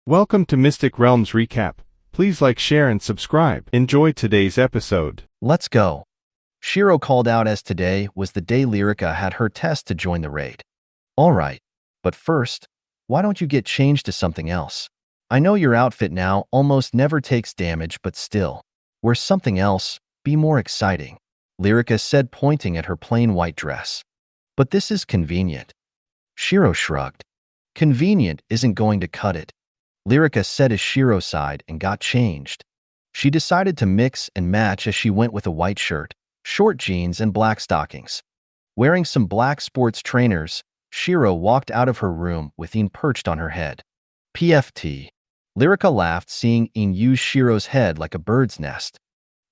Welcome to Mystic Realms Recap. Please like, share, and subscribe. Enjoy today's episode. Let's go. Shiro called out as today was the day Lyrica had her test to join the raid. All right, but first, why don't you get changed to something else? I know your outfit now almost never takes damage, but still, wear something else, be more exciting, Lyrica said, pointing at her plain white dress. But this is convenient. Shiro shrugged. Convenient isn't going to cut it. Lyrica said as Shiro sighed and got changed. She decided to mix and match as she went with a white shirt, short jeans, and black stockings. Wearing some black sports trainers, Shiro walked out of her room with Ian perched on her head. PFT. Lyrica laughed, seeing Ian use Shiro's head like a bird's nest.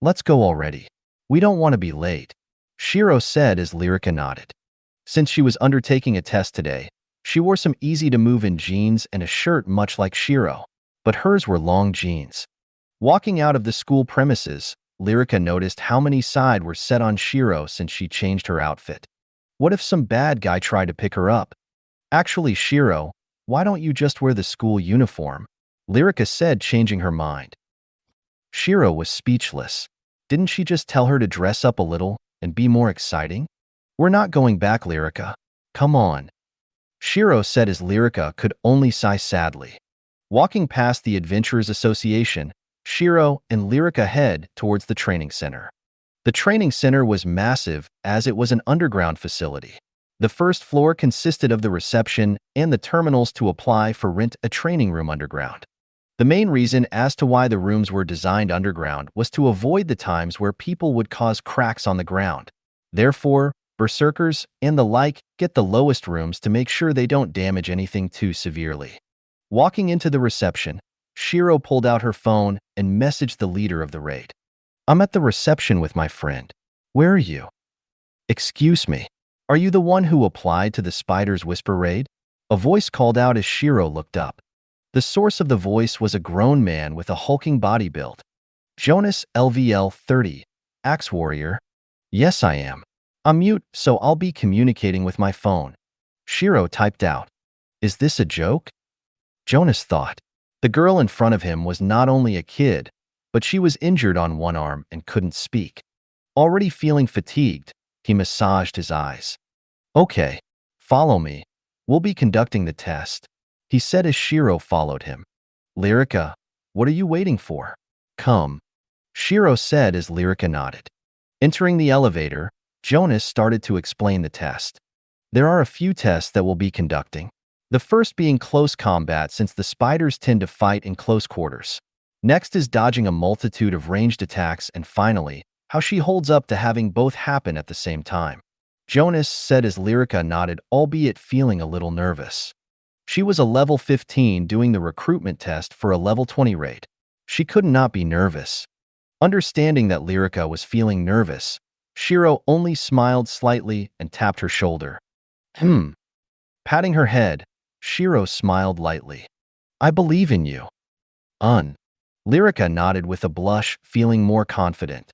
Let's go already. We don't want to be late, Shiro said as Lyrica nodded. Since she was undertaking a test today, she wore some easy-to-move-in jeans and a shirt much like Shiro, but hers were long jeans. Walking out of the school premises, Lyrica noticed how many sides were set on Shiro since she changed her outfit. What if some bad guy tried to pick her up? Actually, Shiro, why don't you just wear the school uniform? Lyrica said, changing her mind. Shiro was speechless. Didn't she just tell her to dress up a little and be more exciting? We're not going back, Lyrica. Come on. Shiro said as Lyrica could only sigh sadly. Walking past the Adventurers Association, Shiro and Lyrica head towards the training center. The training center was massive as it was an underground facility. The first floor consisted of the reception and the terminals to apply for rent a training room underground. The main reason as to why the rooms were designed underground was to avoid the times where people would cause cracks on the ground. Therefore, berserkers and the like get the lowest rooms to make sure they don't damage anything too severely. Walking into the reception, Shiro pulled out her phone and messaged the leader of the raid. I'm at the reception with my friend. Where are you? Excuse me. Are you the one who applied to the Spider's Whisper raid? A voice called out as Shiro looked up. The source of the voice was a grown man with a hulking body build. Jonas LVL 30, Axe Warrior. Yes, I am. I'm mute, so I'll be communicating with my phone. Shiro typed out. Is this a joke? Jonas thought. The girl in front of him was not only a kid, but she was injured on one arm and couldn't speak. Already feeling fatigued, he massaged his eyes. Okay, follow me. We'll be conducting the test, he said as Shiro followed him. Lyrica, what are you waiting for? Come, Shiro said as Lyrica nodded. Entering the elevator, Jonas started to explain the test. There are a few tests that we'll be conducting. The first being close combat, since the spiders tend to fight in close quarters. Next is dodging a multitude of ranged attacks, and finally, how she holds up to having both happen at the same time. Jonas said as Lyrica nodded, albeit feeling a little nervous. She was a level 15 doing the recruitment test for a level 20 raid. She could not be nervous. Understanding that Lyrica was feeling nervous, Shiro only smiled slightly and tapped her shoulder. Patting her head, Shiro smiled lightly. I believe in you. Lyrica nodded with a blush, feeling more confident.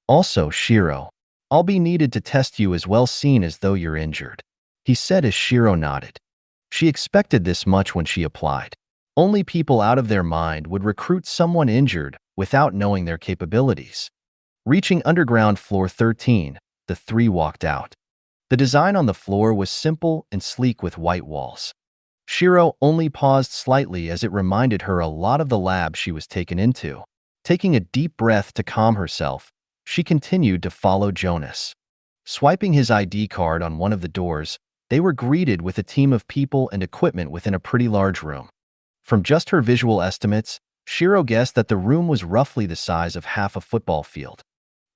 Also, Shiro, I'll be needed to test you as well, seen as though you're injured, he said as Shiro nodded. She expected this much when she applied. Only people out of their mind would recruit someone injured without knowing their capabilities. Reaching underground floor 13, the three walked out. The design on the floor was simple and sleek with white walls. Shiro only paused slightly as it reminded her a lot of the lab she was taken into. Taking a deep breath to calm herself, she continued to follow Jonas. Swiping his ID card on one of the doors, they were greeted with a team of people and equipment within a pretty large room. From just her visual estimates, Shiro guessed that the room was roughly the size of half a football field.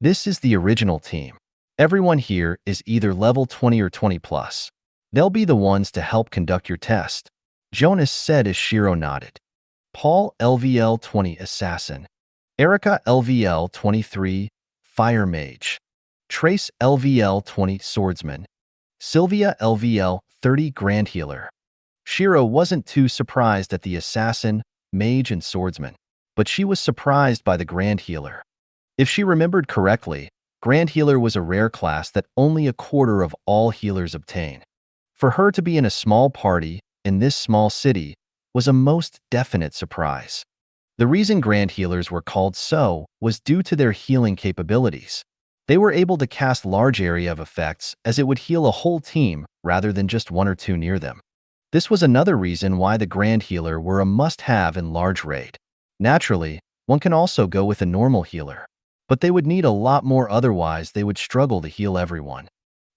This is the original team. Everyone here is either level 20 or 20 plus. They'll be the ones to help conduct your test, Jonas said as Shiro nodded. Paul LVL 20 Assassin, Erica LVL 23 Fire Mage, Trace LVL 20 Swordsman, Sylvia LVL 30 Grand Healer. Shiro wasn't too surprised at the Assassin, Mage, and Swordsman, but she was surprised by the Grand Healer. If she remembered correctly, Grand Healer was a rare class that only a quarter of all healers obtain. For her to be in a small party, in this small city, was a most definite surprise. The reason Grand Healers were called so was due to their healing capabilities. They were able to cast large area of effects as it would heal a whole team rather than just one or two near them. This was another reason why the Grand Healer were a must-have in large raid. Naturally, one can also go with a normal healer, but they would need a lot more, otherwise they would struggle to heal everyone.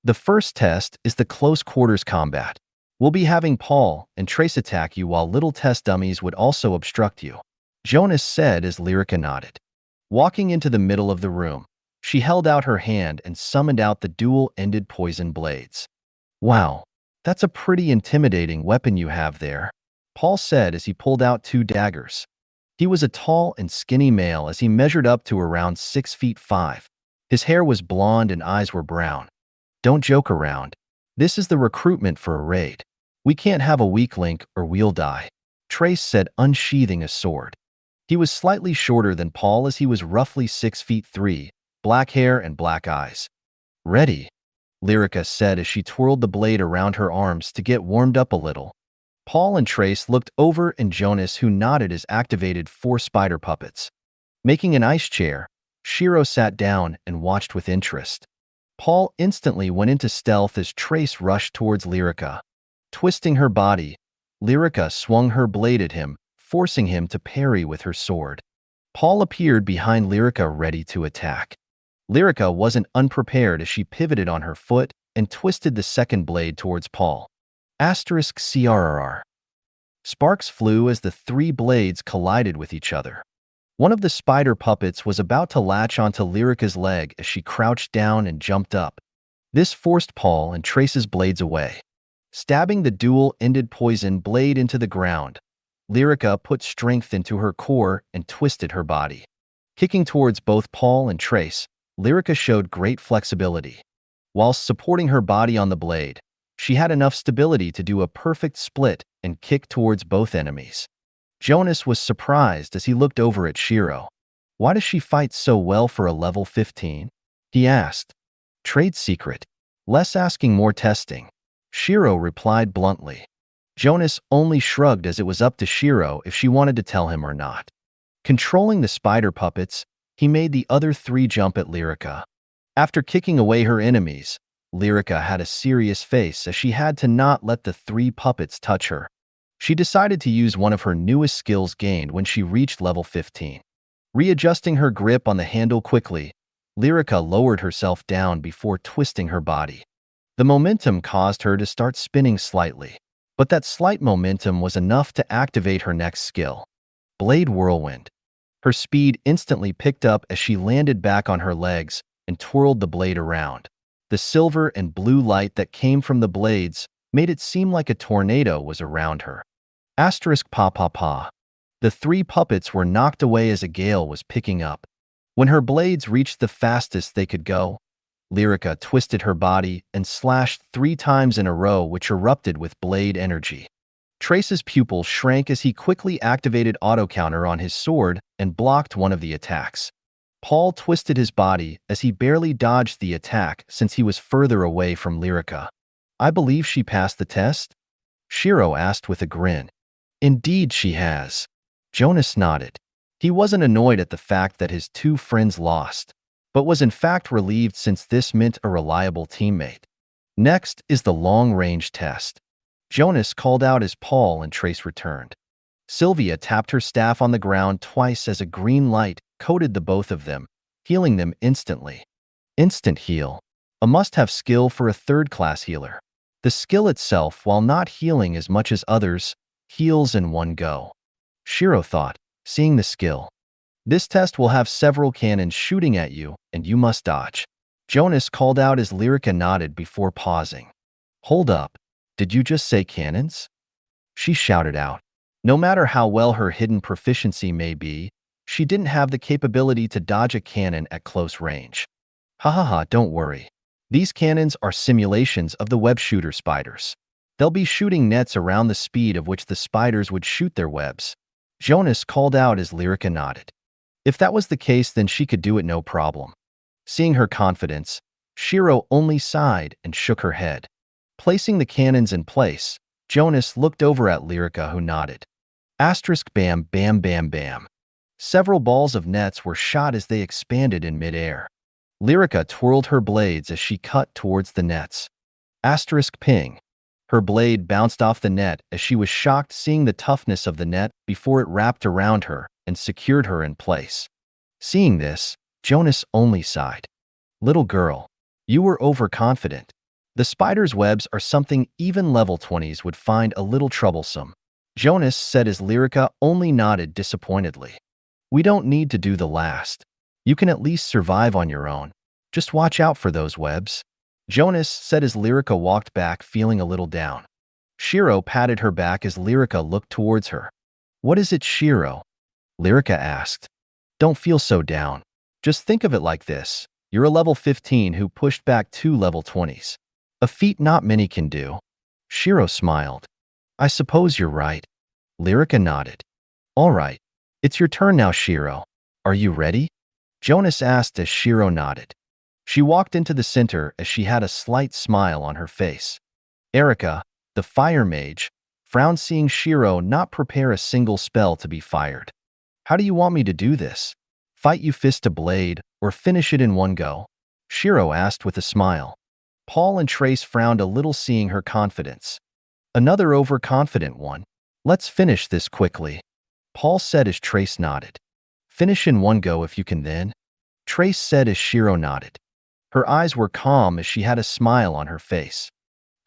The first test is the close quarters combat. We'll be having Paul and Trace attack you while little test dummies would also obstruct you, Jonas said as Lyrica nodded. Walking into the middle of the room, she held out her hand and summoned out the dual-ended poison blades. Wow, that's a pretty intimidating weapon you have there, Paul said as he pulled out two daggers. He was a tall and skinny male as he measured up to around 6'5". His hair was blonde and eyes were brown. Don't joke around. This is the recruitment for a raid. We can't have a weak link or we'll die, Trace said, unsheathing a sword. He was slightly shorter than Paul as he was roughly 6'3", black hair and black eyes. Ready, Lyrica said as she twirled the blade around her arms to get warmed up a little. Paul and Trace looked over and Jonas, who nodded, as activated 4 spider puppets. Making an ice chair, Shiro sat down and watched with interest. Paul instantly went into stealth as Trace rushed towards Lyrica. Twisting her body, Lyrica swung her blade at him, forcing him to parry with her sword. Paul appeared behind Lyrica ready to attack. Lyrica wasn't unprepared as she pivoted on her foot and twisted the second blade towards Paul. *CRRR. Sparks flew as the 3 blades collided with each other. One of the spider puppets was about to latch onto Lyrica's leg as she crouched down and jumped up. This forced Paul and Trace's blades away. Stabbing the dual-ended poison blade into the ground, Lyrica put strength into her core and twisted her body. Kicking towards both Paul and Trace, Lyrica showed great flexibility. Whilst supporting her body on the blade, she had enough stability to do a perfect split and kick towards both enemies. Jonas was surprised as he looked over at Shiro. Why does she fight so well for a level 15? He asked. Trade secret. Less asking, more testing, Shiro replied bluntly. Jonas only shrugged as it was up to Shiro if she wanted to tell him or not. Controlling the spider puppets, he made the other 3 jump at Lyrica. After kicking away her enemies, Lyrica had a serious face as she had to not let the 3 puppets touch her. She decided to use one of her newest skills gained when she reached level 15. Readjusting her grip on the handle quickly, Lyrica lowered herself down before twisting her body. The momentum caused her to start spinning slightly, but that slight momentum was enough to activate her next skill, Blade Whirlwind. Her speed instantly picked up as she landed back on her legs and twirled the blade around. The silver and blue light that came from the blades made it seem like a tornado was around her. Pa pa pa. The 3 puppets were knocked away as a gale was picking up. When her blades reached the fastest they could go, Lyrica twisted her body and slashed 3 times in a row, which erupted with blade energy. Trace's pupil shrank as he quickly activated auto-counter on his sword and blocked one of the attacks. Paul twisted his body as he barely dodged the attack since he was further away from Lyrica. I believe she passed the test? Shiro asked with a grin. Indeed she has. Jonas nodded. He wasn't annoyed at the fact that his 2 friends lost, but was in fact relieved since this meant a reliable teammate. Next is the long-range test. Jonas called out as Paul and Trace returned. Sylvia tapped her staff on the ground twice as a green light coated the both of them, healing them instantly. Instant heal. A must-have skill for a 3rd-class healer. The skill itself, while not healing as much as others, heals in one go. Shiro thought, seeing the skill. This test will have several cannons shooting at you, and you must dodge. Jonas called out as Lyrica nodded before pausing. Hold up. Did you just say cannons? She shouted out. No matter how well her hidden proficiency may be, she didn't have the capability to dodge a cannon at close range. Ha, don't worry. These cannons are simulations of the web shooter spiders. They'll be shooting nets around the speed of which the spiders would shoot their webs. Jonas called out as Lyrica nodded. If that was the case, then she could do it no problem. Seeing her confidence, Shiro only sighed and shook her head. Placing the cannons in place, Jonas looked over at Lyrica, who nodded. Asterisk bam bam bam bam. Several balls of nets were shot as they expanded in midair. Lyrica twirled her blades as she cut towards the nets. Asterisk ping. Her blade bounced off the net as she was shocked seeing the toughness of the net before it wrapped around her and secured her in place. Seeing this, Jonas only sighed. Little girl, you were overconfident. The spider's webs are something even level 20s would find a little troublesome. Jonas said as Lyrica only nodded disappointedly. We don't need to do the last. You can at least survive on your own. Just watch out for those webs. Jonas said as Lyrica walked back feeling a little down. Shiro patted her back as Lyrica looked towards her. What is it, Shiro? Lyrica asked. Don't feel so down. Just think of it like this. You're a level 15 who pushed back 2 level 20s. A feat not many can do. Shiro smiled. I suppose you're right. Lyrica nodded. All right. It's your turn now, Shiro. Are you ready? Jonas asked as Shiro nodded. She walked into the center as she had a slight smile on her face. Erika, the fire mage, frowned seeing Shiro not prepare a single spell to be fired. How do you want me to do this? Fight you fist to blade, or finish it in one go? Shiro asked with a smile. Paul and Trace frowned a little seeing her confidence. Another overconfident one. Let's finish this quickly. Paul said as Trace nodded. Finish in one go if you can then. Trace said as Shiro nodded. Her eyes were calm as she had a smile on her face.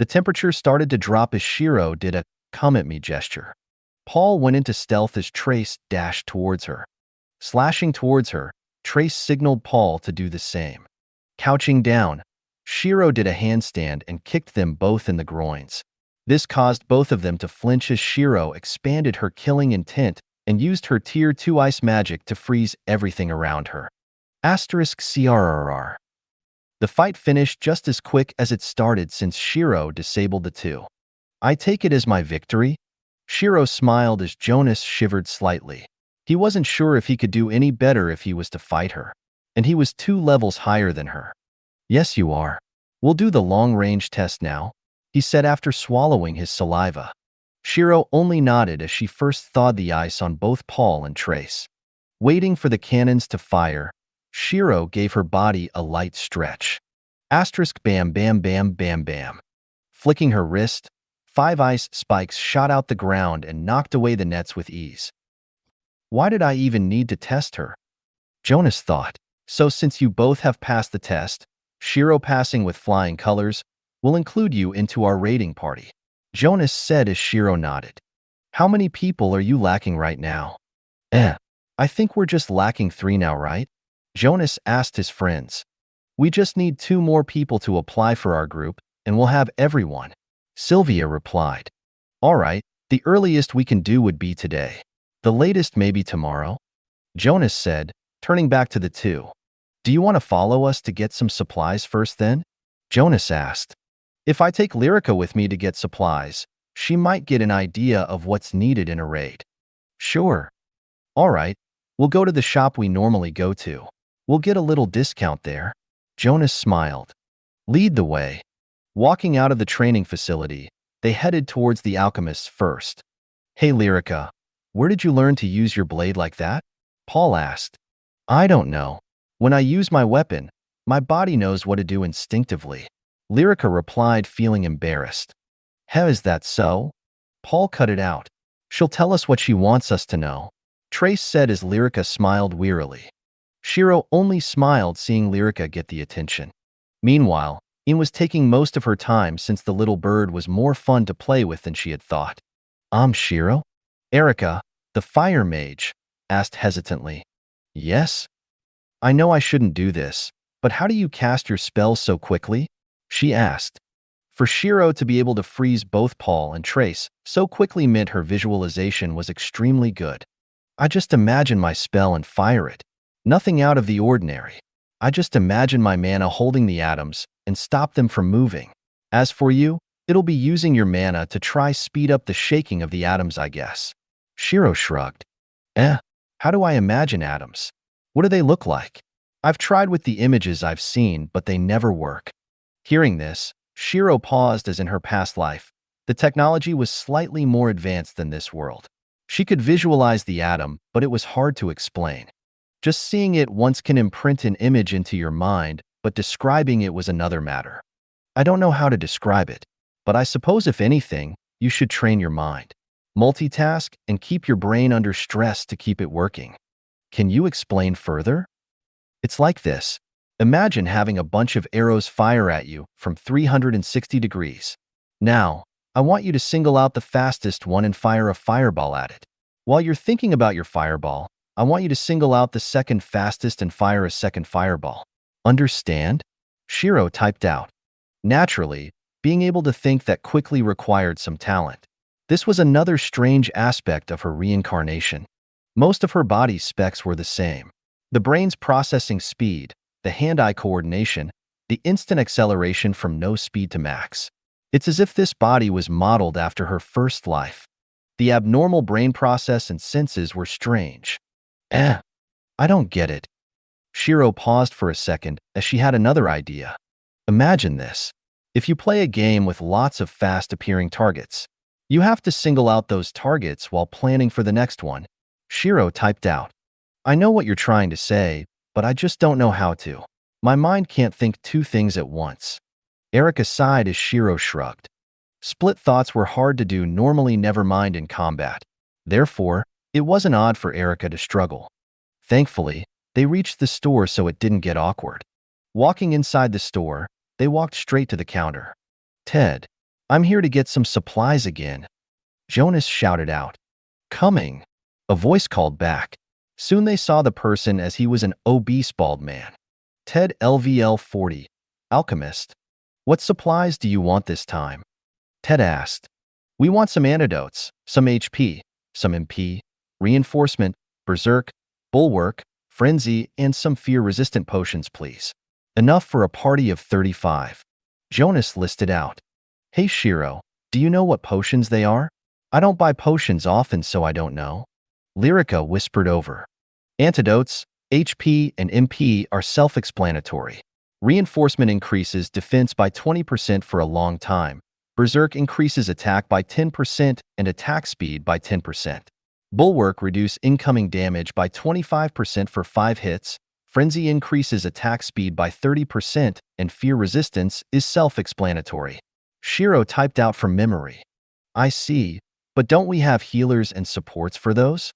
The temperature started to drop as Shiro did a come at me gesture. Paul went into stealth as Trace dashed towards her. Slashing towards her, Trace signaled Paul to do the same. Couching down, Shiro did a handstand and kicked them both in the groins. This caused both of them to flinch as Shiro expanded her killing intent and used her Tier 2 ice magic to freeze everything around her. Asterisk CRRR. The fight finished just as quick as it started since Shiro disabled the two. I take it as my victory? Shiro smiled as Jonas shivered slightly. He wasn't sure if he could do any better if he was to fight her, and he was 2 levels higher than her. Yes, you are. We'll do the long-range test now, he said after swallowing his saliva. Shiro only nodded as she first thawed the ice on both Paul and Trace. Waiting for the cannons to fire, Shiro gave her body a light stretch. Asterisk bam bam bam bam bam. Flicking her wrist, 5 ice spikes shot out the ground and knocked away the nets with ease. Why did I even need to test her? Jonas thought. So since you both have passed the test, Shiro passing with flying colors, we'll include you into our raiding party. Jonas said as Shiro nodded. How many people are you lacking right now? I think we're just lacking 3 now, right? Jonas asked his friends. We just need 2 more people to apply for our group, and we'll have everyone. Sylvia replied. All right, the earliest we can do would be today. The latest maybe tomorrow. Jonas said, turning back to the 2. Do you want to follow us to get some supplies first then? Jonas asked. If I take Lyrica with me to get supplies, she might get an idea of what's needed in a raid. Sure. All right, we'll go to the shop we normally go to. We'll get a little discount there. Jonas smiled. Lead the way. Walking out of the training facility, they headed towards the alchemist's first. Hey Lyrica, where did you learn to use your blade like that? Paul asked. I don't know. When I use my weapon, my body knows what to do instinctively. Lyrica replied, feeling embarrassed. Heh, is that so? Paul cut it out. She'll tell us what she wants us to know. Trace said as Lyrica smiled wearily. Shiro only smiled seeing Lyrica get the attention. Meanwhile, In was taking most of her time since the little bird was more fun to play with than she had thought. Shiro? Erika, the fire mage, asked hesitantly. Yes? I know I shouldn't do this, but how do you cast your spells so quickly? She asked. For Shiro to be able to freeze both Paul and Trace so quickly meant her visualization was extremely good. I just imagine my spell and fire it. Nothing out of the ordinary. I just imagine my mana holding the atoms and stop them from moving. As for you, it'll be using your mana to try speed up the shaking of the atoms, I guess. Shiro shrugged. How do I imagine atoms? What do they look like? I've tried with the images I've seen, but they never work. Hearing this, Shiro paused as in her past life. The technology was slightly more advanced than this world. She could visualize the atom, but it was hard to explain. Just seeing it once can imprint an image into your mind, but describing it was another matter. I don't know how to describe it, but I suppose if anything, you should train your mind. Multitask and keep your brain under stress to keep it working. Can you explain further? It's like this. Imagine having a bunch of arrows fire at you from 360 degrees. Now, I want you to single out the fastest one and fire a fireball at it. While you're thinking about your fireball, I want you to single out the second fastest and fire a second fireball. Understand? Shiro typed out. Naturally, being able to think that quickly required some talent. This was another strange aspect of her reincarnation. Most of her body's specs were the same. The brain's processing speed, the hand-eye coordination, the instant acceleration from no speed to max. It's as if this body was modeled after her first life. The abnormal brain process and senses were strange. I don't get it. Shiro paused for a second as she had another idea. Imagine this. If you play a game with lots of fast-appearing targets, you have to single out those targets while planning for the next one. Shiro typed out. I know what you're trying to say, but I just don't know how to. My mind can't think two things at once. Erika sighed as Shiro shrugged. Split thoughts were hard to do, normally, never mind in combat. Therefore, it wasn't odd for Erika to struggle. Thankfully, they reached the store so it didn't get awkward. Walking inside the store, they walked straight to the counter. Ted, I'm here to get some supplies again. Jonas shouted out. Coming. A voice called back. Soon they saw the person as he was an obese bald man. Ted LVL 40. Alchemist. What supplies do you want this time? Ted asked. We want some antidotes, some HP, some MP, reinforcement, berserk, bulwark, frenzy, and some fear-resistant potions, please. Enough for a party of 35. Jonas listed out. Hey Shiro, do you know what potions they are? I don't buy potions often, so I don't know. Lyrica whispered over. Antidotes, HP, and MP are self-explanatory. Reinforcement increases defense by 20% for a long time. Berserk increases attack by 10% and attack speed by 10%. Bulwark reduces incoming damage by 25% for 5 hits. Frenzy increases attack speed by 30%, and fear resistance is self-explanatory. Shiro typed out from memory. I see, but don't we have healers and supports for those?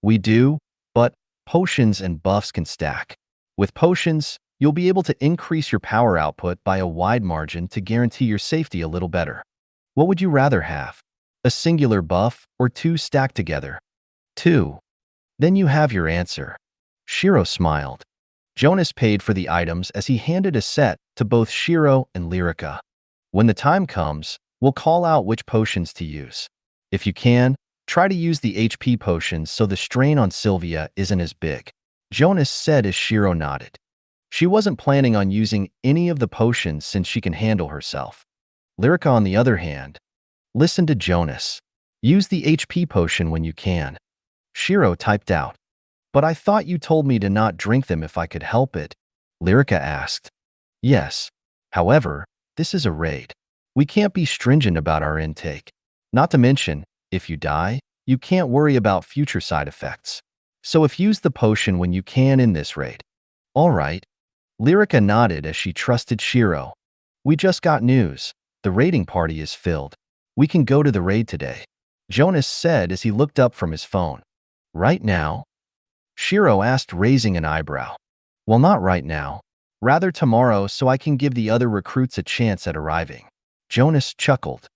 We do, but potions and buffs can stack. With potions, you'll be able to increase your power output by a wide margin to guarantee your safety a little better. What would you rather have? A singular buff or 2 stacked together? 2. Then you have your answer. Shiro smiled. Jonas paid for the items as he handed a set to both Shiro and Lyrica. When the time comes, we'll call out which potions to use. If you can, try to use the HP potions so the strain on Sylvia isn't as big. Jonas said as Shiro nodded. She wasn't planning on using any of the potions since she can handle herself. Lyrica, on the other hand, listened to Jonas. Use the HP potion when you can. Shiro typed out. But I thought you told me to not drink them if I could help it. Lyrica asked. Yes. However, this is a raid. We can't be stringent about our intake. Not to mention, if you die, you can't worry about future side effects. So if use the potion when you can in this raid. All right. Lyrica nodded as she trusted Shiro. We just got news. The raiding party is filled. We can go to the raid today. Jonas said as he looked up from his phone. Right now? Shiro asked, raising an eyebrow. Well, not right now. Rather tomorrow, so I can give the other recruits a chance at arriving. Jonas chuckled.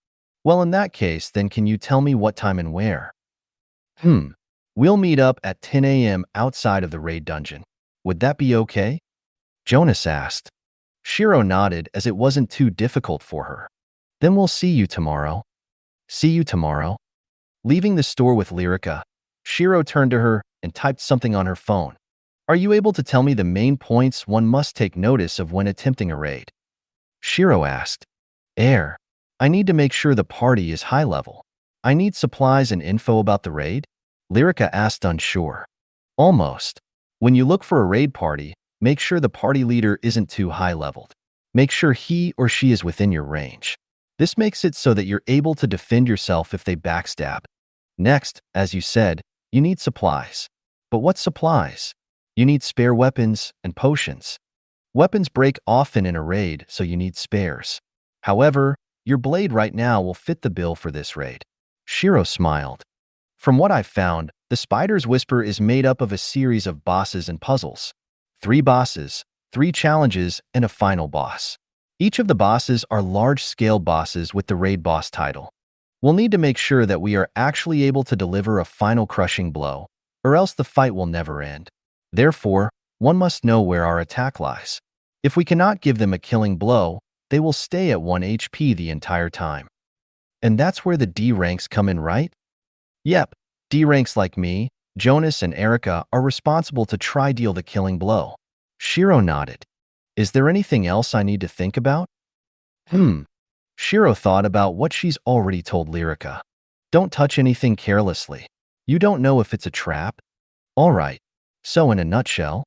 Well, in that case, then can you tell me what time and where? We'll meet up at 10 a.m. outside of the raid dungeon. Would that be okay? Jonas asked. Shiro nodded as it wasn't too difficult for her. Then we'll see you tomorrow. See you tomorrow. Leaving the store with Lyrica, Shiro turned to her and typed something on her phone. Are you able to tell me the main points one must take notice of when attempting a raid? Shiro asked. I need to make sure the party is high level. I need supplies and info about the raid? Lyrica asked, unsure. Almost. When you look for a raid party, make sure the party leader isn't too high leveled. Make sure he or she is within your range. This makes it so that you're able to defend yourself if they backstab. Next, as you said, you need supplies. But what supplies? You need spare weapons and potions. Weapons break often in a raid, so you need spares. However, your blade right now will fit the bill for this raid. Shiro smiled. From what I've found, the Spider's Whisper is made up of a series of bosses and puzzles. 3 bosses, 3 challenges, and a final boss. Each of the bosses are large-scale bosses with the raid boss title. We'll need to make sure that we are actually able to deliver a final crushing blow, or else the fight will never end. Therefore, one must know where our attack lies. If we cannot give them a killing blow, they will stay at 1 HP the entire time. And that's where the D ranks come in, right? Yep, D ranks like me, Jonas, and Erika are responsible to try deal the killing blow. Shiro nodded. Is there anything else I need to think about? Shiro thought about what she's already told Lyrica. Don't touch anything carelessly. You don't know if it's a trap. Alright, so in a nutshell,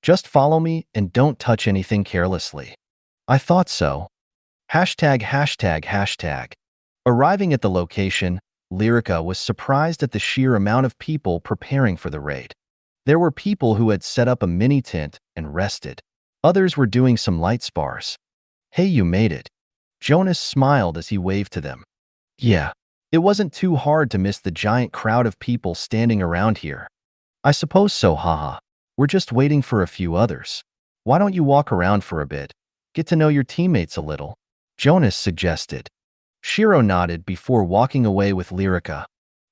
just follow me and don't touch anything carelessly. I thought so. ####. Arriving at the location, Lyrica was surprised at the sheer amount of people preparing for the raid. There were people who had set up a mini tent and rested. Others were doing some light spars. Hey, you made it. Jonas smiled as he waved to them. Yeah, it wasn't too hard to miss the giant crowd of people standing around here. I suppose so, haha. We're just waiting for a few others. Why don't you walk around for a bit? Get to know your teammates a little, Jonas suggested. Shiro nodded before walking away with Lyrica.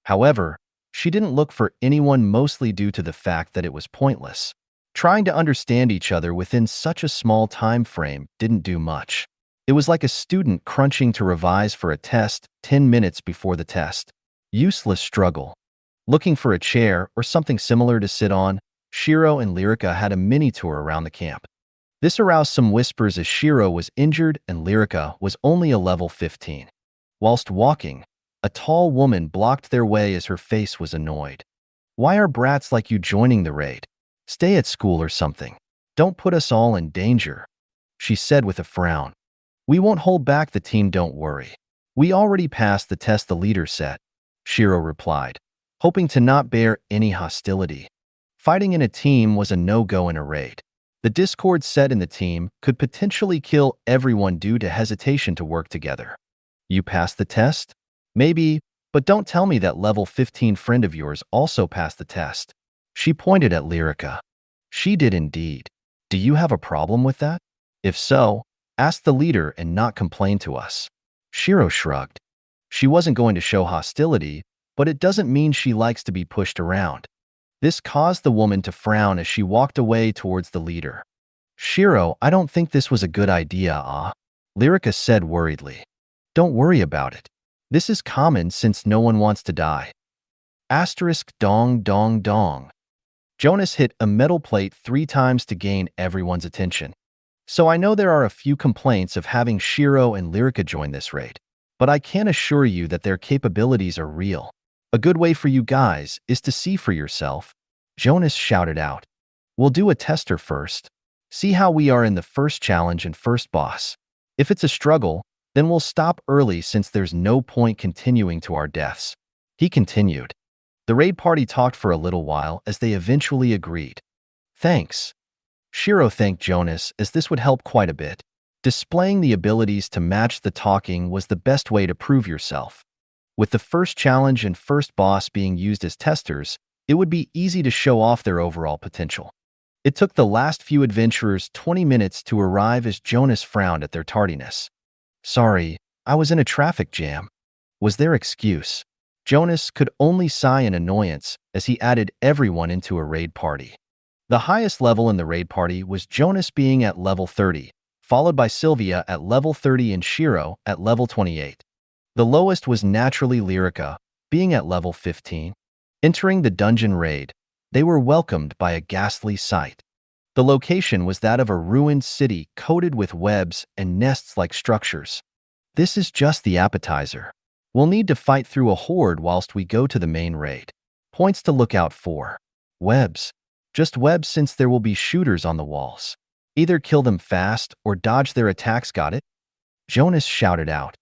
However, she didn't look for anyone, mostly due to the fact that it was pointless. Trying to understand each other within such a small time frame didn't do much. It was like a student crunching to revise for a test 10 minutes before the test. Useless struggle. Looking for a chair or something similar to sit on, Shiro and Lyrica had a mini tour around the camp. This aroused some whispers as Shiro was injured and Lyrica was only a level 15. Whilst walking, a tall woman blocked their way as her face was annoyed. Why are brats like you joining the raid? Stay at school or something. Don't put us all in danger, she said with a frown. We won't hold back the team, don't worry. We already passed the test the leader set, Shiro replied, hoping to not bear any hostility. Fighting in a team was a no-go in a raid. The discord set in the team could potentially kill everyone due to hesitation to work together. You passed the test? Maybe, but don't tell me that level 15 friend of yours also passed the test. She pointed at Lyrica. She did indeed. Do you have a problem with that? If so, ask the leader and not complain to us. Shiro shrugged. She wasn't going to show hostility, but it doesn't mean she likes to be pushed around. This caused the woman to frown as she walked away towards the leader. Shiro, I don't think this was a good idea, Lyrica said worriedly. Don't worry about it. This is common since no one wants to die. Dong dong dong. Jonas hit a metal plate 3 times to gain everyone's attention. So I know there are a few complaints of having Shiro and Lyrica join this raid, but I can assure you that their capabilities are real. A good way for you guys is to see for yourself, Jonas shouted out. We'll do a tester first. See how we are in the first challenge and first boss. If it's a struggle, then we'll stop early since there's no point continuing to our deaths. He continued. The raid party talked for a little while as they eventually agreed. Thanks. Shiro thanked Jonas as this would help quite a bit. Displaying the abilities to match the talking was the best way to prove yourself. With the first challenge and first boss being used as testers, it would be easy to show off their overall potential. It took the last few adventurers 20 minutes to arrive as Jonas frowned at their tardiness. Sorry, I was in a traffic jam, was their excuse. Jonas could only sigh in annoyance as he added everyone into a raid party. The highest level in the raid party was Jonas being at level 30, followed by Sylvia at level 30 and Shiro at level 28. The lowest was naturally Lyrica, being at level 15. Entering the dungeon raid, they were welcomed by a ghastly sight. The location was that of a ruined city coated with webs and nests-like structures. This is just the appetizer. We'll need to fight through a horde whilst we go to the main raid. Points to look out for. Webs. Just webs since there will be shooters on the walls. Either kill them fast or dodge their attacks, got it? Jonas shouted out.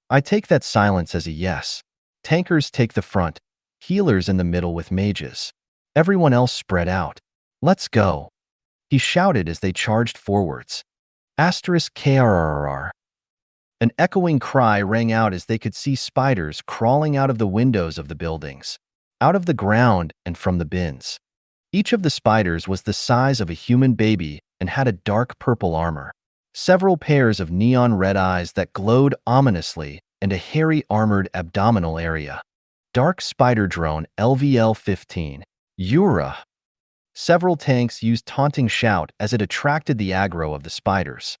I take that silence as a yes. Tankers take the front. healers in the middle with mages. Everyone else spread out. "Let's go," he shouted as they charged forwards. *KRRR. An echoing cry rang out as they could see spiders crawling out of the windows of the buildings, out of the ground and from the bins. Each of the spiders was the size of a human baby and had a dark purple armor, several pairs of neon red eyes that glowed ominously, and a hairy armored abdominal area. Dark Spider Drone LVL-15. Yura. Several tanks used taunting shout as it attracted the aggro of the spiders.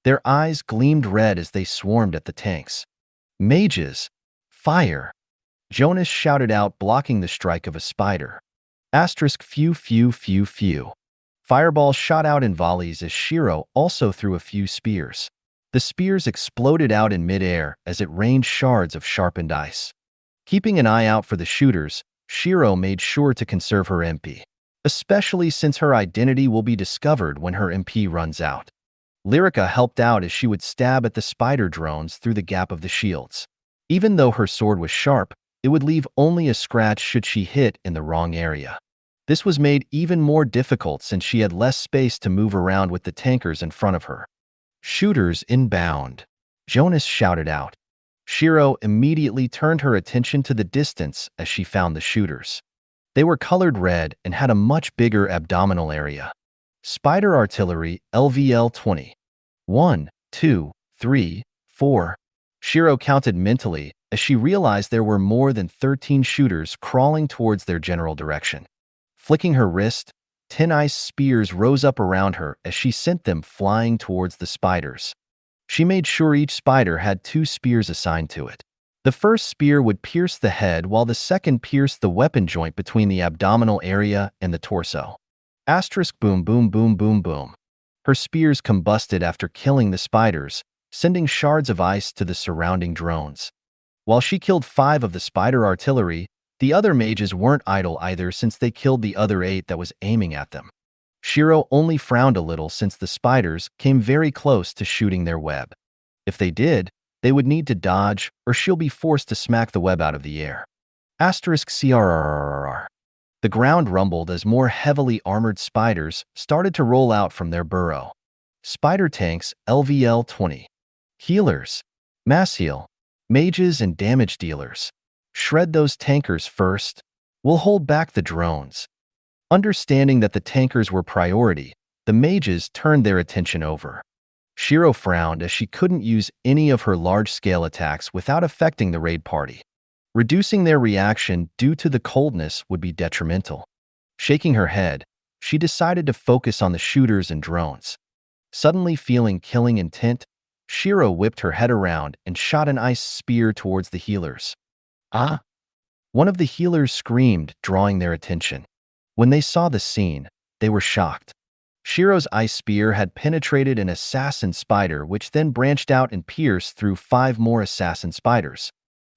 Their eyes gleamed red as they swarmed at the tanks. Mages. Fire. Jonas shouted out, blocking the strike of a spider. Few, few, few, few. Fireballs shot out in volleys as Shiro also threw a few spears. The spears exploded out in midair as it rained shards of sharpened ice. Keeping an eye out for the shooters, Shiro made sure to conserve her MP, especially since her identity will be discovered when her MP runs out. Lyrica helped out as she would stab at the spider drones through the gap of the shields. Even though her sword was sharp, it would leave only a scratch should she hit in the wrong area. This was made even more difficult since she had less space to move around with the tankers in front of her. "Shooters inbound," Jonas shouted out. Shiro immediately turned her attention to the distance as she found the shooters. They were colored red and had a much bigger abdominal area. Spider artillery LVL-20. 1, 2, 3, 4. Shiro counted mentally as she realized there were more than 13 shooters crawling towards their general direction. Flicking her wrist, 10 ice spears rose up around her as she sent them flying towards the spiders. She made sure each spider had 2 spears assigned to it. The first spear would pierce the head while the second pierced the weapon joint between the abdominal area and the torso. Boom, boom, boom, boom, boom. Her spears combusted after killing the spiders, sending shards of ice to the surrounding drones. While she killed 5 of the spider artillery, the other mages weren't idle either since they killed the other 8 that was aiming at them. Shiro only frowned a little since the spiders came very close to shooting their web. If they did, they would need to dodge or she'll be forced to smack the web out of the air. *CRRRR. The ground rumbled as more heavily armored spiders started to roll out from their burrow. Spider tanks LVL-20. Healers. Mass heal. Mages and damage dealers. Shred those tankers first. We'll hold back the drones. Understanding that the tankers were priority, the mages turned their attention over. Shiro frowned as she couldn't use any of her large-scale attacks without affecting the raid party. Reducing their reaction due to the coldness would be detrimental. Shaking her head, she decided to focus on the shooters and drones. Suddenly feeling killing intent, Shiro whipped her head around and shot an ice spear towards the healers. "Ah!" One of the healers screamed, drawing their attention. When they saw the scene, they were shocked. Shiro's ice spear had penetrated an assassin spider, which then branched out and pierced through 5 more assassin spiders.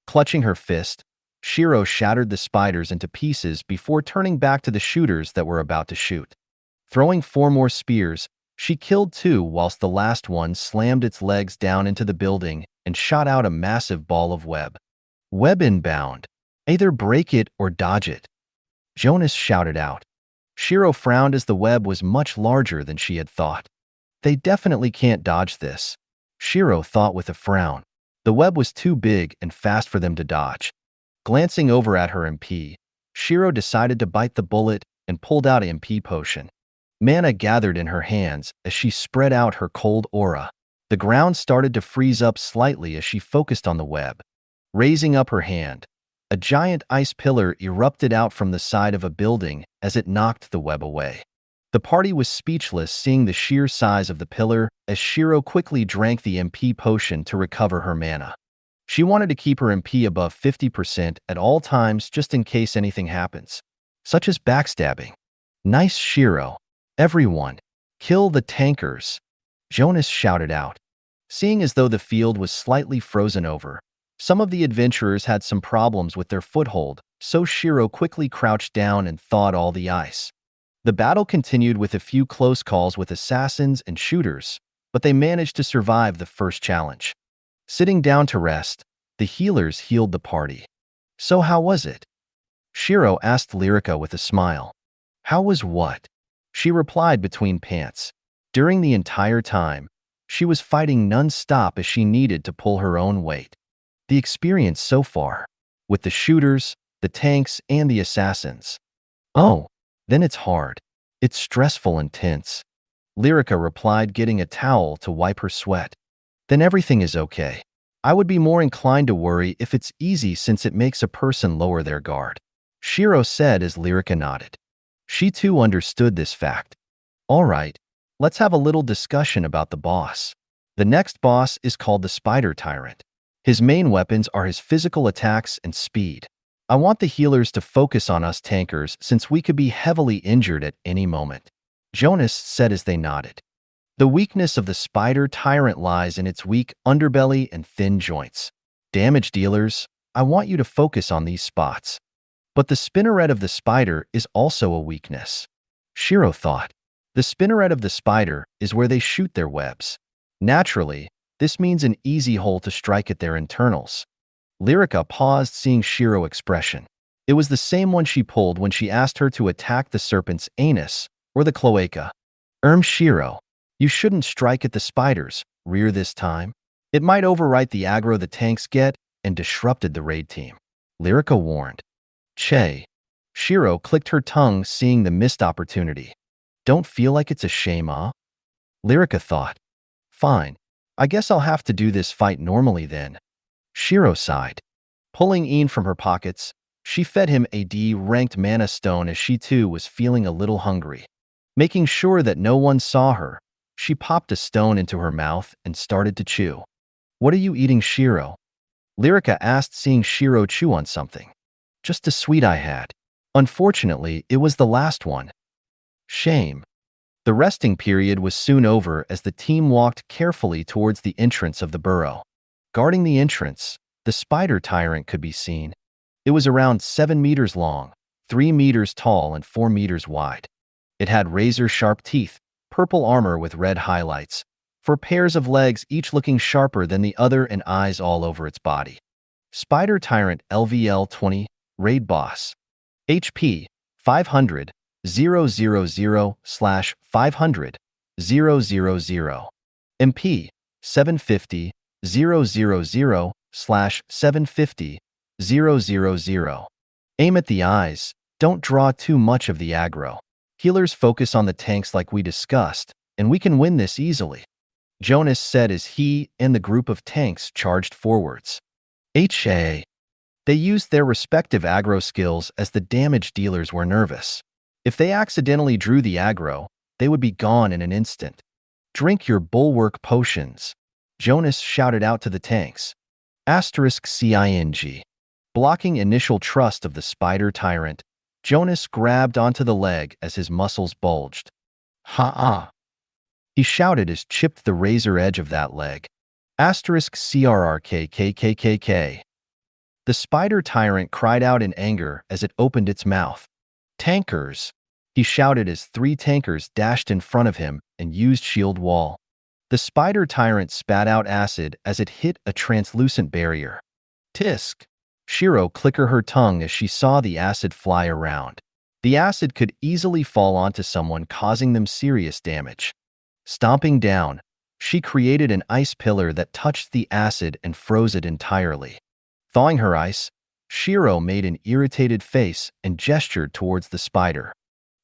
Clutching her fist, Shiro shattered the spiders into pieces before turning back to the shooters that were about to shoot. Throwing 4 more spears, she killed 2 whilst the last one slammed its legs down into the building and shot out a massive ball of web. "Web inbound. Either break it or dodge it," Jonas shouted out. Shiro frowned as the web was much larger than she had thought. "They definitely can't dodge this," Shiro thought with a frown. The web was too big and fast for them to dodge. Glancing over at her MP, Shiro decided to bite the bullet and pulled out an MP potion. Mana gathered in her hands as she spread out her cold aura. The ground started to freeze up slightly as she focused on the web. Raising up her hand, a giant ice pillar erupted out from the side of a building as it knocked the web away. The party was speechless seeing the sheer size of the pillar as Shiro quickly drank the MP potion to recover her mana. She wanted to keep her MP above 50% at all times just in case anything happens, such as backstabbing. "Nice, Shiro. Everyone, kill the tankers," Jonas shouted out. Seeing as though the field was slightly frozen over, some of the adventurers had some problems with their foothold, so Shiro quickly crouched down and thawed all the ice. The battle continued with a few close calls with assassins and shooters, but they managed to survive the first challenge. Sitting down to rest, the healers healed the party. "So how was it?" Shiro asked Lyrica with a smile. How was what? She replied between pants. During the entire time, she was fighting non-stop as she needed to pull her own weight. The experience so far, with the shooters, the tanks, and the assassins. Oh, then it's hard. It's stressful and tense. Lyrica replied, getting a towel to wipe her sweat. Then everything is okay. I would be more inclined to worry if it's easy since it makes a person lower their guard. Shiro said as Lyrica nodded. She too understood this fact. All right, let's have a little discussion about the boss. The next boss is called the Spider Tyrant. His main weapons are his physical attacks and speed. I want the healers to focus on us tankers since we could be heavily injured at any moment. Jonas said as they nodded. The weakness of the Spider Tyrant lies in its weak underbelly and thin joints. Damage dealers, I want you to focus on these spots. But the spinneret of the spider is also a weakness. Shiro thought. The spinneret of the spider is where they shoot their webs. Naturally, this means an easy hole to strike at their internals. Lyrica paused, seeing Shiro's expression. It was the same one she pulled when she asked her to attack the serpent's anus or the cloaca. Shiro, you shouldn't strike at the spider's rear this time. It might overwrite the aggro the tanks get and disrupted the raid team. Lyrica warned. Che. Shiro clicked her tongue, seeing the missed opportunity. Don't feel like it's a shame, huh? Lyrica thought. Fine. I guess I'll have to do this fight normally then. Shiro sighed. Pulling Ian from her pockets, she fed him a D-ranked mana stone as she too was feeling a little hungry. Making sure that no one saw her, she popped a stone into her mouth and started to chew. What are you eating, Shiro? Lyrica asked, seeing Shiro chew on something. Just a sweet I had. Unfortunately, it was the last one. Shame. The resting period was soon over as the team walked carefully towards the entrance of the burrow. Guarding the entrance, the Spider Tyrant could be seen. It was around 7 meters long, 3 meters tall, and 4 meters wide. It had razor-sharp teeth, purple armor with red highlights, 4 pairs of legs each looking sharper than the other, and eyes all over its body. Spider Tyrant LVL 20, Raid Boss. HP 500 000/500 000. MP 750 000/750 000. Aim at the eyes. Don't draw too much of the aggro. Healers focus on the tanks like we discussed, and we can win this easily. Jonas said as he and the group of tanks charged forwards. HA. They used their respective aggro skills as the damage dealers were nervous. If they accidentally drew the aggro, they would be gone in an instant. Drink your bulwark potions. Jonas shouted out to the tanks. *CING. Blocking initial trust of the Spider Tyrant, Jonas grabbed onto the leg as his muscles bulged. Ha-ah! He shouted as chipped the razor edge of that leg. *CRRKKKKK. The Spider Tyrant cried out in anger as it opened its mouth. Tankers! He shouted as 3 tankers dashed in front of him and used shield wall. The Spider Tyrant spat out acid as it hit a translucent barrier. Tisk! Shiro clicked her tongue as she saw the acid fly around. The acid could easily fall onto someone, causing them serious damage. Stomping down, she created an ice pillar that touched the acid and froze it entirely. Thawing her ice, Shiro made an irritated face and gestured towards the spider.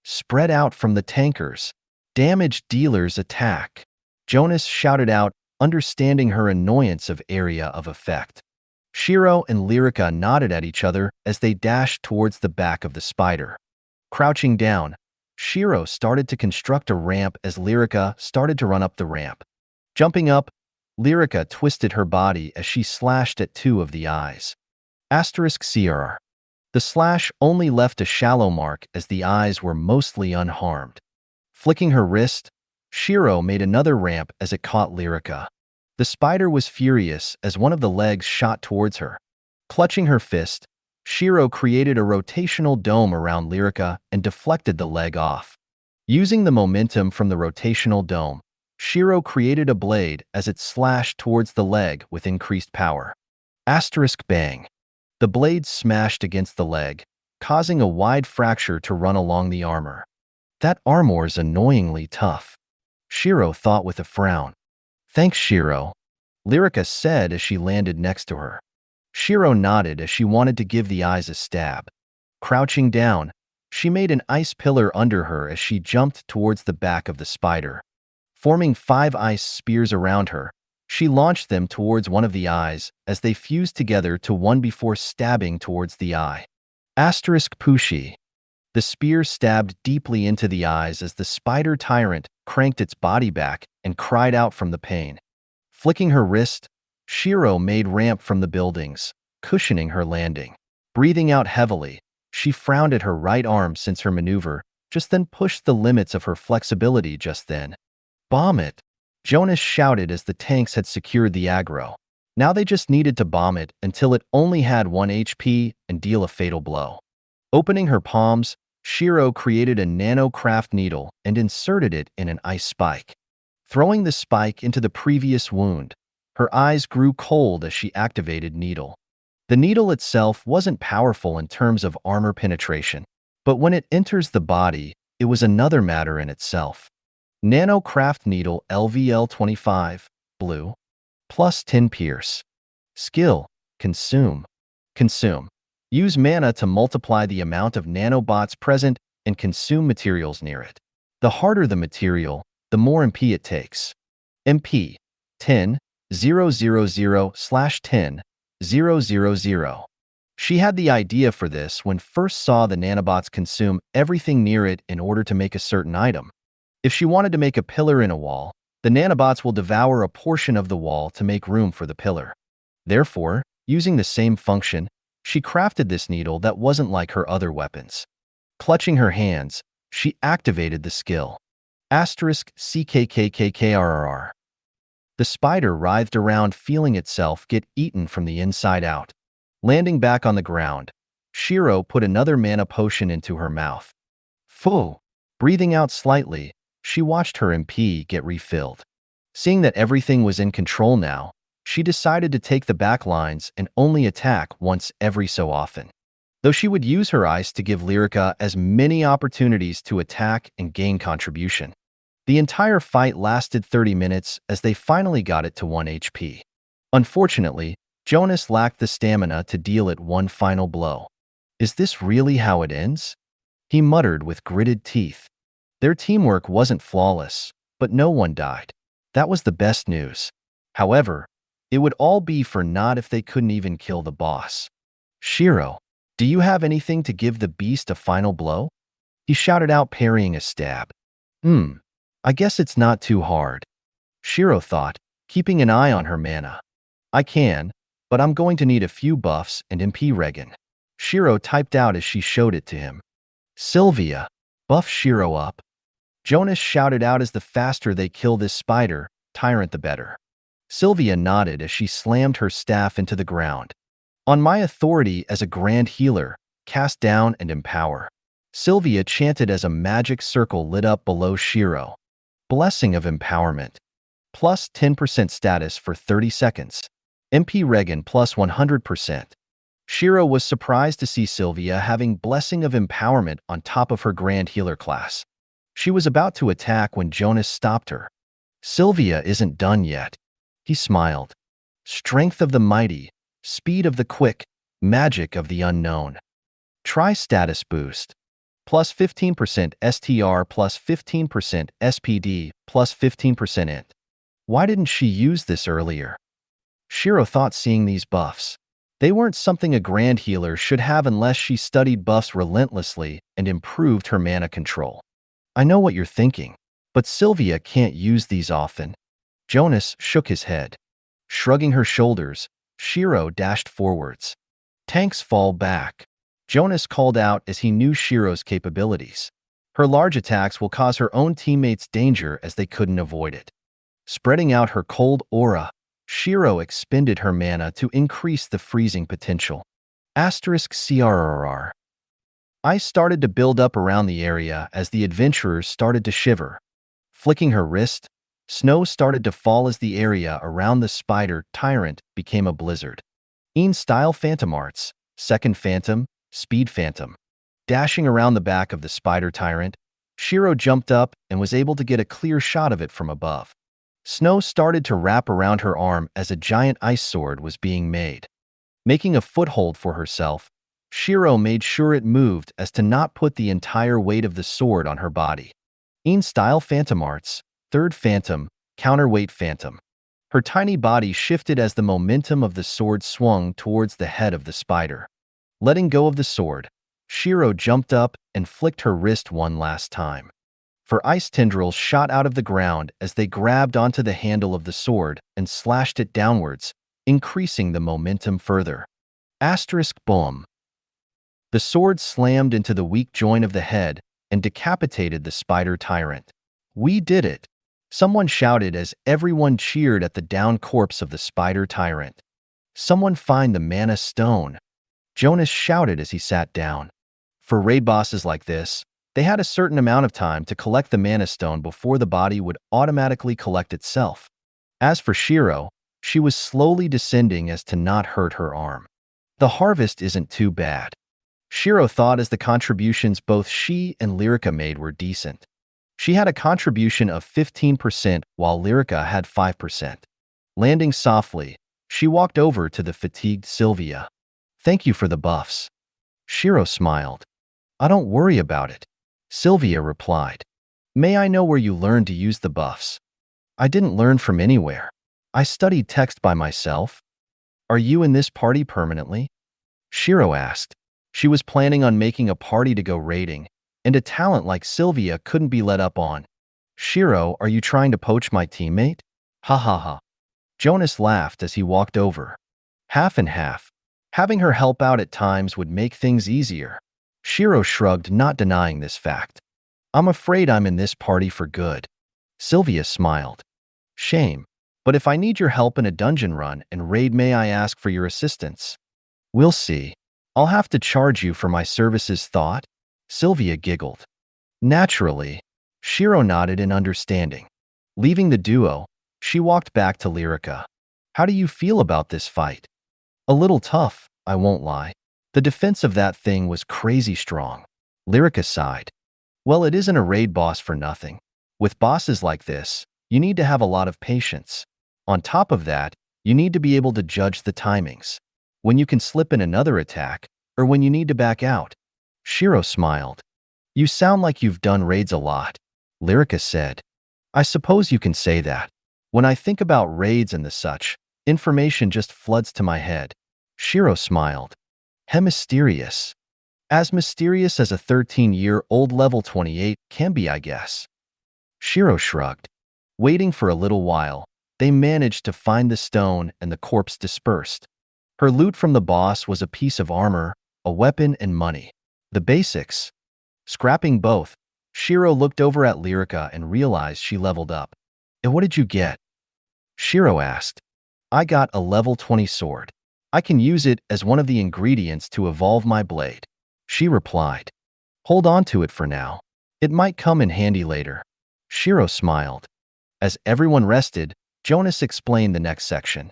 Spread out from the tankers. Damage dealers attack. Jonas shouted out, understanding her annoyance of area of effect. Shiro and Lyrica nodded at each other as they dashed towards the back of the spider. Crouching down, Shiro started to construct a ramp as Lyrica started to run up the ramp. Jumping up, Lyrica twisted her body as she slashed at 2 of the eyes. *CR. The slash only left a shallow mark as the eyes were mostly unharmed. Flicking her wrist, Shiro made another ramp as it caught Lyrica. The spider was furious as one of the legs shot towards her. Clutching her fist, Shiro created a rotational dome around Lyrica and deflected the leg off. Using the momentum from the rotational dome, Shiro created a blade as it slashed towards the leg with increased power. *Bang. The blade smashed against the leg, causing a wide fracture to run along the armor. That armor's annoyingly tough, Shiro thought with a frown. Thanks, Shiro, Lyrica said as she landed next to her. Shiro nodded as she wanted to give the eyes a stab. Crouching down, she made an ice pillar under her as she jumped towards the back of the spider. Forming 5 ice spears around her, she launched them towards one of the eyes as they fused together to one before stabbing towards the eye. Asterisk Pushi. The spear stabbed deeply into the eyes as the spider tyrant cranked its body back and cried out from the pain. Flicking her wrist, Shiro made ramp from the buildings, cushioning her landing. Breathing out heavily, she frowned at her right arm since her maneuver just then pushed the limits of her flexibility just then. Bomb it! Jonas shouted as the tanks had secured the aggro. Now they just needed to bomb it until it only had 1 HP and deal a fatal blow. Opening her palms, Shiro created a nano-craft needle and inserted it in an ice spike. Throwing the spike into the previous wound, her eyes grew cold as she activated needle. The needle itself wasn't powerful in terms of armor penetration, but when it enters the body, it was another matter in itself. Nano-craft needle LVL25, blue, plus 10 pierce. Skill, consume. Consume. Use mana to multiply the amount of nanobots present and consume materials near it. The harder the material, the more MP it takes. MP 10 000/10 000. She had the idea for this when first saw the nanobots consume everything near it in order to make a certain item. If she wanted to make a pillar in a wall, the nanobots will devour a portion of the wall to make room for the pillar. Therefore, using the same function, she crafted this needle that wasn't like her other weapons. Clutching her hands, she activated the skill. Asterisk CKKKKRR. The spider writhed around feeling itself get eaten from the inside out. Landing back on the ground, Shiro put another mana potion into her mouth. Phew! Breathing out slightly, she watched her MP get refilled. Seeing that everything was in control now, she decided to take the back lines and only attack once every so often. Though she would use her ice to give Lyrica as many opportunities to attack and gain contribution. The entire fight lasted 30 minutes as they finally got it to 1 HP. Unfortunately, Jonas lacked the stamina to deal it one final blow. Is this really how it ends? He muttered with gritted teeth. Their teamwork wasn't flawless, but no one died. That was the best news. However, it would all be for naught if they couldn't even kill the boss. Shiro, do you have anything to give the beast a final blow? He shouted out, parrying a stab. I guess it's not too hard. Shiro thought, keeping an eye on her mana. I can, but I'm going to need a few buffs and MP regen. Shiro typed out as she showed it to him. Sylvia, buff Shiro up. Jonas shouted out as the faster they kill this spider, tyrant the better. Sylvia nodded as she slammed her staff into the ground. On my authority as a grand healer, cast down and empower. Sylvia chanted as a magic circle lit up below Shiro. Blessing of empowerment. Plus 10% status for 30 seconds. MP regen plus 100%. Shiro was surprised to see Sylvia having Blessing of Empowerment on top of her Grand Healer class. She was about to attack when Jonas stopped her. Sylvia isn't done yet. He smiled. Strength of the mighty, speed of the quick, magic of the unknown. Try status boost. Plus 15% STR plus 15% SPD plus 15% int. Why didn't she use this earlier? Shiro thought, seeing these buffs. They weren't something a grand healer should have unless she studied buffs relentlessly and improved her mana control. I know what you're thinking, but Sylvia can't use these often. Jonas shook his head. Shrugging her shoulders, Shiro dashed forwards. Tanks fall back. Jonas called out as he knew Shiro's capabilities. Her large attacks will cause her own teammates danger as they couldn't avoid it. Spreading out her cold aura, Shiro expended her mana to increase the freezing potential. Asterisk CRRR. Ice started to build up around the area as the adventurers started to shiver. Flicking her wrist, snow started to fall as the area around the spider tyrant became a blizzard. In style Phantom Arts, Second Phantom, Speed Phantom. Dashing around the back of the spider tyrant, Shiro jumped up and was able to get a clear shot of it from above. Snow started to wrap around her arm as a giant ice sword was being made. Making a foothold for herself, Shiro made sure it moved as to not put the entire weight of the sword on her body. In style Phantom Arts, third Phantom, counterweight Phantom. Her tiny body shifted as the momentum of the sword swung towards the head of the spider. Letting go of the sword, Shiro jumped up and flicked her wrist one last time. For ice tendrils shot out of the ground as they grabbed onto the handle of the sword and slashed it downwards, increasing the momentum further. Asterisk boom. The sword slammed into the weak joint of the head and decapitated the spider tyrant. We did it! Someone shouted as everyone cheered at the down corpse of the spider tyrant. Someone find the mana stone! Jonas shouted as he sat down. For raid bosses like this, they had a certain amount of time to collect the mana stone before the body would automatically collect itself. As for Shiro, she was slowly descending as to not hurt her arm. The harvest isn't too bad. Shiro thought as the contributions both she and Lyrica made were decent. She had a contribution of 15% while Lyrica had 5%. Landing softly, she walked over to the fatigued Sylvia. Thank you for the buffs. Shiro smiled. I don't worry about it. Sylvia replied. May I know where you learned to use the buffs? I didn't learn from anywhere. I studied text by myself. Are you in this party permanently? Shiro asked. She was planning on making a party to go raiding, and a talent like Sylvia couldn't be let up on. Shiro, are you trying to poach my teammate? Ha ha ha. Jonas laughed as he walked over. Half and half. Having her help out at times would make things easier. Shiro shrugged, not denying this fact. I'm afraid I'm in this party for good. Sylvia smiled. Shame. But if I need your help in a dungeon run and raid, may I ask for your assistance? We'll see. I'll have to charge you for my services, thought. Sylvia giggled. Naturally. Shiro nodded in understanding. Leaving the duo, she walked back to Lyrica. How do you feel about this fight? A little tough, I won't lie. The defense of that thing was crazy strong. Lyrica sighed. Well, it isn't a raid boss for nothing. With bosses like this, you need to have a lot of patience. On top of that, you need to be able to judge the timings. When you can slip in another attack, or when you need to back out. Shiro smiled. You sound like you've done raids a lot. Lyrica said. I suppose you can say that. When I think about raids and the such, information just floods to my head. Shiro smiled. Mysterious. As mysterious as a 13-year-old level 28 can be, I guess. Shiro shrugged. Waiting for a little while, they managed to find the stone and the corpse dispersed. Her loot from the boss was a piece of armor, a weapon, and money. The basics. Scrapping both, Shiro looked over at Lyrica and realized she leveled up. And what did you get? Shiro asked. I got a level 20 sword. I can use it as one of the ingredients to evolve my blade. She replied. Hold on to it for now. It might come in handy later. Shiro smiled. As everyone rested, Jonas explained the next section.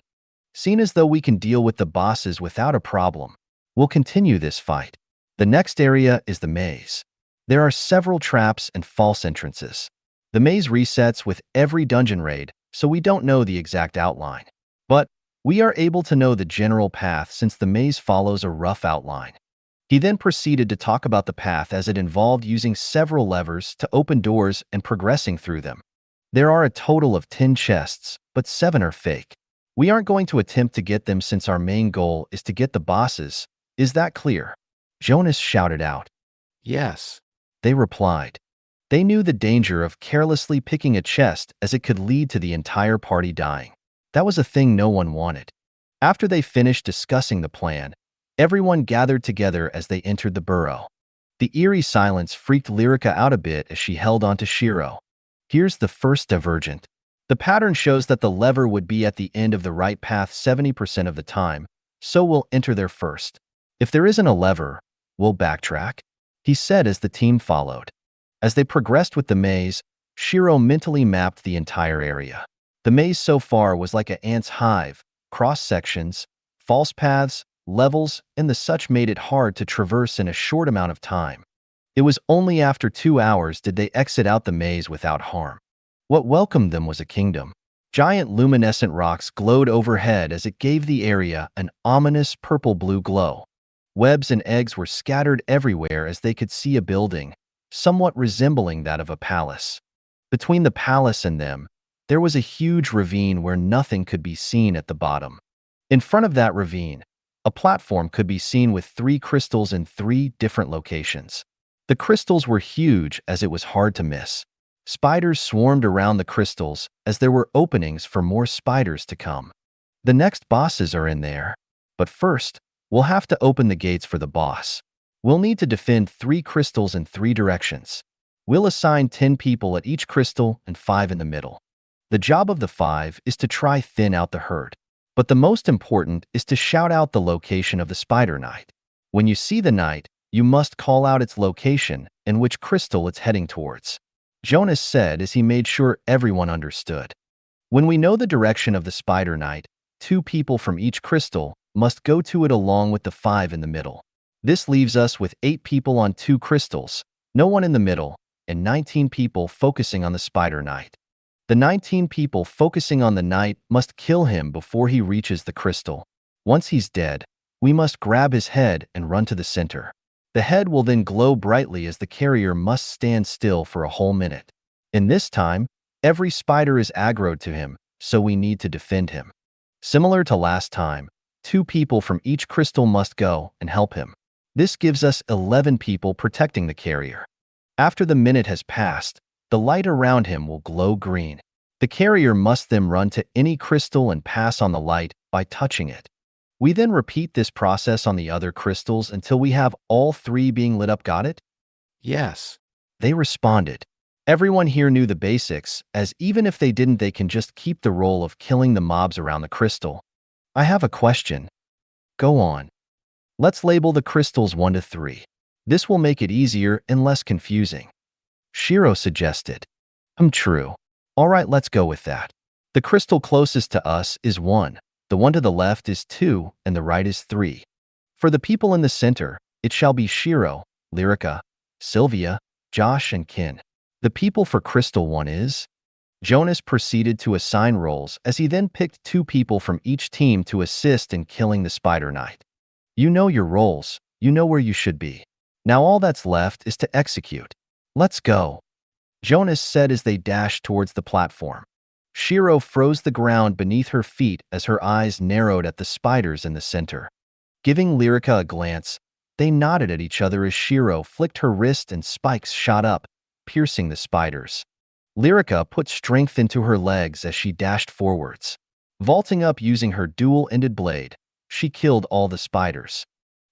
Seen as though we can deal with the bosses without a problem, we'll continue this fight. The next area is the maze. There are several traps and false entrances. The maze resets with every dungeon raid, so we don't know the exact outline. But we are able to know the general path since the maze follows a rough outline. He then proceeded to talk about the path as it involved using several levers to open doors and progressing through them. There are a total of 10 chests, but 7 are fake. We aren't going to attempt to get them since our main goal is to get the bosses. Is that clear? Jonas shouted out. Yes. They replied. They knew the danger of carelessly picking a chest as it could lead to the entire party dying. That was a thing no one wanted. After they finished discussing the plan, everyone gathered together as they entered the burrow. The eerie silence freaked Lyrica out a bit as she held onto Shiro. Here's the first divergent. The pattern shows that the lever would be at the end of the right path 70% of the time, so we'll enter there first. If there isn't a lever, we'll backtrack, he said as the team followed. As they progressed with the maze, Shiro mentally mapped the entire area. The maze so far was like an ant's hive, cross-sections, false paths, levels, and the such made it hard to traverse in a short amount of time. It was only after 2 hours did they exit out the maze without harm. What welcomed them was a kingdom. Giant luminescent rocks glowed overhead as it gave the area an ominous purple-blue glow. Webs and eggs were scattered everywhere as they could see a building, somewhat resembling that of a palace. Between the palace and them, there was a huge ravine where nothing could be seen at the bottom. In front of that ravine, a platform could be seen with 3 crystals in 3 different locations. The crystals were huge as it was hard to miss. Spiders swarmed around the crystals as there were openings for more spiders to come. The next bosses are in there. But first, we'll have to open the gates for the boss. We'll need to defend 3 crystals in 3 directions. We'll assign 10 people at each crystal and 5 in the middle. The job of the 5 is to try thin out the herd. But the most important is to shout out the location of the spider knight. When you see the knight, you must call out its location and which crystal it's heading towards. Jonas said as he made sure everyone understood. When we know the direction of the spider knight, 2 people from each crystal must go to it along with the 5 in the middle. This leaves us with 8 people on 2 crystals, no one in the middle, and 19 people focusing on the spider knight. The 19 people focusing on the knight must kill him before he reaches the crystal. Once he's dead, we must grab his head and run to the center. The head will then glow brightly as the carrier must stand still for a whole minute. In this time, every spider is aggroed to him, so we need to defend him. Similar to last time, 2 people from each crystal must go and help him. This gives us 11 people protecting the carrier. After the minute has passed, the light around him will glow green. The carrier must then run to any crystal and pass on the light by touching it. We then repeat this process on the other crystals until we have all 3 being lit up. Got it? Yes. They responded. Everyone here knew the basics, as even if they didn't, they can just keep the role of killing the mobs around the crystal. I have a question. Go on. Let's label the crystals 1 to 3. This will make it easier and less confusing. Shiro suggested. True. All right, let's go with that. The crystal closest to us is 1. The one to the left is 2, and the right is 3. For the people in the center, it shall be Shiro, Lyrica, Sylvia, Josh, and Kin. The people for Crystal 1 is... Jonas proceeded to assign roles as he then picked 2 people from each team to assist in killing the Spider Knight. You know your roles, you know where you should be. Now all that's left is to execute. Let's go, Jonas said as they dashed towards the platform. Shiro froze the ground beneath her feet as her eyes narrowed at the spiders in the center. Giving Lyrica a glance, they nodded at each other as Shiro flicked her wrist and spikes shot up, piercing the spiders. Lyrica put strength into her legs as she dashed forwards. Vaulting up using her dual-ended blade, she killed all the spiders.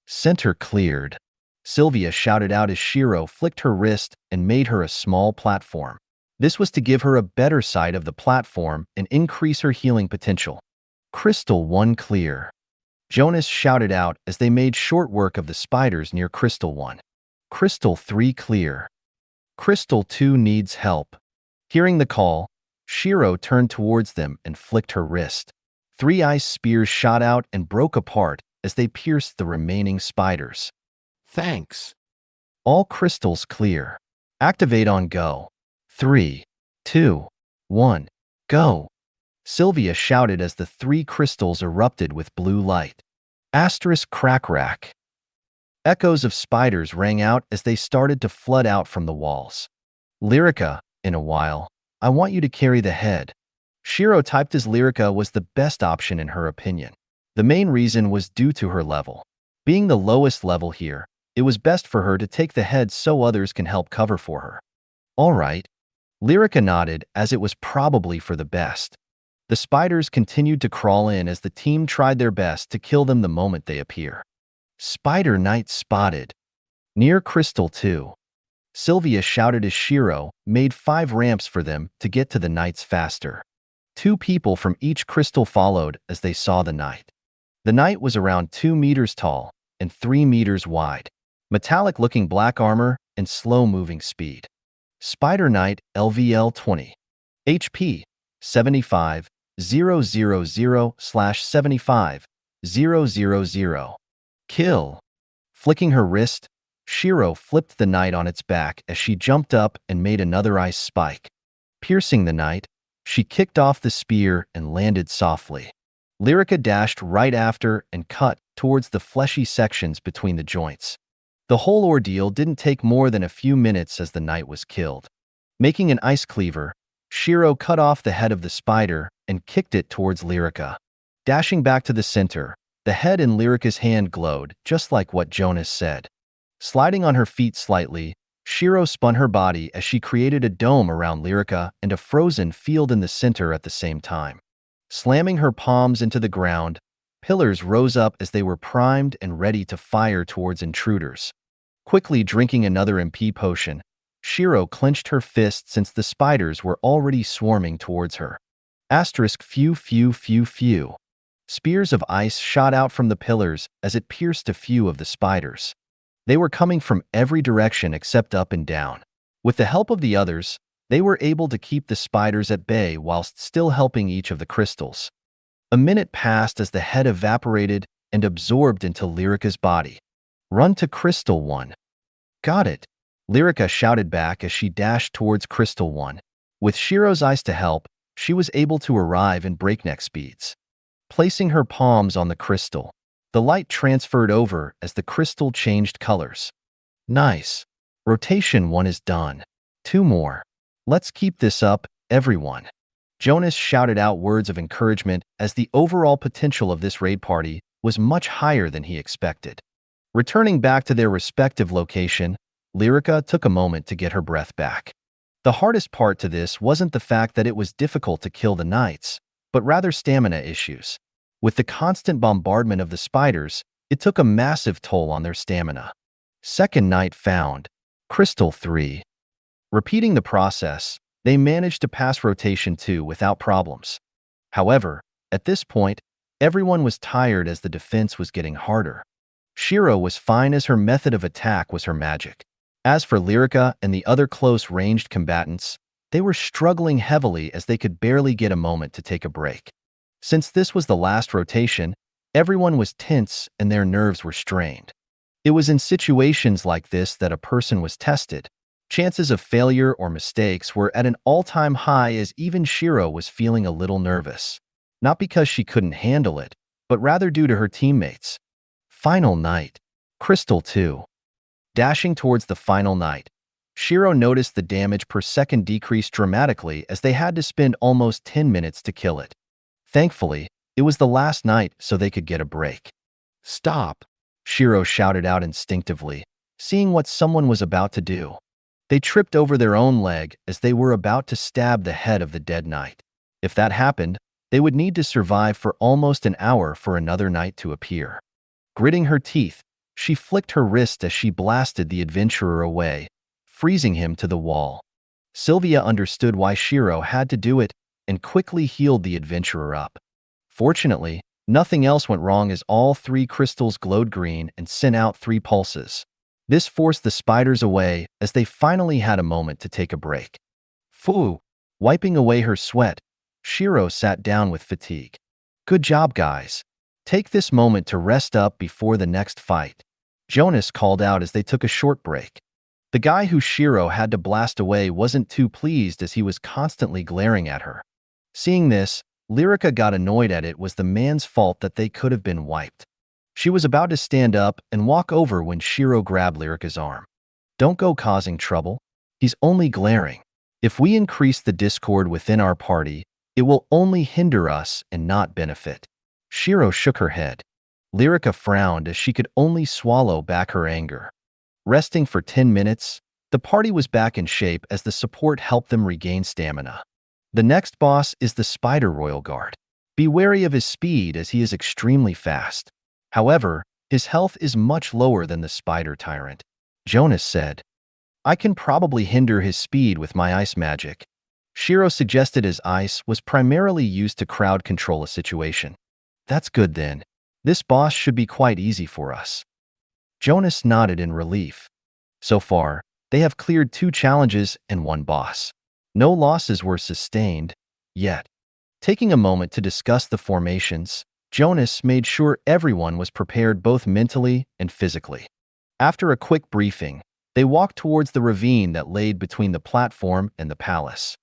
Center cleared. Sylvia shouted out as Shiro flicked her wrist and made her a small platform. This was to give her a better sight of the platform and increase her healing potential. Crystal 1 clear. Jonas shouted out as they made short work of the spiders near Crystal 1. Crystal 3 clear. Crystal 2 needs help. Hearing the call, Shiro turned towards them and flicked her wrist. 3 ice spears shot out and broke apart as they pierced the remaining spiders. Thanks. All crystals clear. Activate on go. 3, 2, 1, go. Sylvia shouted as the 3 crystals erupted with blue light. Asterisk crack rack. Echoes of spiders rang out as they started to flood out from the walls. Lyrica, in a while, I want you to carry the head. Shiro typed as Lyrica was the best option in her opinion. The main reason was due to her level. Being the lowest level here, it was best for her to take the head so others can help cover for her. All right. Lyrica nodded as it was probably for the best. The spiders continued to crawl in as the team tried their best to kill them the moment they appear. Spider Knight spotted. Near Crystal 2. Sylvia shouted as Shiro made 5 ramps for them to get to the knights faster. 2 people from each crystal followed as they saw the knight. The knight was around 2 meters tall and 3 meters wide. Metallic-looking black armor and slow-moving speed. Spider Knight LVL 20. HP 75 000/75 000. Kill. Flicking her wrist, Shiro flipped the knight on its back as she jumped up and made another ice spike. Piercing the knight, she kicked off the spear and landed softly. Lyrica dashed right after and cut towards the fleshy sections between the joints. The whole ordeal didn't take more than a few minutes as the knight was killed. Making an ice cleaver, Shiro cut off the head of the spider and kicked it towards Lyrica. Dashing back to the center, the head in Lyrica's hand glowed, just like what Jonas said. Sliding on her feet slightly, Shiro spun her body as she created a dome around Lyrica and a frozen field in the center at the same time. Slamming her palms into the ground, pillars rose up as they were primed and ready to fire towards intruders. Quickly drinking another MP potion, Shiro clenched her fist since the spiders were already swarming towards her. Asterisk few few few few. Spears of ice shot out from the pillars as it pierced a few of the spiders. They were coming from every direction except up and down. With the help of the others, they were able to keep the spiders at bay whilst still helping each of the crystals. A minute passed as the head evaporated and absorbed into Lyrica's body. Run to Crystal 1. Got it. Lyrica shouted back as she dashed towards Crystal 1. With Shiro's ice to help, she was able to arrive in breakneck speeds. Placing her palms on the crystal, the light transferred over as the crystal changed colors. Nice. Rotation 1 is done. 2 more. Let's keep this up, everyone. Jonas shouted out words of encouragement as the overall potential of this raid party was much higher than he expected. Returning back to their respective location, Lyrica took a moment to get her breath back. The hardest part to this wasn't the fact that it was difficult to kill the knights, but rather stamina issues. With the constant bombardment of the spiders, it took a massive toll on their stamina. Second night found. Crystal 3. Repeating the process, they managed to pass rotation 2 without problems. However, at this point, everyone was tired as the defense was getting harder. Shiro was fine as her method of attack was her magic. As for Lyrica and the other close-ranged combatants, they were struggling heavily as they could barely get a moment to take a break. Since this was the last rotation, everyone was tense and their nerves were strained. It was in situations like this that a person was tested. Chances of failure or mistakes were at an all-time high as even Shiro was feeling a little nervous. Not because she couldn't handle it, but rather due to her teammates. Final night. Crystal 2. Dashing towards the final night, Shiro noticed the damage per second decreased dramatically as they had to spend almost 10 minutes to kill it. Thankfully, it was the last night so they could get a break. Stop! Shiro shouted out instinctively, seeing what someone was about to do. They tripped over their own leg as they were about to stab the head of the dead knight. If that happened, they would need to survive for almost an hour for another knight to appear. Gritting her teeth, she flicked her wrist as she blasted the adventurer away, freezing him to the wall. Sylvia understood why Shiro had to do it and quickly healed the adventurer up. Fortunately, nothing else went wrong as all 3 crystals glowed green and sent out 3 pulses. This forced the spiders away as they finally had a moment to take a break. Phew! Wiping away her sweat, Shiro sat down with fatigue. Good job, guys. Take this moment to rest up before the next fight. Jonas called out as they took a short break. The guy who Shiro had to blast away wasn't too pleased as he was constantly glaring at her. Seeing this, Lyrica got annoyed at it was the man's fault that they could have been wiped. She was about to stand up and walk over when Shiro grabbed Lyrica's arm. Don't go causing trouble. He's only glaring. If we increase the discord within our party, it will only hinder us and not benefit. Shiro shook her head. Lyrica frowned as she could only swallow back her anger. Resting for 10 minutes, the party was back in shape as the support helped them regain stamina. The next boss is the Spider Royal Guard. Be wary of his speed as he is extremely fast. However, his health is much lower than the Spider Tyrant. Jonas said, I can probably hinder his speed with my ice magic. Shiro suggested his ice was primarily used to crowd control a situation. That's good then. This boss should be quite easy for us. Jonas nodded in relief. So far, they have cleared 2 challenges and 1 boss. No losses were sustained, yet. Taking a moment to discuss the formations, Jonas made sure everyone was prepared both mentally and physically. After a quick briefing, they walked towards the ravine that laid between the platform and the palace.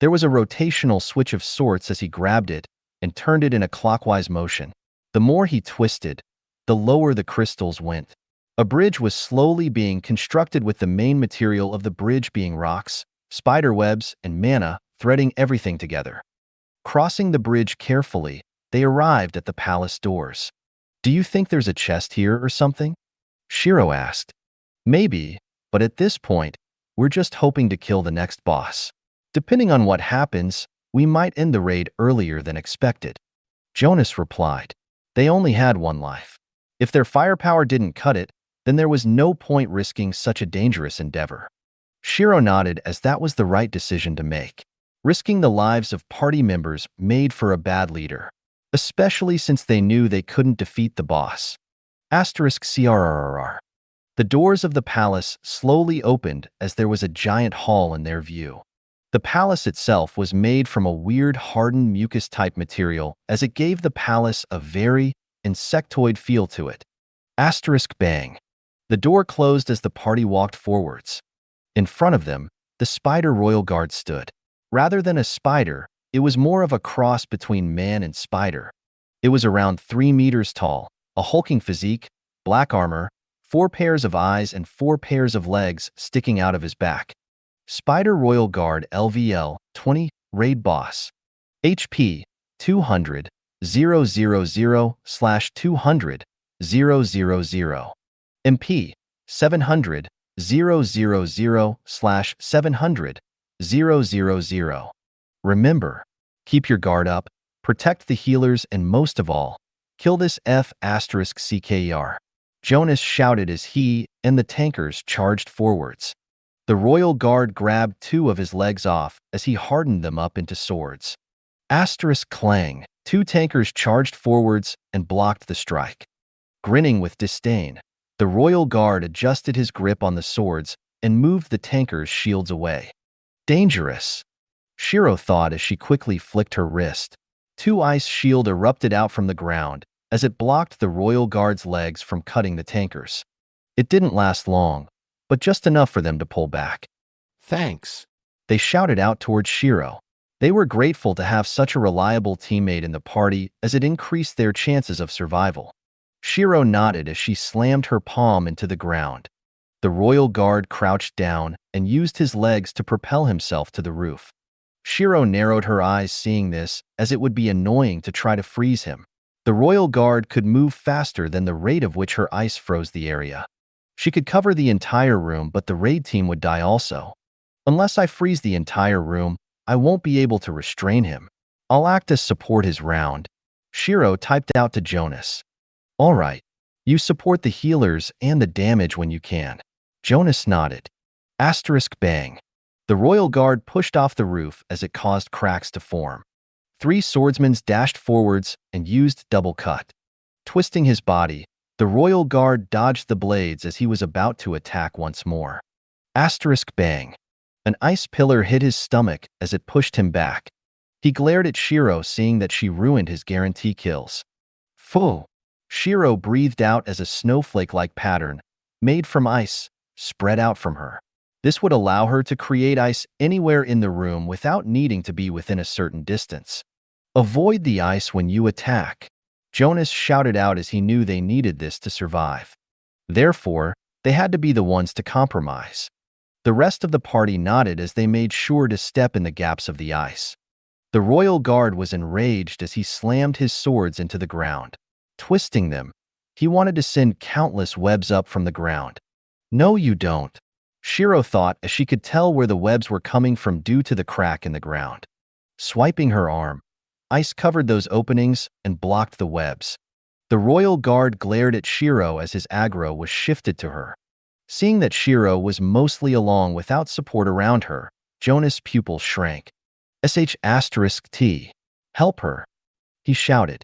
There was a rotational switch of sorts as he grabbed it and turned it in a clockwise motion. The more he twisted, the lower the crystals went. A bridge was slowly being constructed with the main material of the bridge being rocks, spider webs, and mana threading everything together. Crossing the bridge carefully, they arrived at the palace doors. "Do you think there's a chest here or something?" Shiro asked. "Maybe, but at this point, we're just hoping to kill the next boss. Depending on what happens, we might end the raid earlier than expected." Jonas replied. They only had one life. If their firepower didn't cut it, then there was no point risking such a dangerous endeavor. Shiro nodded as that was the right decision to make. Risking the lives of party members made for a bad leader, especially since they knew they couldn't defeat the boss. *CRRR. The doors of the palace slowly opened as there was a giant hall in their view. The palace itself was made from a weird hardened mucus-type material as it gave the palace a very insectoid feel to it. *Bang. The door closed as the party walked forwards. In front of them, the spider royal guard stood. Rather than a spider, it was more of a cross between man and spider. It was around 3 meters tall, a hulking physique, black armor, 4 pairs of eyes and 4 pairs of legs sticking out of his back. Spider Royal Guard LVL 20 Raid Boss. HP 200 000/200 000. MP 700 000/700 000. Remember, keep your guard up, protect the healers, and most of all, kill this *CKR. Jonas shouted as he and the tankers charged forwards. The Royal Guard grabbed 2 of his legs off as he hardened them up into swords. *Clang. 2 tankers charged forwards and blocked the strike. Grinning with disdain, the Royal Guard adjusted his grip on the swords and moved the tankers' shields away. Dangerous, Shiro thought as she quickly flicked her wrist. 2 ice shield erupted out from the ground as it blocked the Royal Guard's legs from cutting the tankers. It didn't last long, but just enough for them to pull back. Thanks. They shouted out towards Shiro. They were grateful to have such a reliable teammate in the party as it increased their chances of survival. Shiro nodded as she slammed her palm into the ground. The Royal Guard crouched down and used his legs to propel himself to the roof. Shiro narrowed her eyes seeing this, as it would be annoying to try to freeze him. The Royal Guard could move faster than the rate of which her ice froze the area. She could cover the entire room, but the raid team would die also. Unless I freeze the entire room, I won't be able to restrain him. I'll act as support his round. Shiro typed out to Jonas. All right, you support the healers and the damage when you can. Jonas nodded. *Bang. The Royal Guard pushed off the roof as it caused cracks to form. 3 swordsmen dashed forwards and used double cut. Twisting his body, the Royal Guard dodged the blades as he was about to attack once more. *Bang. An ice pillar hit his stomach as it pushed him back. He glared at Shiro, seeing that she ruined his guarantee kills. Phew! Shiro breathed out as a snowflake-like pattern, made from ice, spread out from her. This would allow her to create ice anywhere in the room without needing to be within a certain distance. Avoid the ice when you attack, Jonas shouted out as he knew they needed this to survive. Therefore, they had to be the ones to compromise. The rest of the party nodded as they made sure to step in the gaps of the ice. The Royal Guard was enraged as he slammed his swords into the ground. Twisting them, he wanted to send countless webs up from the ground. No, you don't, Shiro thought as she could tell where the webs were coming from due to the crack in the ground. Swiping her arm, ice covered those openings and blocked the webs. The Royal Guard glared at Shiro as his aggro was shifted to her. Seeing that Shiro was mostly along without support around her, Jonas' pupil shrank. *T. Help her, he shouted.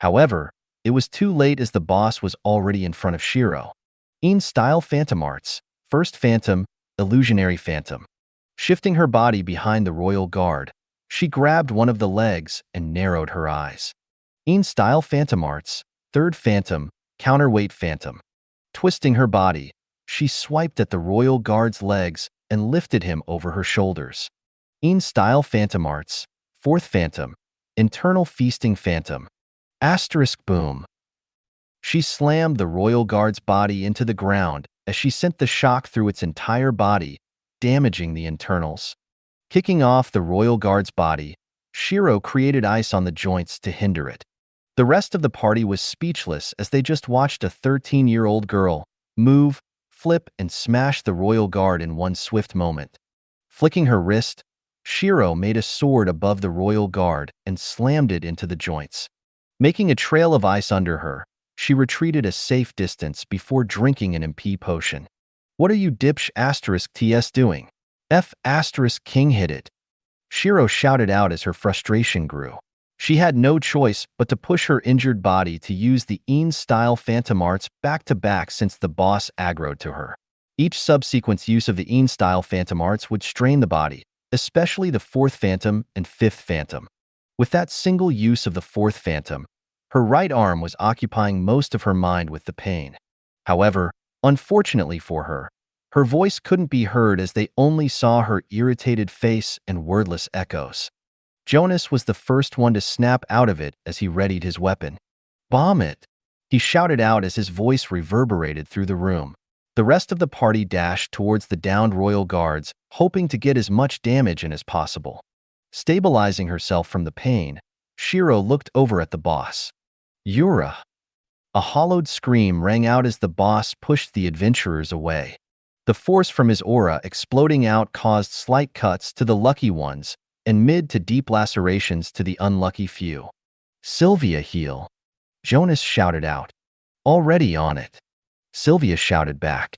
However, it was too late as the boss was already in front of Shiro. Style Phantom Arts, First Phantom, Illusionary Phantom. Shifting her body behind the Royal Guard, she grabbed one of the legs and narrowed her eyes. Style Phantom Arts, Third Phantom, Counterweight Phantom. Twisting her body, She swiped at the royal guard's legs and lifted him over her shoulders. In-style phantom arts. Fourth phantom. Internal feasting phantom. Asterisk boom. She slammed the royal guard's body into the ground as she sent the shock through its entire body, damaging the internals. Kicking off the royal guard's body, Shiro created ice on the joints to hinder it. The rest of the party was speechless as they just watched a 13-year-old girl move, flip, and smash the royal guard in one swift moment. Flicking her wrist, Shiro made a sword above the royal guard and slammed it into the joints. Making a trail of ice under her, she retreated a safe distance before drinking an MP potion. "What are you *TS doing? King hit it." Shiro shouted out as her frustration grew. She had no choice but to push her injured body to use the In-style phantom arts back-to-back since the boss aggroed to her. Each subsequent use of the In-style phantom arts would strain the body, especially the fourth phantom and fifth phantom. With that single use of the fourth phantom, her right arm was occupying most of her mind with the pain. However, unfortunately for her, her voice couldn't be heard as they only saw her irritated face and wordless echoes. Jonas was the first one to snap out of it as he readied his weapon. "Bomb it!" he shouted out as his voice reverberated through the room. The rest of the party dashed towards the downed royal guards, hoping to get as much damage in as possible. Stabilizing herself from the pain, Shiro looked over at the boss. "Yura!" A hollowed scream rang out as the boss pushed the adventurers away. The force from his aura exploding out caused slight cuts to the lucky ones and mid to deep lacerations to the unlucky few. "Sylvia, heal!" Jonas shouted out. "Already on it," Sylvia shouted back.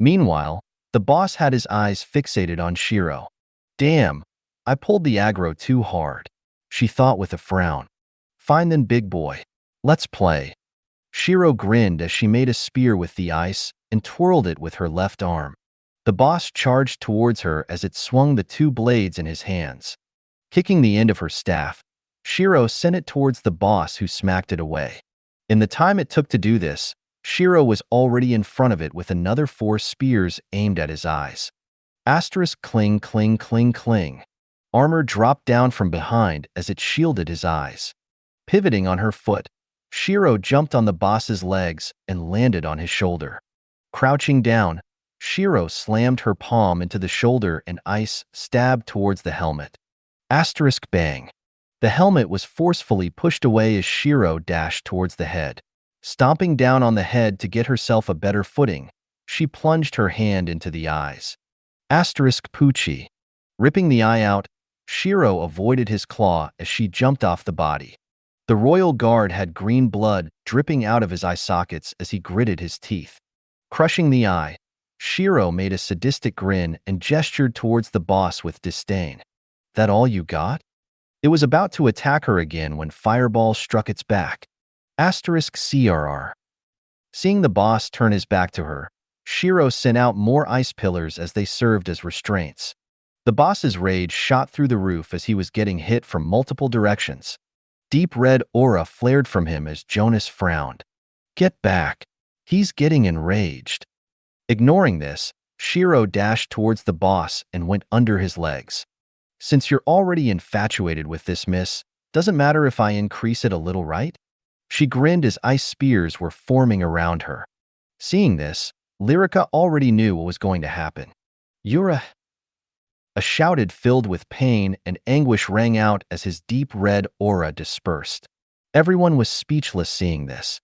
Meanwhile, the boss had his eyes fixated on Shiro. "Damn, I pulled the aggro too hard," she thought with a frown. "Fine then, big boy. Let's play." Shiro grinned as she made a spear with the ice and twirled it with her left arm. The boss charged towards her as it swung the two blades in his hands. Kicking the end of her staff, Shiro sent it towards the boss, who smacked it away. In the time it took to do this, Shiro was already in front of it with another 4 spears aimed at his eyes. Asterisk cling, cling, cling, cling. Armor dropped down from behind as it shielded his eyes. Pivoting on her foot, Shiro jumped on the boss's legs and landed on his shoulder. Crouching down, Shiro slammed her palm into the shoulder and ice stabbed towards the helmet. Asterisk bang. The helmet was forcefully pushed away as Shiro dashed towards the head. Stomping down on the head to get herself a better footing, she plunged her hand into the eyes. Asterisk poochie. Ripping the eye out, Shiro avoided his claw as she jumped off the body. The royal guard had green blood dripping out of his eye sockets as he gritted his teeth. Crushing the eye, Shiro made a sadistic grin and gestured towards the boss with disdain. "That all you got?" It was about to attack her again when Fireball struck its back. Asterisk CRR. Seeing the boss turn his back to her, Shiro sent out more ice pillars as they served as restraints. The boss's rage shot through the roof as he was getting hit from multiple directions. Deep red aura flared from him as Jonas frowned. "Get back. He's getting enraged." Ignoring this, Shiro dashed towards the boss and went under his legs. "Since you're already infatuated with this, miss, doesn't matter if I increase it a little, right?" She grinned as ice spears were forming around her. Seeing this, Lyrica already knew what was going to happen. "Yura!" A shouted filled with pain and anguish rang out as his deep red aura dispersed. Everyone was speechless seeing this.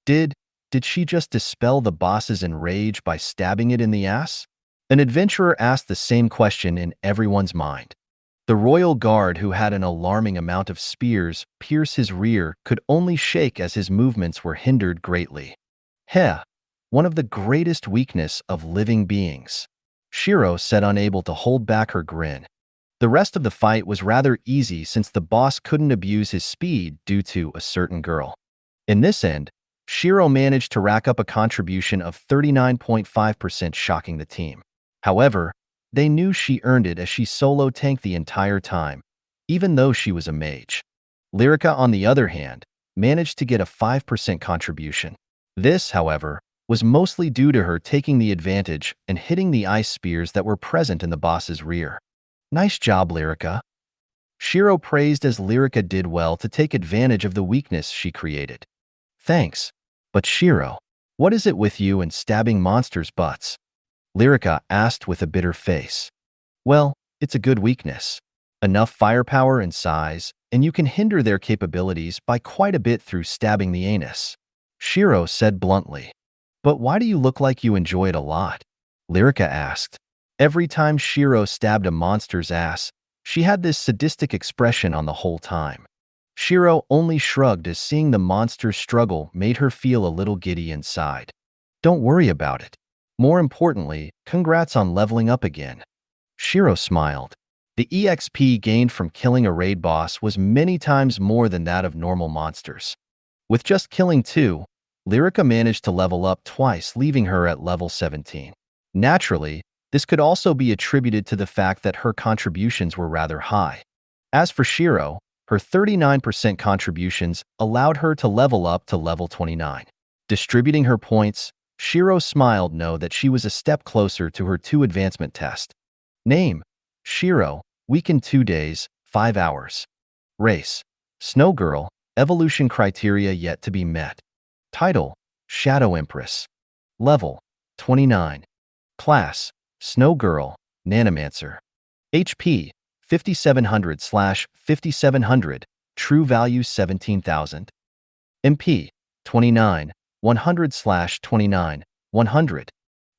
Did she just dispel the boss's enrage by stabbing it in the ass? An adventurer asked the same question in everyone's mind. The royal guard, who had an alarming amount of spears pierce his rear, could only shake as his movements were hindered greatly. "Heh, one of the greatest weakness of living beings," Shiro said, unable to hold back her grin. The rest of the fight was rather easy since the boss couldn't abuse his speed due to a certain girl. In this end, Shiro managed to rack up a contribution of 39.5%, shocking the team. However, they knew she earned it as she solo tanked the entire time, even though she was a mage. Lyrica, on the other hand, managed to get a 5% contribution. This, however, was mostly due to her taking the advantage and hitting the ice spears that were present in the boss's rear. Nice job, Lyrica. Shiro praised as Lyrica did well to take advantage of the weakness she created. Thanks. But Shiro, what is it with you and stabbing monsters' butts? Lyrica asked with a bitter face. Well, it's a good weakness. Enough firepower and size, and you can hinder their capabilities by quite a bit through stabbing the anus. Shiro said bluntly. But why do you look like you enjoy it a lot? Lyrica asked. Every time Shiro stabbed a monster's ass, she had this sadistic expression on the whole time. Shiro only shrugged as seeing the monster's struggle made her feel a little giddy inside. Don't worry about it. More importantly, congrats on leveling up again. Shiro smiled. The EXP gained from killing a raid boss was many times more than that of normal monsters. With just killing 2, Lyrica managed to level up twice, leaving her at level 17. Naturally, this could also be attributed to the fact that her contributions were rather high. As for Shiro, her 39% contributions allowed her to level up to level 29. Distributing her points, Shiro smiled, know that she was a step closer to her 2 advancement test. Name: Shiro, weakened 2 days, 5 hours. Race: Snow Girl, evolution criteria yet to be met. Title: Shadow Empress. Level: 29. Class: Snow Girl, Snowmancer. HP: 5700/5700, true value 17,000. MP: 29, 100/29, 100.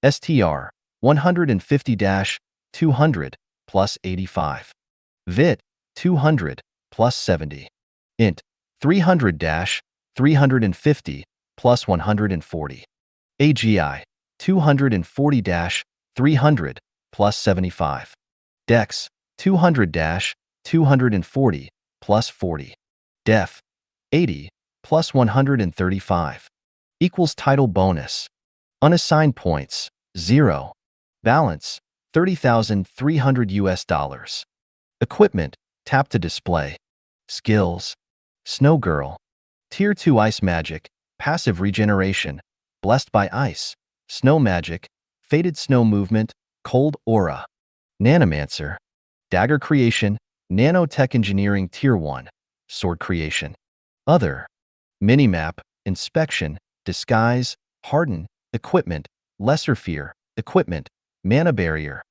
STR: 150-200, plus 85. VIT: 200, plus 70. INT: 300-350, plus 140. AGI: 240-300, plus 75. DEX: 200-240, plus 40. DEF: 80, plus 135. Equals title bonus. Unassigned points: 0. Balance: $30,300. Equipment: tap to display. Skills: Snow Girl. Tier 2 Ice Magic, passive regeneration, blessed by ice, snow magic, faded snow movement, cold aura. Snowmancer. Dagger creation, nanotech engineering tier 1, sword creation. Other. Minimap, inspection, disguise, harden, equipment, lesser fear, equipment, mana barrier.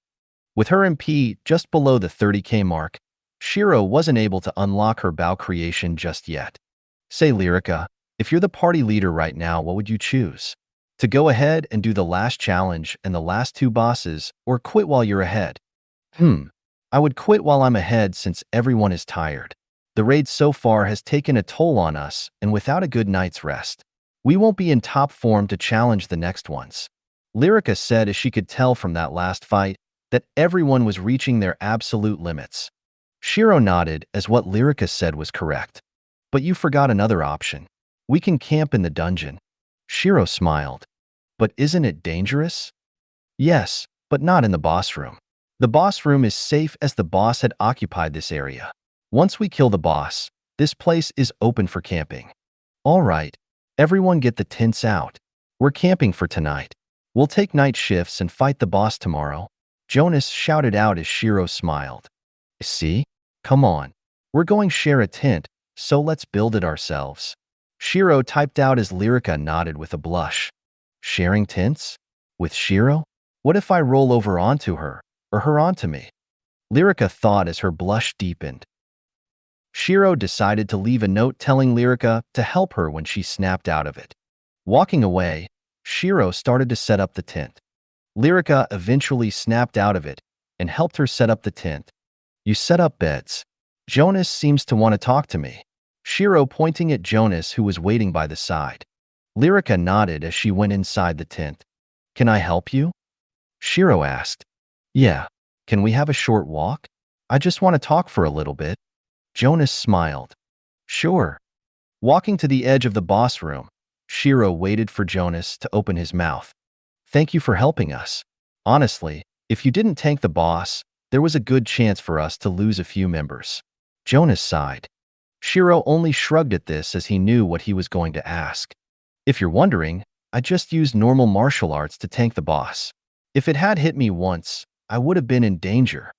With her MP just below the 30k mark, Shiro wasn't able to unlock her bow creation just yet. Say, Lyrica, if you're the party leader right now, what would you choose? To go ahead and do the last challenge and the last 2 bosses, or quit while you're ahead? I would quit while I'm ahead since everyone is tired. The raid so far has taken a toll on us, and without a good night's rest, we won't be in top form to challenge the next ones. Lyrica said as she could tell from that last fight that everyone was reaching their absolute limits. Shiro nodded as what Lyrica said was correct. But you forgot another option. We can camp in the dungeon. Shiro smiled. But isn't it dangerous? Yes, but not in the boss room. The boss room is safe as the boss had occupied this area. Once we kill the boss, this place is open for camping. All right, everyone get the tents out. We're camping for tonight. We'll take night shifts and fight the boss tomorrow. Jonas shouted out as Shiro smiled. See? Come on. We're going share a tent, so let's build it ourselves. Shiro typed out as Lyrica nodded with a blush. Sharing tents? With Shiro? What if I roll over onto her, or her onto me? Lyrica thought as her blush deepened. Shiro decided to leave a note telling Lyrica to help her when she snapped out of it. Walking away, Shiro started to set up the tent. Lyrica eventually snapped out of it and helped her set up the tent. You set up beds. Jonas seems to want to talk to me. Shiro pointing at Jonas, who was waiting by the side. Lyrica nodded as she went inside the tent. Can I help you? Shiro asked. Yeah. Can we have a short walk? I just want to talk for a little bit. Jonas smiled. Sure. Walking to the edge of the boss room, Shiro waited for Jonas to open his mouth. Thank you for helping us. Honestly, if you didn't tank the boss, there was a good chance for us to lose a few members. Jonas sighed. Shiro only shrugged at this as he knew what he was going to ask. If you're wondering, I just used normal martial arts to tank the boss. If it had hit me once, I would have been in danger.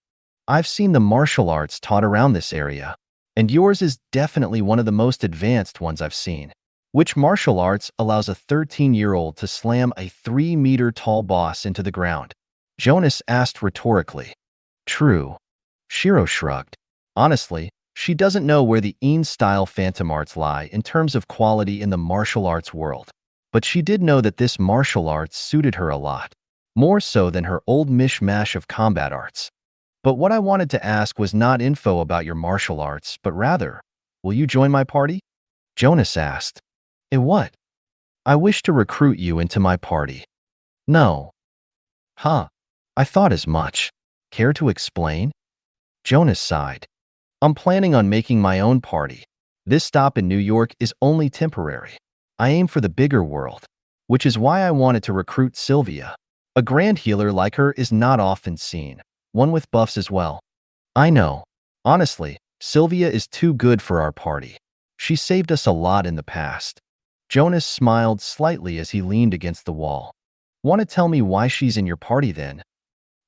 I've seen the martial arts taught around this area, and yours is definitely one of the most advanced ones I've seen. Which martial arts allows a 13-year-old to slam a 3-meter-tall boss into the ground? Jonas asked rhetorically. True. Shiro shrugged. Honestly, she doesn't know where the Een-style phantom arts lie in terms of quality in the martial arts world. But she did know that this martial arts suited her a lot, more so than her old mishmash of combat arts. But what I wanted to ask was not info about your martial arts, but rather, will you join my party? Jonas asked. What? I wish to recruit you into my party. No. Huh. I thought as much. Care to explain? Jonas sighed. I'm planning on making my own party. This stop in New York is only temporary. I aim for the bigger world, which is why I wanted to recruit Sylvia. A grand healer like her is not often seen, one with buffs as well. I know. Honestly, Sylvia is too good for our party. She saved us a lot in the past. Jonas smiled slightly as he leaned against the wall. Want to tell me why she's in your party then?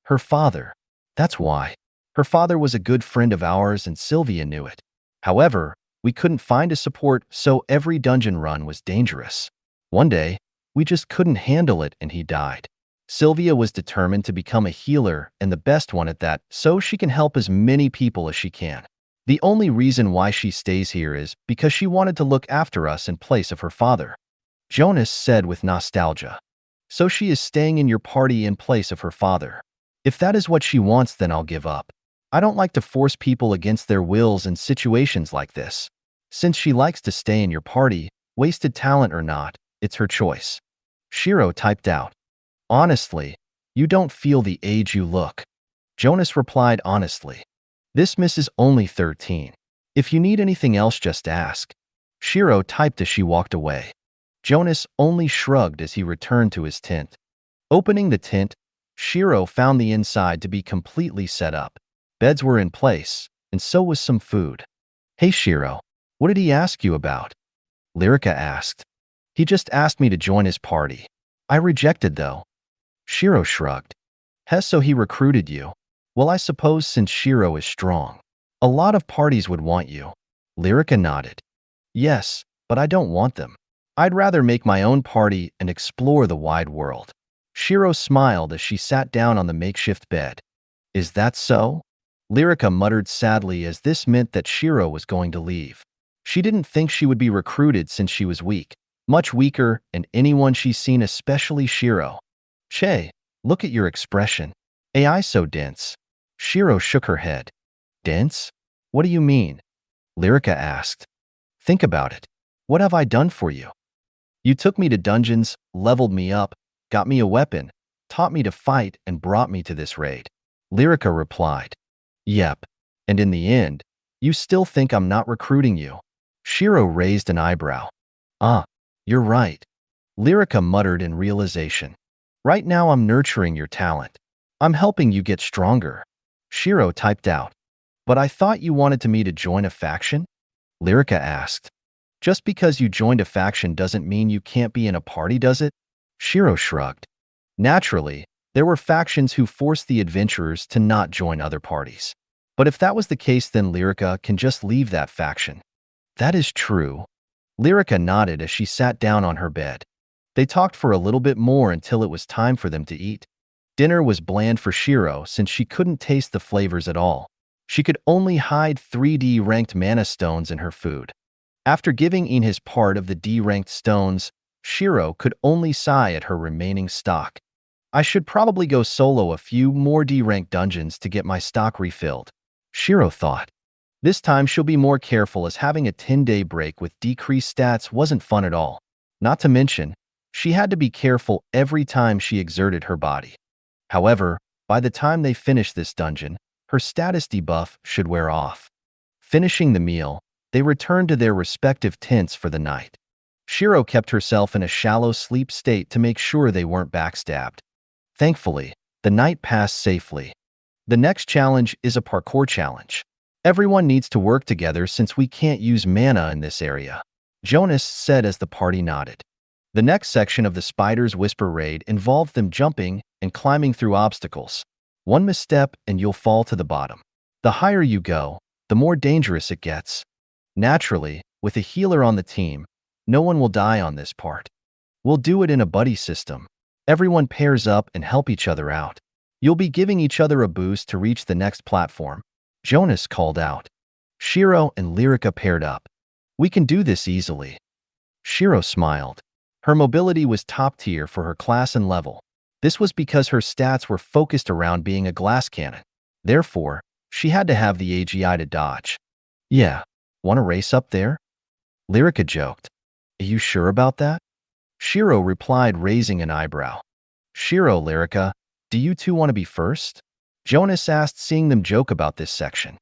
Her father. That's why. Her father was a good friend of ours and Sylvia knew it. However, we couldn't find a support, so every dungeon run was dangerous. One day, we just couldn't handle it and he died. Sylvia was determined to become a healer and the best one at that, so she can help as many people as she can. The only reason why she stays here is because she wanted to look after us in place of her father. Jonas said with nostalgia. So she is staying in your party in place of her father. If that is what she wants, then I'll give up. I don't like to force people against their wills in situations like this. Since she likes to stay in your party, wasted talent or not, it's her choice. Shiro typed out. Honestly, you don't feel the age you look. Jonas replied honestly. This miss is only 13. If you need anything else, just ask. Shiro typed as she walked away. Jonas only shrugged as he returned to his tent. Opening the tent, Shiro found the inside to be completely set up. Beds were in place, and so was some food. Hey Shiro, what did he ask you about? Lyrica asked. He just asked me to join his party. I rejected though. Shiro shrugged. So he recruited you. Well, I suppose since Shiro is strong, a lot of parties would want you. Lyrica nodded. Yes, but I don't want them. I'd rather make my own party and explore the wide world. Shiro smiled as she sat down on the makeshift bed. Is that so? Lyrica muttered sadly as this meant that Shiro was going to leave. She didn't think she would be recruited since she was weak, much weaker than anyone she's seen, especially Shiro. Che, look at your expression. AI so dense. Shiro shook her head. Dense? What do you mean? Lyrica asked. Think about it. What have I done for you? You took me to dungeons, leveled me up, got me a weapon, taught me to fight, and brought me to this raid. Lyrica replied. Yep. And in the end, you still think I'm not recruiting you? Shiro raised an eyebrow. You're right. Lyrica muttered in realization. Right now I'm nurturing your talent. I'm helping you get stronger. Shiro typed out. But I thought you wanted me to join a faction? Lyrica asked. Just because you joined a faction doesn't mean you can't be in a party, does it? Shiro shrugged. Naturally, there were factions who forced the adventurers to not join other parties. But if that was the case, then Lyrica can just leave that faction. That is true. Lyrica nodded as she sat down on her bed. They talked for a little bit more until it was time for them to eat. Dinner was bland for Shiro since she couldn't taste the flavors at all. She could only hide 3 D-ranked mana stones in her food. After giving Een his part of the D-ranked stones, Shiro could only sigh at her remaining stock. I should probably go solo a few more D-ranked dungeons to get my stock refilled, Shiro thought. This time she'll be more careful as having a 10-day break with decreased stats wasn't fun at all. Not to mention, she had to be careful every time she exerted her body. However, by the time they finished this dungeon, her status debuff should wear off. Finishing the meal, they returned to their respective tents for the night. Shiro kept herself in a shallow sleep state to make sure they weren't backstabbed. Thankfully, the night passed safely. The next challenge is a parkour challenge. Everyone needs to work together since we can't use mana in this area, Jonas said as the party nodded. The next section of the Spider's Whisper raid involved them jumping and climbing through obstacles. One misstep and you'll fall to the bottom. The higher you go, the more dangerous it gets. Naturally, with a healer on the team, no one will die on this part. We'll do it in a buddy system. Everyone pairs up and help each other out. You'll be giving each other a boost to reach the next platform. Jonas called out. Shiro and Lyrica paired up. We can do this easily. Shiro smiled. Her mobility was top tier for her class and level. This was because her stats were focused around being a glass cannon. Therefore, she had to have the AGI to dodge. Yeah, want to race up there? Lyrica joked. Are you sure about that? Shiro replied, raising an eyebrow. Shiro, Lyrica, do you two want to be first? Jonas asked, seeing them joke about this section.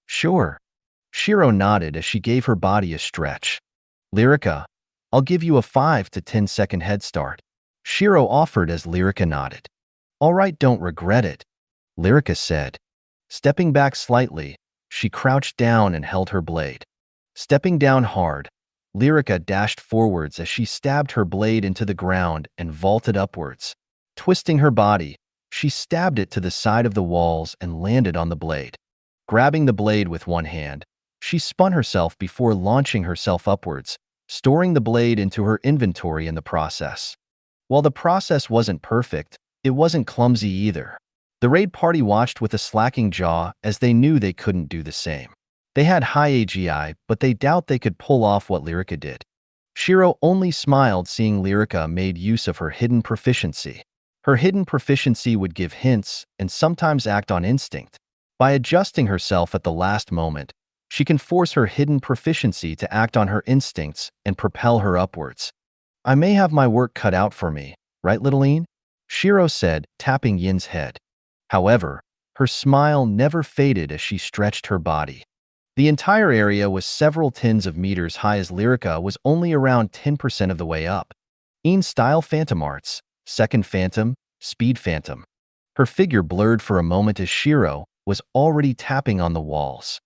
Sure. Shiro nodded as she gave her body a stretch. Lyrica, I'll give you a 5 to 10 second head start. Shiro offered as Lyrica nodded. All right, don't regret it, Lyrica said. Stepping back slightly, she crouched down and held her blade. Stepping down hard, Lyrica dashed forwards as she stabbed her blade into the ground and vaulted upwards. Twisting her body, she stabbed it to the side of the walls and landed on the blade. Grabbing the blade with one hand, she spun herself before launching herself upwards, storing the blade into her inventory in the process. While the process wasn't perfect, it wasn't clumsy either. The raid party watched with a slacking jaw as they knew they couldn't do the same. They had high AGI, but they doubt they could pull off what Lyrica did. Shiro only smiled seeing Lyrica made use of her hidden proficiency. Her hidden proficiency would give hints and sometimes act on instinct. By adjusting herself at the last moment, she can force her hidden proficiency to act on her instincts and propel her upwards. I may have my work cut out for me, right, Littleine? Shiro said, tapping Yin's head. However, her smile never faded as she stretched her body. The entire area was several tens of meters high as Lyrica was only around 10% of the way up. Style Phantom Arts, Second Phantom, Speed Phantom. Her figure blurred for a moment as Shiro was already tapping on the walls.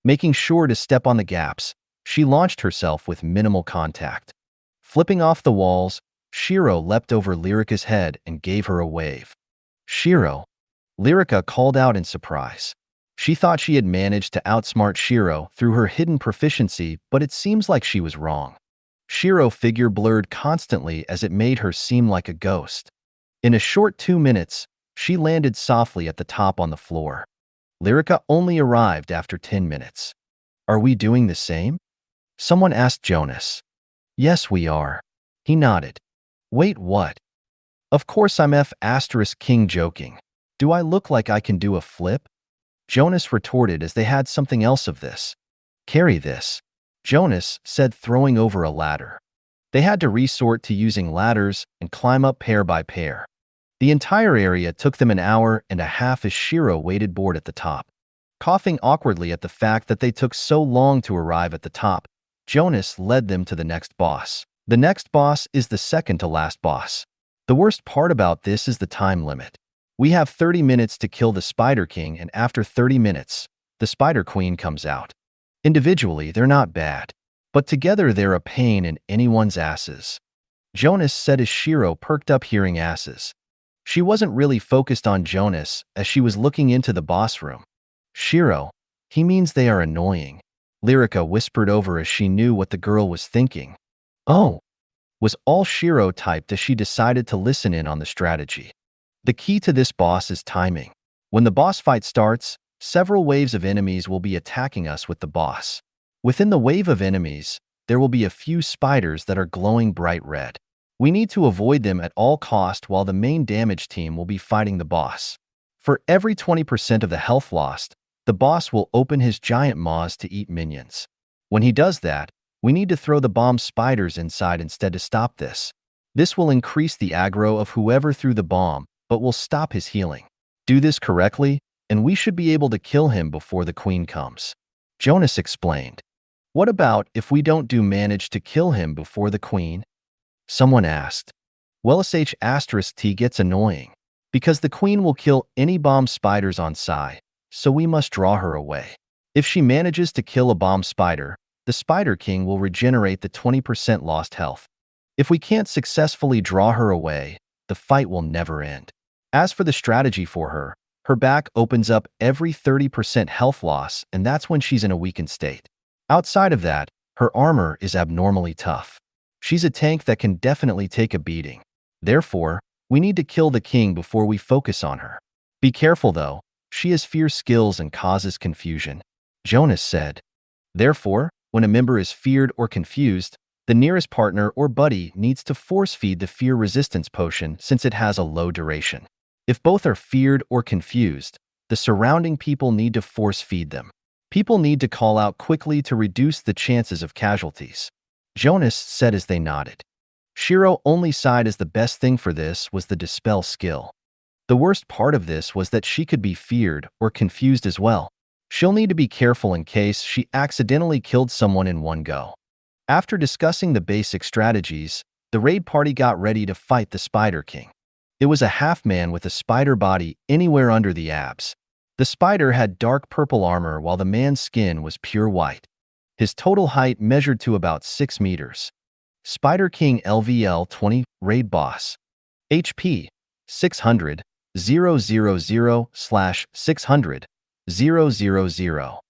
Making sure to step on the gaps, she launched herself with minimal contact. Flipping off the walls, Shiro leapt over Lyrica's head and gave her a wave. Shiro! Lyrica called out in surprise. She thought she had managed to outsmart Shiro through her hidden proficiency, but it seems like she was wrong. Shiro's figure blurred constantly as it made her seem like a ghost. In a short 2 minutes, she landed softly at the top on the floor. Lyrica only arrived after 10 minutes. Are we doing the same? Someone asked Jonas. Yes, we are. He nodded. Wait, what? Of course I'm F*King joking. Do I look like I can do a flip? Jonas retorted as they had something else of this. Carry this, Jonas said, throwing over a ladder. They had to resort to using ladders and climb up pair by pair. The entire area took them an hour and a half as Shiro waited bored at the top. Coughing awkwardly at the fact that they took so long to arrive at the top, Jonas led them to the next boss. The next boss is the second to last boss. The worst part about this is the time limit. We have 30 minutes to kill the Spider King, and after 30 minutes, the Spider Queen comes out. Individually, they're not bad, but together they're a pain in anyone's asses. Jonas said as Shiro perked up hearing asses. She wasn't really focused on Jonas as she was looking into the boss room. Shiro, he means they are annoying, Lyrica whispered over as she knew what the girl was thinking. Oh, was all Shiro typed as she decided to listen in on the strategy. The key to this boss is timing. When the boss fight starts, several waves of enemies will be attacking us with the boss. Within the wave of enemies, there will be a few spiders that are glowing bright red. We need to avoid them at all cost while the main damage team will be fighting the boss. For every 20% of the health lost, the boss will open his giant maws to eat minions. When he does that, we need to throw the bomb spiders inside instead to stop this. This will increase the aggro of whoever threw the bomb, but will stop his healing. Do this correctly, and we should be able to kill him before the queen comes. Jonas explained. What about if we don't manage to kill him before the queen? Someone asked. Well, *T gets annoying, because the queen will kill any bomb spiders on Sai, so we must draw her away. If she manages to kill a bomb spider, the Spider King will regenerate the 20% lost health. If we can't successfully draw her away, the fight will never end. As for the strategy for her back opens up every 30% health loss, and that's when she's in a weakened state. Outside of that, her armor is abnormally tough. She's a tank that can definitely take a beating. Therefore, we need to kill the king before we focus on her. Be careful though, she has fierce skills and causes confusion. Jonas said. Therefore, when a member is feared or confused, the nearest partner or buddy needs to force feed the fear resistance potion since it has a low duration. If both are feared or confused, the surrounding people need to force feed them. People need to call out quickly to reduce the chances of casualties. Jonas said as they nodded. Shiro only sighed as the best thing for this was the dispel skill. The worst part of this was that she could be feared or confused as well. She'll need to be careful in case she accidentally killed someone in one go. After discussing the basic strategies, the raid party got ready to fight the Spider King. It was a half-man with a spider body anywhere under the abs. The spider had dark purple armor while the man's skin was pure white. His total height measured to about 6 meters. Spider King LVL 20, Raid Boss. HP 600, 000/600, 000.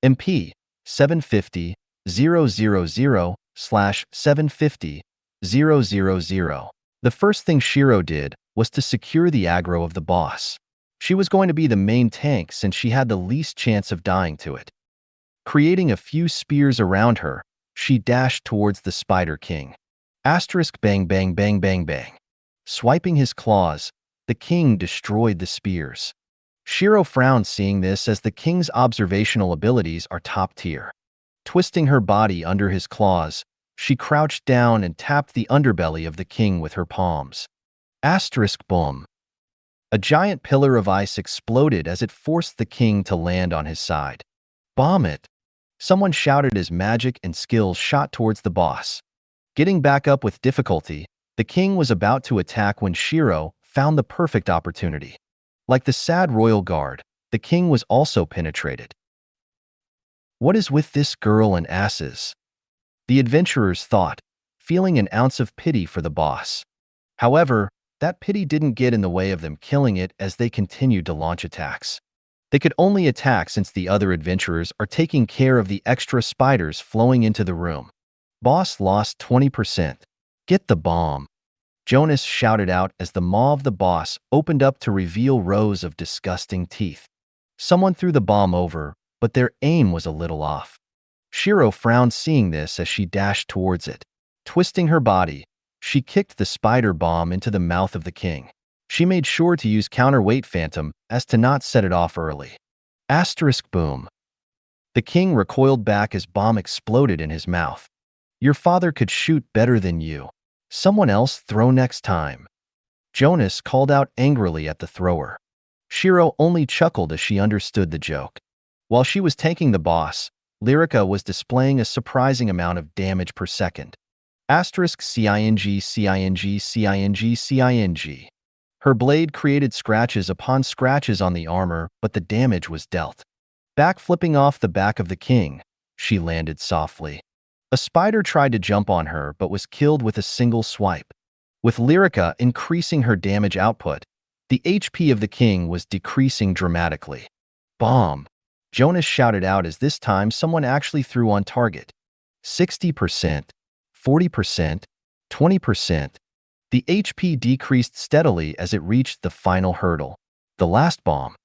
MP 750, 000/750, 000. The first thing Shiro did was to secure the aggro of the boss. She was going to be the main tank since she had the least chance of dying to it. Creating a few spears around her, she dashed towards the Spider King. Asterisk bang bang bang bang bang. Swiping his claws, the king destroyed the spears. Shiro frowned seeing this as the king's observational abilities are top tier. Twisting her body under his claws, she crouched down and tapped the underbelly of the king with her palms. Asterisk boom. A giant pillar of ice exploded as it forced the king to land on his side. Bomb it! Someone shouted as magic and skills shot towards the boss. Getting back up with difficulty, the king was about to attack when Shiro found the perfect opportunity. Like the sad royal guard, the king was also penetrated. What is with this girl and asses? The adventurers thought, feeling an ounce of pity for the boss. However, that pity didn't get in the way of them killing it as they continued to launch attacks. They could only attack since the other adventurers are taking care of the extra spiders flowing into the room. Boss lost 20%. Get the bomb. Jonas shouted out as the maw of the boss opened up to reveal rows of disgusting teeth. Someone threw the bomb over, but their aim was a little off. Shiro frowned seeing this as she dashed towards it. Twisting her body, she kicked the spider bomb into the mouth of the king. She made sure to use counterweight phantom as to not set it off early. Asterisk boom. The king recoiled back as bomb exploded in his mouth. Your father could shoot better than you. Someone else throw next time. Jonas called out angrily at the thrower. Shiro only chuckled as she understood the joke. While she was tanking the boss, Lyrica was displaying a surprising amount of damage per second. Asterisk CING CING CING CING. Her blade created scratches upon scratches on the armor, but the damage was dealt. Backflipping off the back of the king, she landed softly. A spider tried to jump on her but was killed with a single swipe. With Lyrica increasing her damage output, the HP of the king was decreasing dramatically. Bomb! Jonas shouted out as this time someone actually threw on target. 60%, 40%, 20%. The HP decreased steadily as it reached the final hurdle, the last bomb.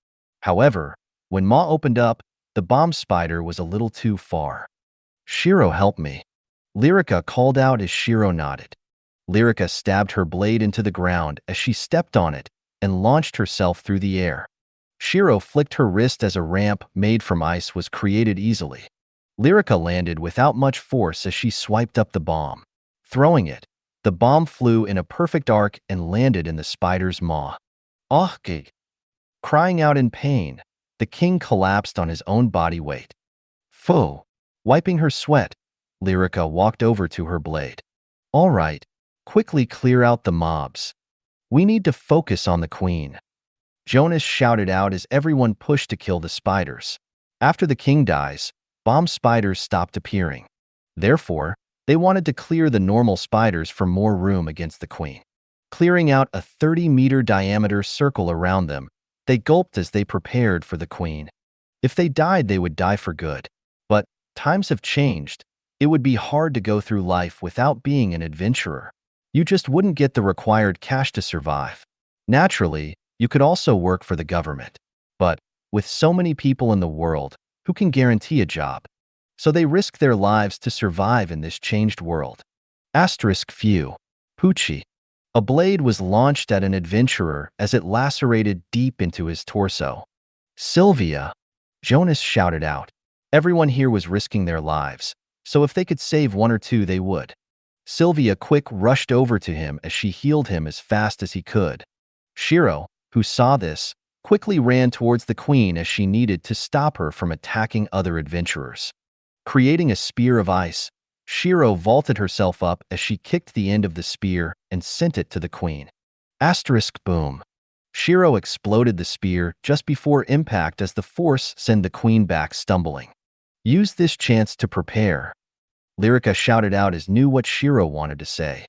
However, when maw opened up, the bomb spider was a little too far. Shiro, help me. Lyrica called out as Shiro nodded. Lyrica stabbed her blade into the ground as she stepped on it and launched herself through the air. Shiro flicked her wrist as a ramp made from ice was created easily. Lyrica landed without much force as she swiped up the bomb. Throwing it, the bomb flew in a perfect arc and landed in the spider's maw. Gig! Crying out in pain, the king collapsed on his own body weight. Pho! Wiping her sweat, Lyrica walked over to her blade. All right, quickly clear out the mobs. We need to focus on the queen. Jonas shouted out as everyone pushed to kill the spiders. After the king dies, bomb spiders stopped appearing. Therefore, They wanted to clear the normal spiders for more room against the queen. Clearing out a 30-meter diameter circle around them, they gulped as they prepared for the queen. If they died, they would die for good. But times have changed. It would be hard to go through life without being an adventurer. You just wouldn't get the required cash to survive. Naturally, you could also work for the government. But with so many people in the world, who can guarantee a job? So they risk their lives to survive in this changed world. Asterisk few. Poochie. A blade was launched at an adventurer as it lacerated deep into his torso. Sylvia! Jonas shouted out. Everyone here was risking their lives, so if they could save one or two, they would. Sylvia quick rushed over to him as she healed him as fast as he could. Shiro, who saw this, quickly ran towards the queen as she needed to stop her from attacking other adventurers. Creating a spear of ice, Shiro vaulted herself up as she kicked the end of the spear and sent it to the queen. Asterisk boom. Shiro exploded the spear just before impact as the force sent the queen back stumbling. Use this chance to prepare. Lyrica shouted out as knew what Shiro wanted to say.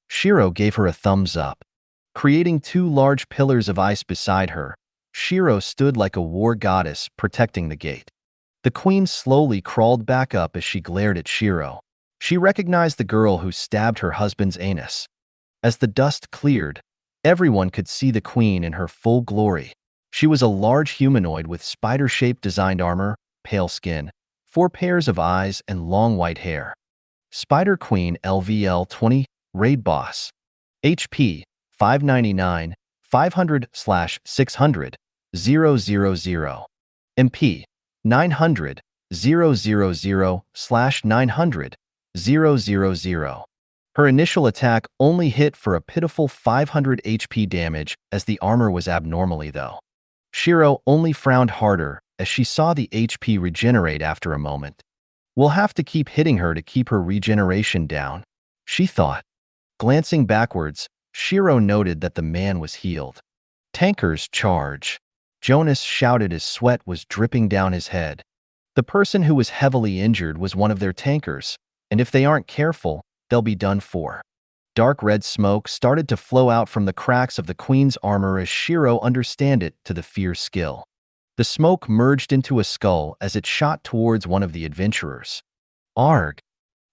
Shiro gave her a thumbs up. Creating two large pillars of ice beside her, Shiro stood like a war goddess protecting the gate. The queen slowly crawled back up as she glared at Shiro. She recognized the girl who stabbed her husband's anus. As the dust cleared, everyone could see the queen in her full glory. She was a large humanoid with spider-shaped designed armor, pale skin, 4 pairs of eyes, and long white hair. Spider Queen LVL 20, Raid Boss. HP 599, 500/600, 000. MP 900, 000/900, 000. Her initial attack only hit for a pitiful 500 HP damage as the armor was abnormally low. Shiro only frowned harder as she saw the HP regenerate after a moment. We'll have to keep hitting her to keep her regeneration down, she thought. Glancing backwards, Shiro noted that the man was healed. Tankers charge. Jonas shouted as sweat was dripping down his head. The person who was heavily injured was one of their tankers, and if they aren't careful, they'll be done for. Dark red smoke started to flow out from the cracks of the queen's armor as Shiro understood it to the fierce skill. The smoke merged into a skull as it shot towards one of the adventurers. Arg!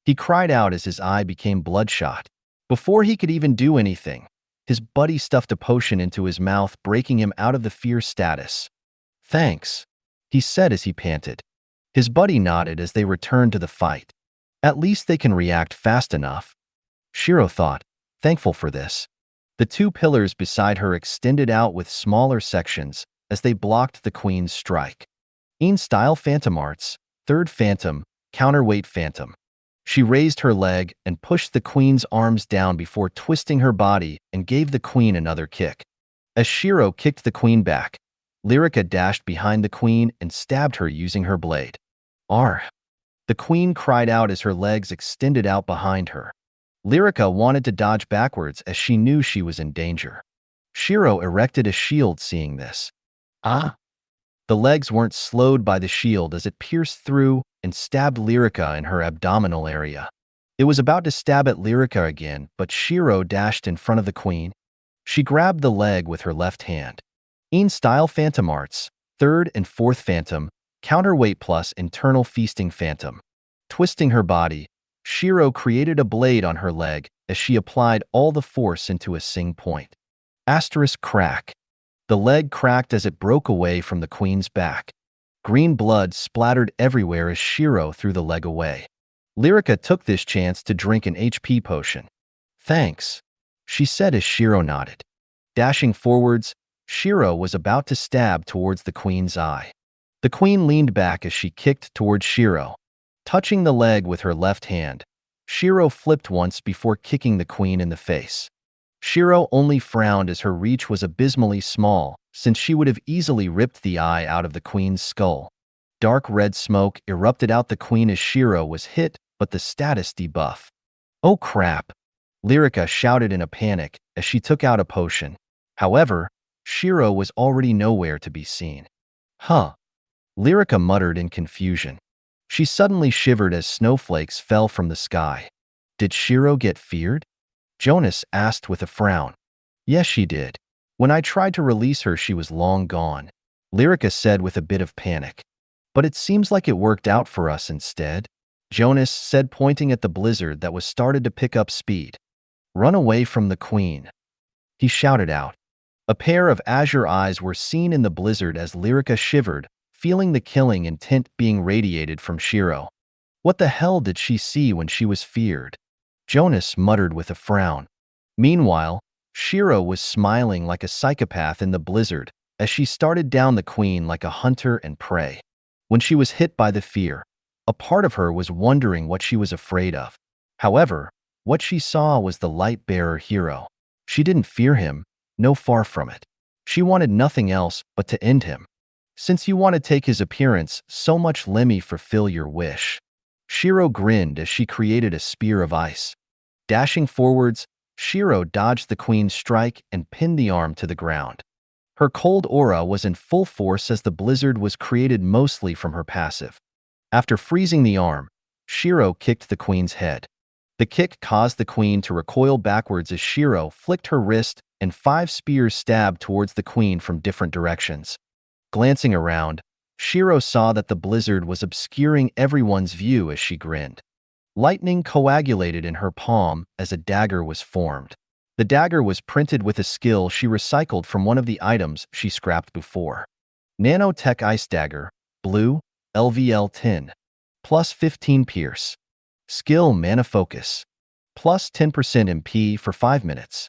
He cried out as his eye became bloodshot. Before he could even do anything, his buddy stuffed a potion into his mouth, breaking him out of the fear status. Thanks, he said as he panted. His buddy nodded as they returned to the fight. At least they can react fast enough, Shiro thought, thankful for this. The 2 pillars beside her extended out with smaller sections as they blocked the queen's strike. In-style Phantom Arts, 3rd Phantom, Counterweight Phantom. She raised her leg and pushed the queen's arms down before twisting her body and gave the queen another kick. As Shiro kicked the queen back, Lyrica dashed behind the queen and stabbed her using her blade. Arr! The queen cried out as her legs extended out behind her. Lyrica wanted to dodge backwards as she knew she was in danger. Shiro erected a shield seeing this. Ah! The legs weren't slowed by the shield as it pierced through and stabbed Lyrica in her abdominal area. It was about to stab at Lyrica again, but Shiro dashed in front of the queen. She grabbed the leg with her left hand. In-style Phantom Arts, 3rd and 4th Phantom, Counterweight plus Internal Feasting Phantom. Twisting her body, Shiro created a blade on her leg as she applied all the force into a sing point. Asterisk crack. The leg cracked as it broke away from the queen's back. Green blood splattered everywhere as Shiro threw the leg away. Lyrica took this chance to drink an HP potion. Thanks, she said as Shiro nodded. Dashing forwards, Shiro was about to stab towards the queen's eye. The queen leaned back as she kicked towards Shiro. Touching the leg with her left hand, Shiro flipped once before kicking the queen in the face. Shiro only frowned as her reach was abysmally small, since she would have easily ripped the eye out of the queen's skull. Dark red smoke erupted out the queen as Shiro was hit, but the status debuff. Oh crap! Lyrica shouted in a panic as she took out a potion. However, Shiro was already nowhere to be seen. Huh? Lyrica muttered in confusion. She suddenly shivered as snowflakes fell from the sky. Did Shiro get feared? Jonas asked with a frown. Yes, she did. When I tried to release her, she was long gone, Lyrica said with a bit of panic. But it seems like it worked out for us instead, Jonas said, pointing at the blizzard that was started to pick up speed. Run away from the queen, he shouted out. A pair of azure eyes were seen in the blizzard as Lyrica shivered, feeling the killing intent being radiated from Shiro. What the hell did she see when she was feared? Jonas muttered with a frown. Meanwhile, Shiro was smiling like a psychopath in the blizzard as she started down the queen like a hunter and prey. When she was hit by the fear, a part of her was wondering what she was afraid of. However, what she saw was the light-bearer hero. She didn't fear him, no, far from it. She wanted nothing else but to end him. Since you want to take his appearance so much, let me fulfill your wish. Shiro grinned as she created a spear of ice. Dashing forwards, Shiro dodged the queen's strike and pinned the arm to the ground. Her cold aura was in full force as the blizzard was created mostly from her passive. After freezing the arm, Shiro kicked the queen's head. The kick caused the queen to recoil backwards as Shiro flicked her wrist and 5 spears stabbed towards the queen from different directions. Glancing around, Shiro saw that the blizzard was obscuring everyone's view as she grinned. Lightning coagulated in her palm as a dagger was formed. The dagger was printed with a skill she recycled from one of the items she scrapped before. Nanotech Ice Dagger, Blue, LVL 10. Plus 15 Pierce. Skill Mana Focus. Plus 10% MP for 5 minutes.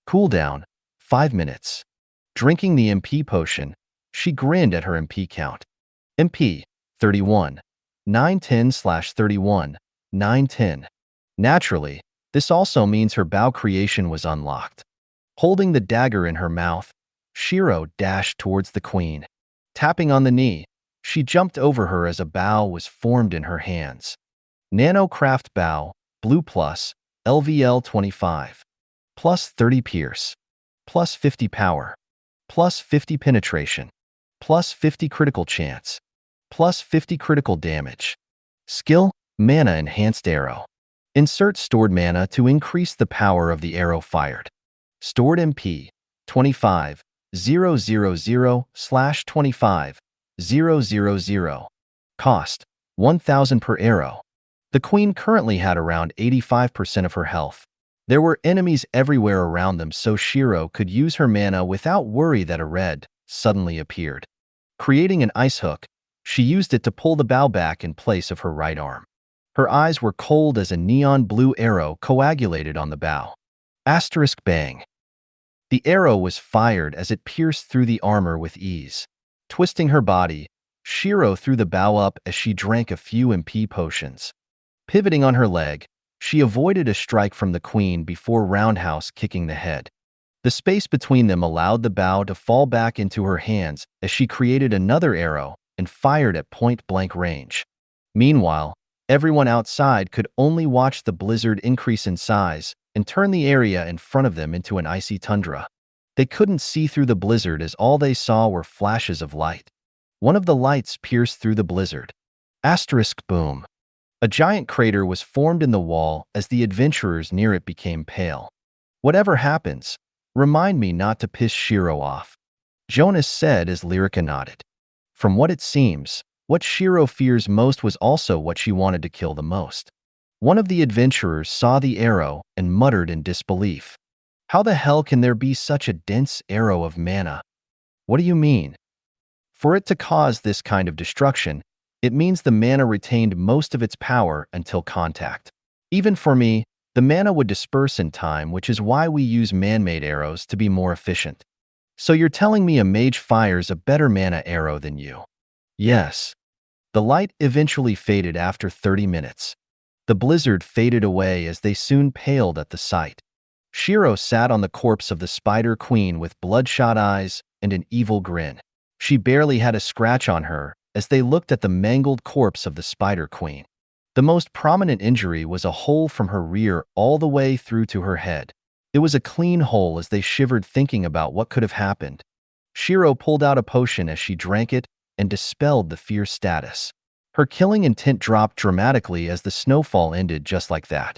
Cooldown, 5 minutes. Drinking the MP potion, she grinned at her MP count. MP, 31. 910/31. 910. Naturally, this also means her bow creation was unlocked. Holding the dagger in her mouth, Shiro dashed towards the queen. Tapping on the knee, she jumped over her as a bow was formed in her hands. Nanocraft Bow, Blue Plus, LVL 25. Plus 30 Pierce. Plus 50 Power. Plus 50 Penetration. Plus 50 Critical Chance. Plus 50 Critical Damage. Skill, Mana Enhanced Arrow. Insert stored mana to increase the power of the arrow fired. Stored MP, 25, 000/25, 000. Cost, 1,000 per arrow. The queen currently had around 85% of her health. There were enemies everywhere around them, so Shiro could use her mana without worry that a red suddenly appeared. Creating an ice hook, she used it to pull the bow back in place of her right arm. Her eyes were cold as a neon blue arrow coagulated on the bow. Asterisk bang. The arrow was fired as it pierced through the armor with ease. Twisting her body, Shiro threw the bow up as she drank a few MP potions. Pivoting on her leg, she avoided a strike from the queen before roundhouse kicking the head. The space between them allowed the bow to fall back into her hands as she created another arrow and fired at point-blank range. Meanwhile, everyone outside could only watch the blizzard increase in size and turn the area in front of them into an icy tundra. They couldn't see through the blizzard as all they saw were flashes of light. One of the lights pierced through the blizzard. Asterisk boom. A giant crater was formed in the wall as the adventurers near it became pale. Whatever happens, remind me not to piss Shiro off, Jonas said as Lyrica nodded. From what it seems, what Shiro fears most was also what she wanted to kill the most. One of the adventurers saw the arrow and muttered in disbelief. How the hell can there be such a dense arrow of mana? What do you mean? For it to cause this kind of destruction, it means the mana retained most of its power until contact. Even for me, the mana would disperse in time, which is why we use man-made arrows to be more efficient. So you're telling me a mage fires a better mana arrow than you? Yes. The light eventually faded after 30 minutes. The blizzard faded away as they soon paled at the sight. Shiro sat on the corpse of the Spider Queen with bloodshot eyes and an evil grin. She barely had a scratch on her as they looked at the mangled corpse of the Spider Queen. The most prominent injury was a hole from her rear all the way through to her head. It was a clean hole as they shivered thinking about what could have happened. Shiro pulled out a potion as she drank it and dispelled the fear status. Her killing intent dropped dramatically as the snowfall ended just like that.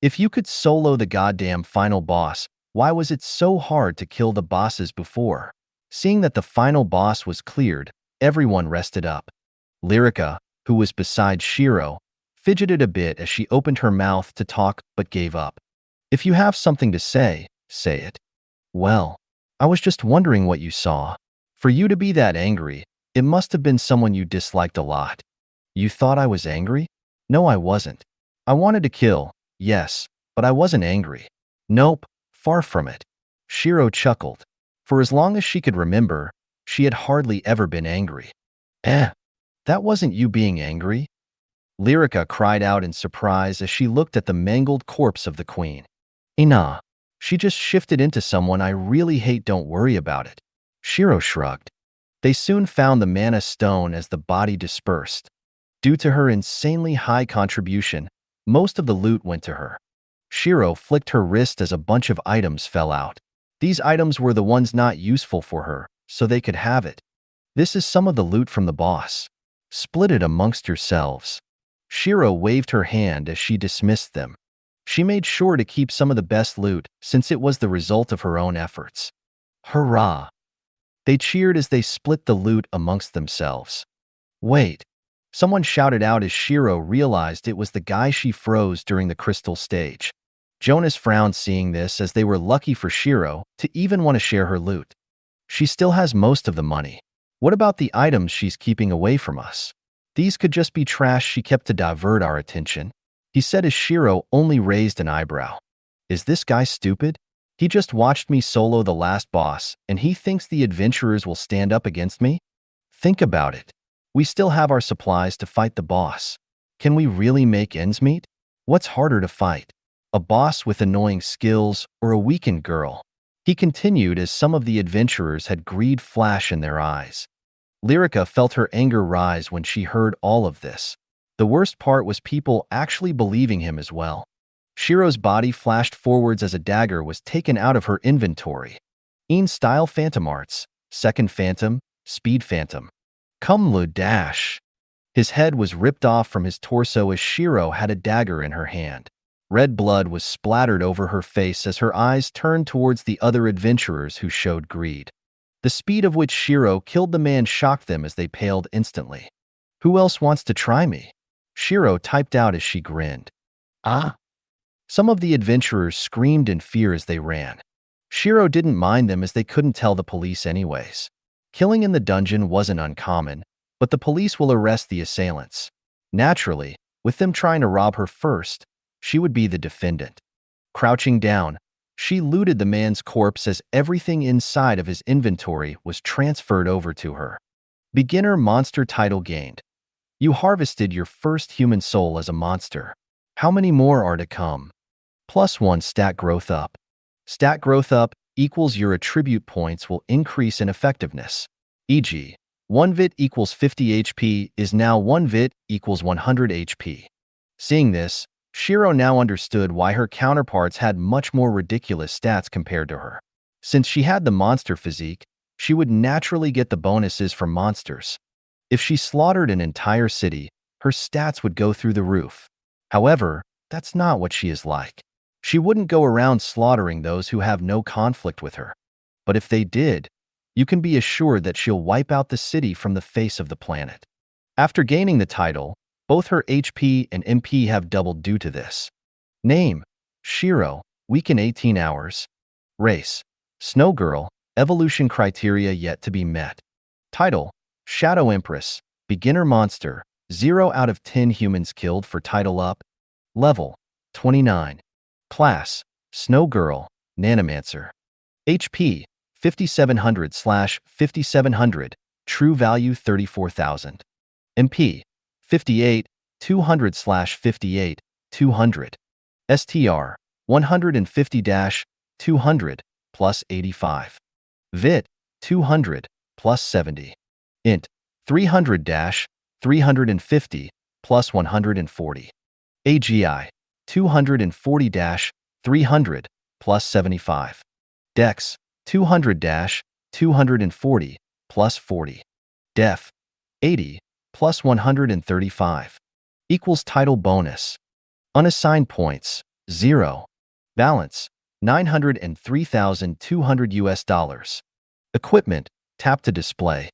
If you could solo the goddamn final boss, why was it so hard to kill the bosses before? Seeing that the final boss was cleared, everyone rested up. Lyrica, who was beside Shiro, fidgeted a bit as she opened her mouth to talk but gave up. If you have something to say it. Well, I was just wondering what you saw. For you to be that angry, it must have been someone you disliked a lot. You thought I was angry? No, I wasn't. I wanted to kill, yes, but I wasn't angry. Nope, far from it. Shiro chuckled. For as long as she could remember, she had hardly ever been angry. That wasn't you being angry? Lyrica cried out in surprise as she looked at the mangled corpse of the queen. Nah, she just shifted into someone I really hate. Don't worry about it. Shiro shrugged. They soon found the mana stone as the body dispersed. Due to her insanely high contribution, most of the loot went to her. Shiro flicked her wrist as a bunch of items fell out. These items were the ones not useful for her, so they could have it. This is some of the loot from the boss. Split it amongst yourselves. Shiro waved her hand as she dismissed them. She made sure to keep some of the best loot since it was the result of her own efforts. Hurrah! They cheered as they split the loot amongst themselves. Wait! Someone shouted out as Shiro realized it was the guy she froze during the crystal stage. Jonas frowned seeing this as they were lucky for Shiro to even want to share her loot. She still has most of the money. What about the items she's keeping away from us? These could just be trash she kept to divert our attention, he said as Shiro only raised an eyebrow. Is this guy stupid? He just watched me solo the last boss, and he thinks the adventurers will stand up against me? Think about it. We still have our supplies to fight the boss. Can we really make ends meet? What's harder to fight? A boss with annoying skills or a weakened girl? He continued as some of the adventurers had greed flash in their eyes. Lyrica felt her anger rise when she heard all of this. The worst part was people actually believing him as well. Shiro's body flashed forwards as a dagger was taken out of her inventory. Style Phantom Arts, Second Phantom, Speed Phantom. Come le dash. His head was ripped off from his torso as Shiro had a dagger in her hand. Red blood was splattered over her face as her eyes turned towards the other adventurers who showed greed. The speed of which Shiro killed the man shocked them as they paled instantly. Who else wants to try me? Shiro typed out as she grinned. Ah! Some of the adventurers screamed in fear as they ran. Shiro didn't mind them as they couldn't tell the police anyways. Killing in the dungeon wasn't uncommon, but the police will arrest the assailants. Naturally, with them trying to rob her first, she would be the defendant. Crouching down, she looted the man's corpse as everything inside of his inventory was transferred over to her. Beginner monster title gained. You harvested your first human soul as a monster. How many more are to come? +1 stat growth up. Stat growth up equals your attribute points will increase in effectiveness. E.g., 1 vit equals 50 HP is now 1 vit equals 100 HP. Seeing this, Shiro now understood why her counterparts had much more ridiculous stats compared to her. Since she had the monster physique, she would naturally get the bonuses from monsters. If she slaughtered an entire city, her stats would go through the roof. However, that's not what she is like. She wouldn't go around slaughtering those who have no conflict with her. But if they did, you can be assured that she'll wipe out the city from the face of the planet. After gaining the title, both her HP and MP have doubled due to this. Name: Shiro, weaken 18 hours. Race: Snow Girl, evolution criteria yet to be met. Title: Shadow Empress, beginner monster, 0 out of 10 humans killed for title up. Level: 29. Class: Snow Girl, Snowmancer. HP: 5700/5700, true value 34,000. MP: 58, 200/58, 200. STR: 150-200, plus 85. VIT: 200, plus 70. INT: 300-350, plus 140. AGI: 240-300, plus 75. DEX: 200-240, plus 40. DEF: 80, plus 135. Equals title bonus. Unassigned points: 0. Balance, $903,200. Equipment, tap to display.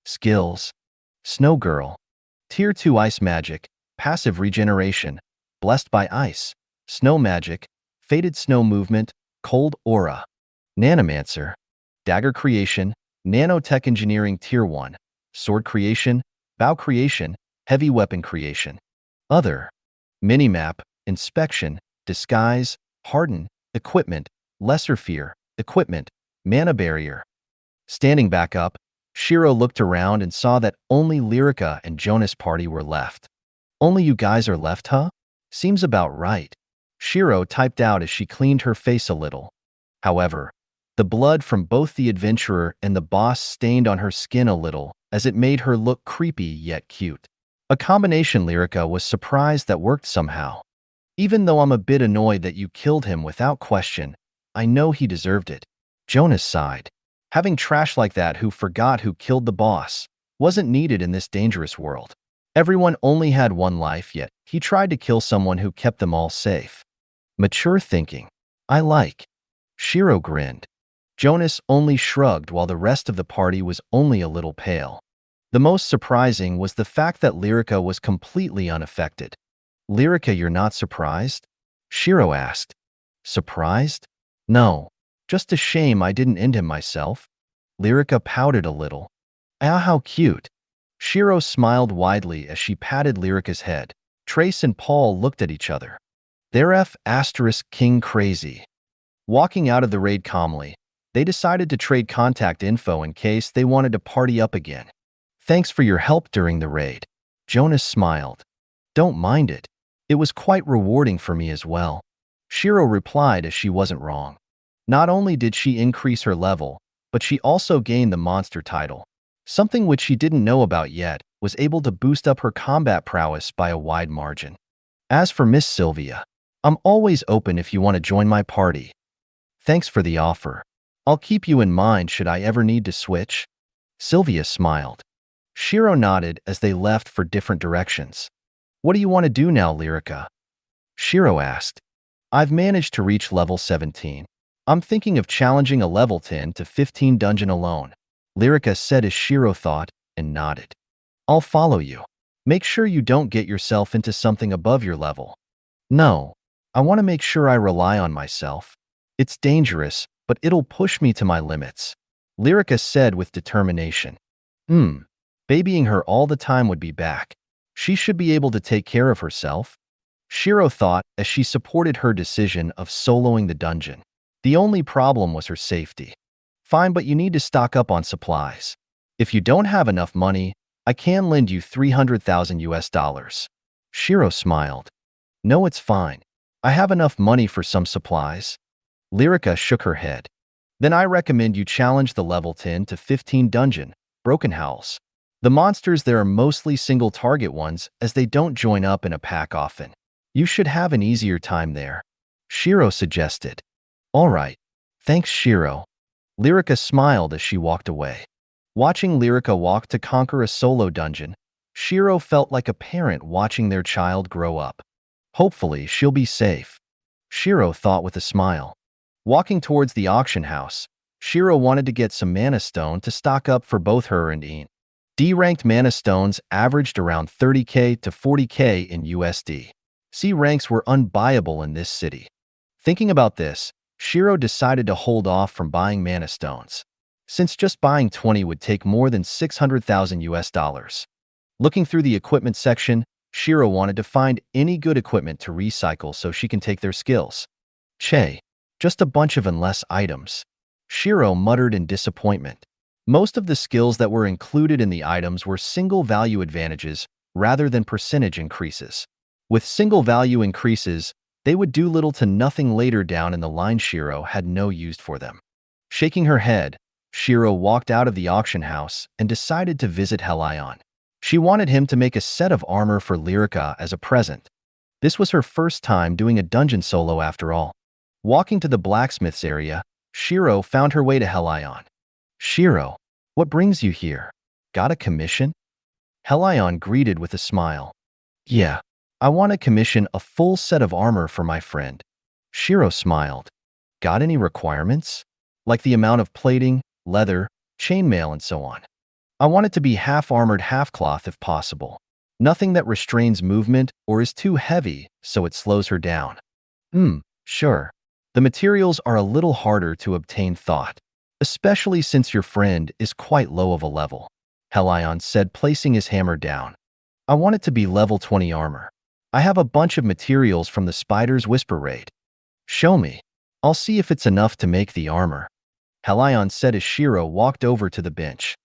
Skills, Snow Girl. Tier 2 Ice Magic, Passive Regeneration, Blessed by Ice. Snow Magic, Faded Snow Movement, Cold Aura. Snowmancer, Dagger Creation, Nanotech Engineering Tier 1, Sword Creation, Bow Creation, Heavy Weapon Creation. Other, Minimap, Inspection, Disguise, Harden, Equipment, Lesser Fear, Equipment, Mana Barrier. Standing back up, Shiro looked around and saw that only Lyrica and Jonas' party were left. Only you guys are left, huh? Seems about right. Shiro typed out as she cleaned her face a little. However, the blood from both the adventurer and the boss stained on her skin a little, as it made her look creepy yet cute. A combination Lyrica was surprised that worked somehow. Even though I'm a bit annoyed that you killed him without question, I know he deserved it. Jonas sighed. Having trash like that who forgot who killed the boss wasn't needed in this dangerous world. Everyone only had one life, yet he tried to kill someone who kept them all safe. Mature thinking. I like. Shiro grinned. Jonas only shrugged while the rest of the party was only a little pale. The most surprising was the fact that Lyrica was completely unaffected. Lyrica, you're not surprised? Shiro asked. Surprised? No. Just a shame I didn't end him myself. Lyrica pouted a little. Ah, how cute. Shiro smiled widely as she patted Lyrica's head. Trace and Paul looked at each other. They're King crazy. Walking out of the raid calmly, they decided to trade contact info in case they wanted to party up again. Thanks for your help during the raid. Jonas smiled. Don't mind it. It was quite rewarding for me as well. Shiro replied as she wasn't wrong. Not only did she increase her level, but she also gained the monster title. Something which she didn't know about yet was able to boost up her combat prowess by a wide margin. As for Miss Sylvia, I'm always open if you want to join my party. Thanks for the offer. I'll keep you in mind should I ever need to switch. Sylvia smiled. Shiro nodded as they left for different directions. What do you want to do now, Lyrica? Shiro asked. I've managed to reach level 17. I'm thinking of challenging a level 10 to 15 dungeon alone. Lyrica said as Shiro thought and nodded. I'll follow you. Make sure you don't get yourself into something above your level. No, I want to make sure I rely on myself. It's dangerous, but it'll push me to my limits. Lyrica said with determination. Babying her all the time would be back. She should be able to take care of herself. Shiro thought as she supported her decision of soloing the dungeon. The only problem was her safety. Fine, but you need to stock up on supplies. If you don't have enough money, I can lend you $300,000. Shiro smiled. No, it's fine. I have enough money for some supplies. Lyrica shook her head. Then I recommend you challenge the level 10 to 15 dungeon, Broken Howls. The monsters there are mostly single target ones as they don't join up in a pack often. You should have an easier time there. Shiro suggested. All right. Thanks, Shiro. Lyrica smiled as she walked away. Watching Lyrica walk to conquer a solo dungeon, Shiro felt like a parent watching their child grow up. Hopefully, she'll be safe. Shiro thought with a smile. Walking towards the auction house, Shiro wanted to get some mana stone to stock up for both her and Ian. D-ranked mana stones averaged around 30k to 40k in USD. C ranks were unbuyable in this city. Thinking about this, Shiro decided to hold off from buying mana stones, since just buying 20 would take more than $600,000. Looking through the equipment section, Shiro wanted to find any good equipment to recycle so she can take their skills. Just a bunch of unless items. Shiro muttered in disappointment. Most of the skills that were included in the items were single value advantages rather than percentage increases. With single value increases, they would do little to nothing later down in the line. Shiro had no use for them. Shaking her head, Shiro walked out of the auction house and decided to visit Helion. She wanted him to make a set of armor for Lyrica as a present. This was her first time doing a dungeon solo after all. Walking to the blacksmith's area, Shiro found her way to Helion. Shiro, what brings you here? Got a commission? Helion greeted with a smile. Yeah, I want to commission a full set of armor for my friend. Shiro smiled. Got any requirements? Like the amount of plating, leather, chainmail, and so on. I want it to be half-armored, half-cloth if possible. Nothing that restrains movement or is too heavy so it slows her down. Sure. The materials are a little harder to obtain thought, especially since your friend is quite low of a level, Helion said, placing his hammer down. I want it to be level 20 armor. I have a bunch of materials from the Spider's Whisper raid. Show me. I'll see if it's enough to make the armor, Helion said as Shiro walked over to the bench.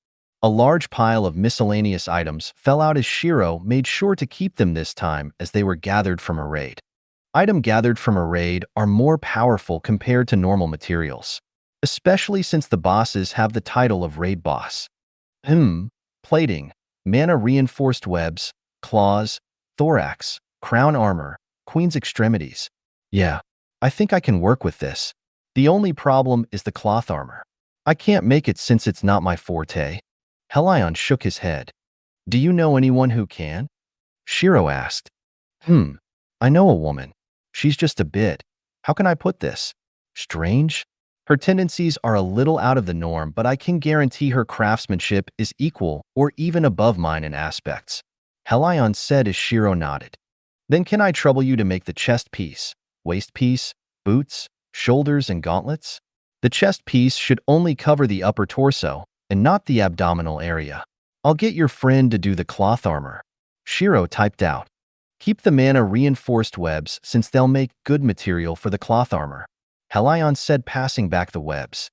A large pile of miscellaneous items fell out as Shiro made sure to keep them this time as they were gathered from a raid. Items gathered from a raid are more powerful compared to normal materials, especially since the bosses have the title of raid boss. Plating, mana-reinforced webs, claws, thorax, crown armor, queen's extremities. Yeah, I think I can work with this. The only problem is the cloth armor. I can't make it since it's not my forte. Helion shook his head. Do you know anyone who can? Shiro asked. I know a woman. She's just a bit, how can I put this? Strange? Her tendencies are a little out of the norm, but I can guarantee her craftsmanship is equal or even above mine in aspects, Helion said as Shiro nodded. Then can I trouble you to make the chest piece, waist piece, boots, shoulders, and gauntlets? The chest piece should only cover the upper torso and not the abdominal area. I'll get your friend to do the cloth armor. Shiro typed out. Keep the mana-reinforced webs since they'll make good material for the cloth armor, Helion said, passing back the webs.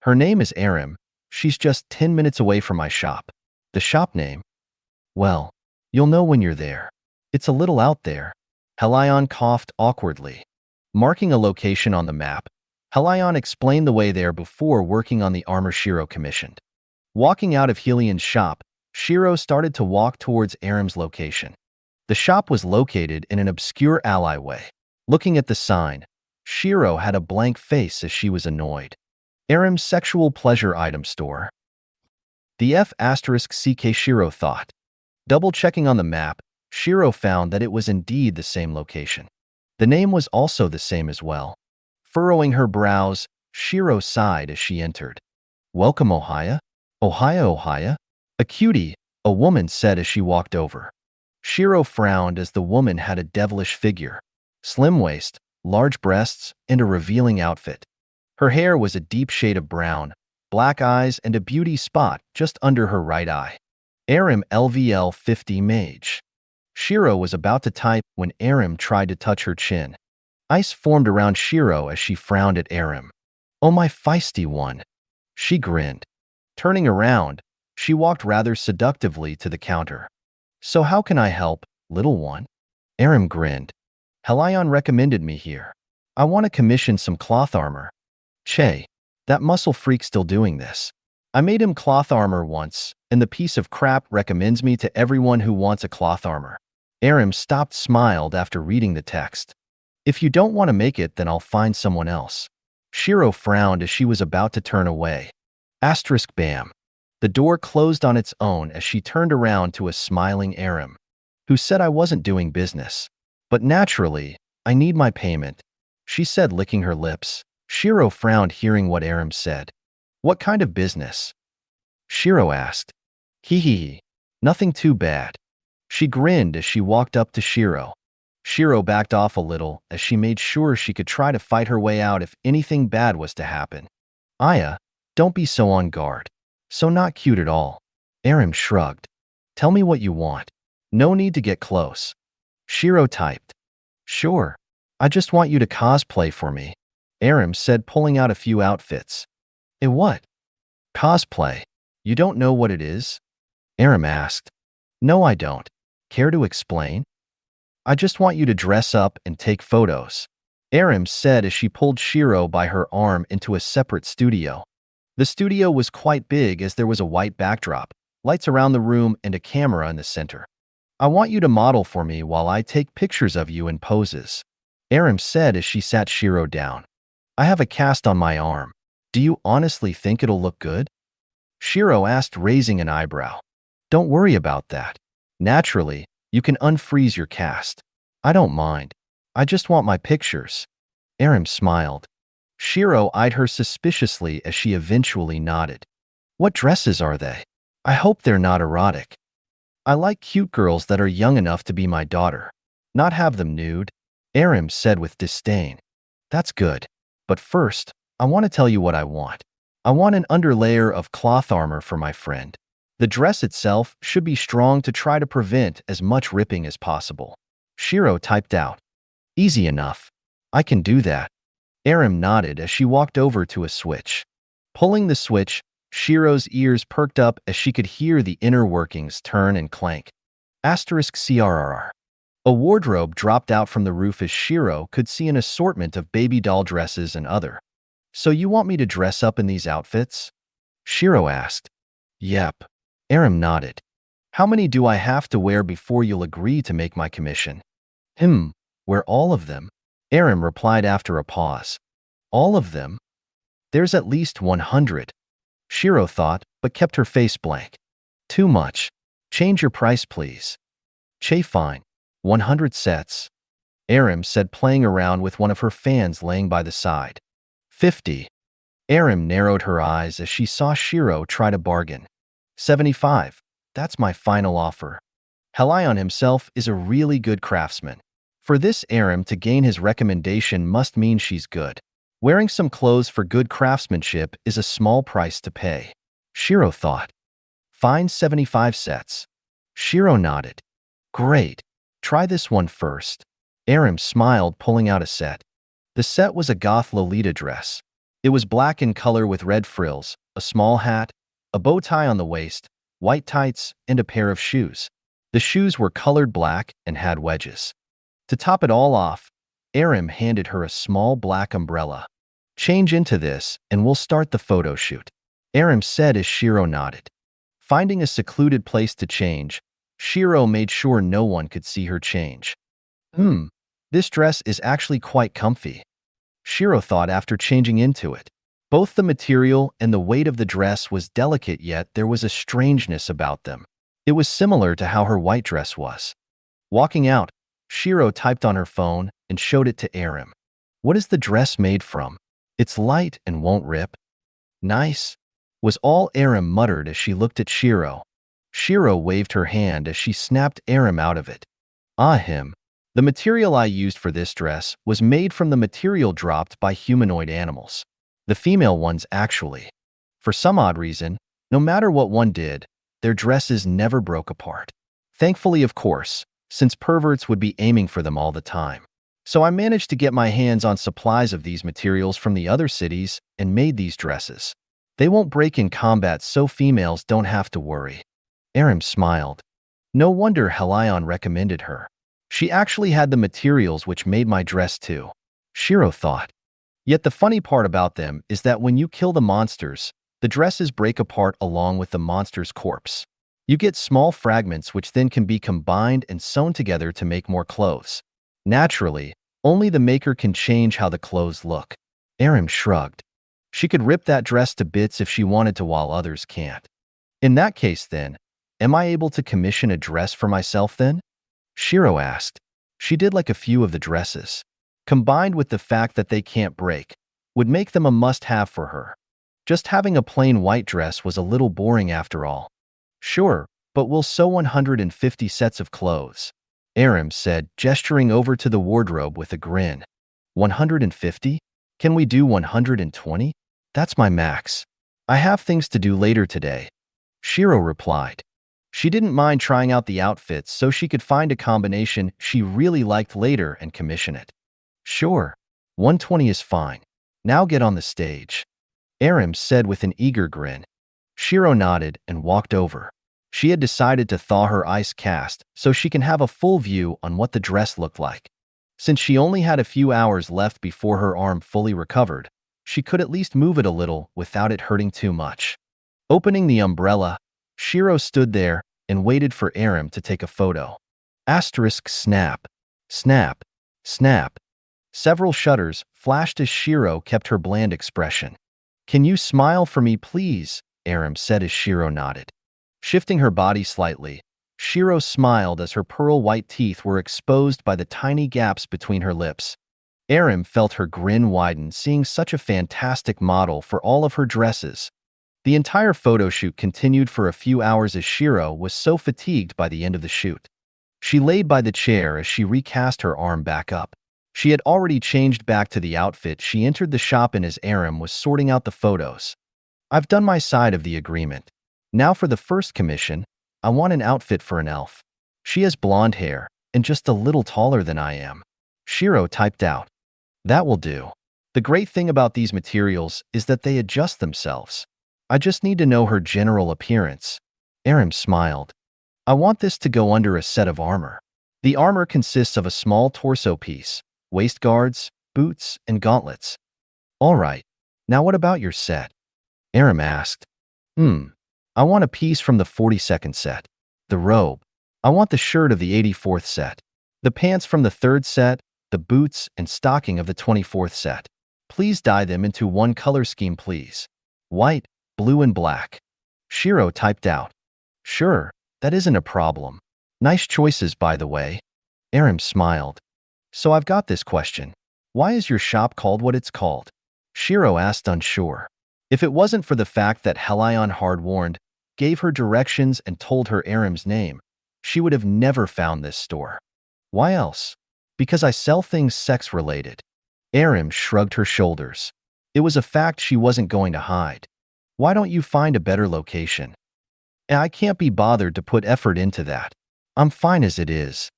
Her name is Arim. She's just 10 minutes away from my shop. The shop name? Well, you'll know when you're there. It's a little out there. Helion coughed awkwardly. Marking a location on the map, Helion explained the way there before working on the armor Shiro commissioned. Walking out of Helion's shop, Shiro started to walk towards Arim's location. The shop was located in an obscure alleyway. Looking at the sign, Shiro had a blank face as she was annoyed. Arim's sexual pleasure item store. The F***CK Shiro thought. Double-checking on the map, Shiro found that it was indeed the same location. The name was also the same as well. Furrowing her brows, Shiro sighed as she entered. Welcome, Ohaya? Ohaya? A cutie, a woman said as she walked over. Shiro frowned as the woman had a devilish figure, slim waist, large breasts, and a revealing outfit. Her hair was a deep shade of brown, black eyes, and a beauty spot just under her right eye. Arim LVL 50 Mage. Shiro was about to type when Arim tried to touch her chin. Ice formed around Shiro as she frowned at Arim. Oh, my feisty one. She grinned. Turning around, she walked rather seductively to the counter. So how can I help, little one? Arim grinned. Helion recommended me here. I want to commission some cloth armor. Che, that muscle freak's still doing this. I made him cloth armor once, and the piece of crap recommends me to everyone who wants a cloth armor. Arim smiled after reading the text. If you don't want to make it, then I'll find someone else. Shiro frowned as she was about to turn away. Bam. The door closed on its own as she turned around to a smiling Arim, who said I wasn't doing business. But naturally, I need my payment, she said, licking her lips. Shiro frowned hearing what Arim said. What kind of business? Shiro asked. Hee, nothing too bad. She grinned as she walked up to Shiro. Shiro backed off a little as she made sure she could try to fight her way out if anything bad was to happen. Aya, don't be so on guard. So not cute at all. Arim shrugged. Tell me what you want. No need to get close. Shiro typed. Sure. I just want you to cosplay for me, Arim said, pulling out a few outfits. What? Cosplay. You don't know what it is? Arim asked. No, I don't. Care to explain? I just want you to dress up and take photos, Arim said as she pulled Shiro by her arm into a separate studio. The studio was quite big as there was a white backdrop, lights around the room, and a camera in the center. I want you to model for me while I take pictures of you in poses, Arim said as she sat Shiro down. I have a cast on my arm. Do you honestly think it'll look good? Shiro asked, raising an eyebrow. Don't worry about that. Naturally, you can unfreeze your cast. I don't mind. I just want my pictures. Aram smiled. Shiro eyed her suspiciously as she eventually nodded. What dresses are they? I hope they're not erotic. I like cute girls that are young enough to be my daughter. Not have them nude, Aram said with disdain. That's good. But first, I want to tell you what I want. I want an underlayer of cloth armor for my friend. The dress itself should be strong to try to prevent as much ripping as possible. Shiro typed out. Easy enough. I can do that. Aram nodded as she walked over to a switch. Pulling the switch, Shiro's ears perked up as she could hear the inner workings turn and clank. *CRRR. A wardrobe dropped out from the roof as Shiro could see an assortment of baby doll dresses and other. So you want me to dress up in these outfits? Shiro asked. Yep. Aram nodded. How many do I have to wear before you'll agree to make my commission? Wear all of them? Aram replied after a pause. All of them? There's at least 100. Shiro thought, but kept her face blank. Too much. Change your price, please. Che fine. 100 sets. Aram said, playing around with one of her fans laying by the side. 50. Aram narrowed her eyes as she saw Shiro try to bargain. 75. That's my final offer. Helion himself is a really good craftsman. For this Aram to gain his recommendation must mean she's good. Wearing some clothes for good craftsmanship is a small price to pay. Shiro thought. Fine, 75 sets. Shiro nodded. Great. Try this one first. Aram smiled, pulling out a set. The set was a goth Lolita dress. It was black in color with red frills, a small hat, a bow tie on the waist, white tights, and a pair of shoes. The shoes were colored black and had wedges. To top it all off, Aram handed her a small black umbrella. Change into this, and we'll start the photo shoot, Aram said as Shiro nodded. Finding a secluded place to change, Shiro made sure no one could see her change. This dress is actually quite comfy, Shiro thought after changing into it. Both the material and the weight of the dress was delicate, yet there was a strangeness about them. It was similar to how her white dress was. Walking out, Shiro typed on her phone and showed it to Aram. What is the dress made from? It's light and won't rip. Nice, was all Aram muttered as she looked at Shiro. Shiro waved her hand as she snapped Aram out of it. The material I used for this dress was made from the material dropped by humanoid animals. The female ones, actually. For some odd reason, no matter what one did, their dresses never broke apart. Thankfully, of course, since perverts would be aiming for them all the time. So I managed to get my hands on supplies of these materials from the other cities and made these dresses. They won't break in combat, so females don't have to worry. Aram smiled. No wonder Helion recommended her. She actually had the materials which made my dress too, Shiro thought. Yet the funny part about them is that when you kill the monsters, the dresses break apart along with the monster's corpse. You get small fragments which then can be combined and sewn together to make more clothes. Naturally, only the maker can change how the clothes look. Aram shrugged. She could rip that dress to bits if she wanted to, while others can't. In that case then, am I able to commission a dress for myself then? Shiro asked. She did like a few of the dresses. Combined with the fact that they can't break, would make them a must-have for her. Just having a plain white dress was a little boring after all. Sure, but we'll sew 150 sets of clothes, Aram said, gesturing over to the wardrobe with a grin. 150? Can we do 120? That's my max. I have things to do later today, Shiro replied. She didn't mind trying out the outfits so she could find a combination she really liked later and commission it. Sure, 120 is fine. Now get on the stage, Aram said with an eager grin. Shiro nodded and walked over. She had decided to thaw her ice cast so she can have a full view on what the dress looked like. Since she only had a few hours left before her arm fully recovered, she could at least move it a little without it hurting too much. Opening the umbrella, Shiro stood there and waited for Aram to take a photo. Snap. Snap. Snap. Several shutters flashed as Shiro kept her bland expression. Can you smile for me, please? Aram said as Shiro nodded. Shifting her body slightly, Shiro smiled as her pearl white teeth were exposed by the tiny gaps between her lips. Aram felt her grin widen, seeing such a fantastic model for all of her dresses. The entire photo shoot continued for a few hours as Shiro was so fatigued by the end of the shoot. She laid by the chair as she recast her arm back up. She had already changed back to the outfit she entered the shop in as Aram was sorting out the photos. I've done my side of the agreement. Now for the first commission, I want an outfit for an elf. She has blonde hair and just a little taller than I am. Shiro typed out. That will do. The great thing about these materials is that they adjust themselves. I just need to know her general appearance. Aram smiled. I want this to go under a set of armor. The armor consists of a small torso piece, waist guards, boots, and gauntlets. All right. Now what about your set? Aram asked. I want a piece from the 42nd set. The robe. I want the shirt of the 84th set. The pants from the 3rd set, the boots and stocking of the 24th set. Please dye them into one color scheme, please. White, blue, and black. Shiro typed out. Sure, that isn't a problem. Nice choices, by the way. Aram smiled. So I've got this question. Why is your shop called what it's called? Shiro asked, unsure. If it wasn't for the fact that Helion hard-warned, gave her directions and told her Aram's name, she would have never found this store. Why else? Because I sell things sex-related. Aram shrugged her shoulders. It was a fact she wasn't going to hide. Why don't you find a better location? I can't be bothered to put effort into that. I'm fine as it is.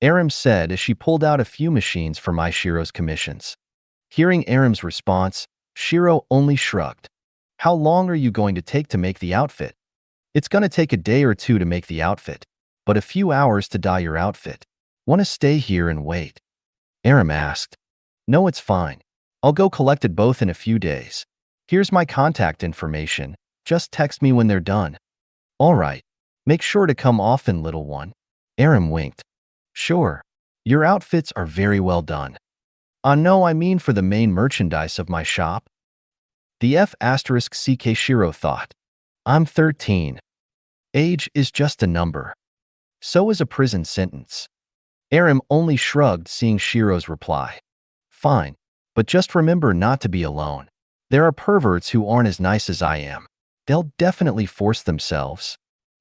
Aram said as she pulled out a few machines for my Shiro's commissions. Hearing Aram's response, Shiro only shrugged. How long are you going to take to make the outfit? It's going to take a day or two to make the outfit, but a few hours to dye your outfit. Want to stay here and wait? Aram asked. No, it's fine. I'll go collect it both in a few days. Here's my contact information. Just text me when they're done. All right. Make sure to come often, little one. Aram winked. Sure. Your outfits are very well done. No, I mean for the main merchandise of my shop. The F***CK Shiro thought. I'm 13. Age is just a number. So is a prison sentence. Aram only shrugged, seeing Shiro's reply. Fine, but just remember not to be alone. There are perverts who aren't as nice as I am. They'll definitely force themselves.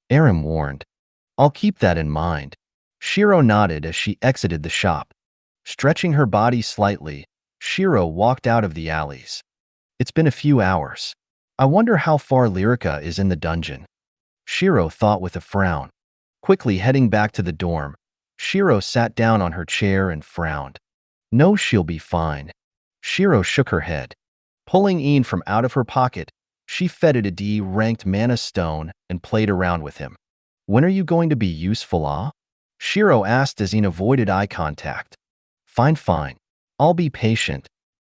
Aram warned. I'll keep that in mind. Shiro nodded as she exited the shop. Stretching her body slightly, Shiro walked out of the alleys. It's been a few hours. I wonder how far Lyrica is in the dungeon. Shiro thought with a frown. Quickly heading back to the dorm, Shiro sat down on her chair and frowned. No, she'll be fine. Shiro shook her head. Pulling Ian from out of her pocket, she fed it a D-ranked mana stone and played around with him. When are you going to be useful, ah? Shiro asked as Ian avoided eye contact. Fine. I'll be patient.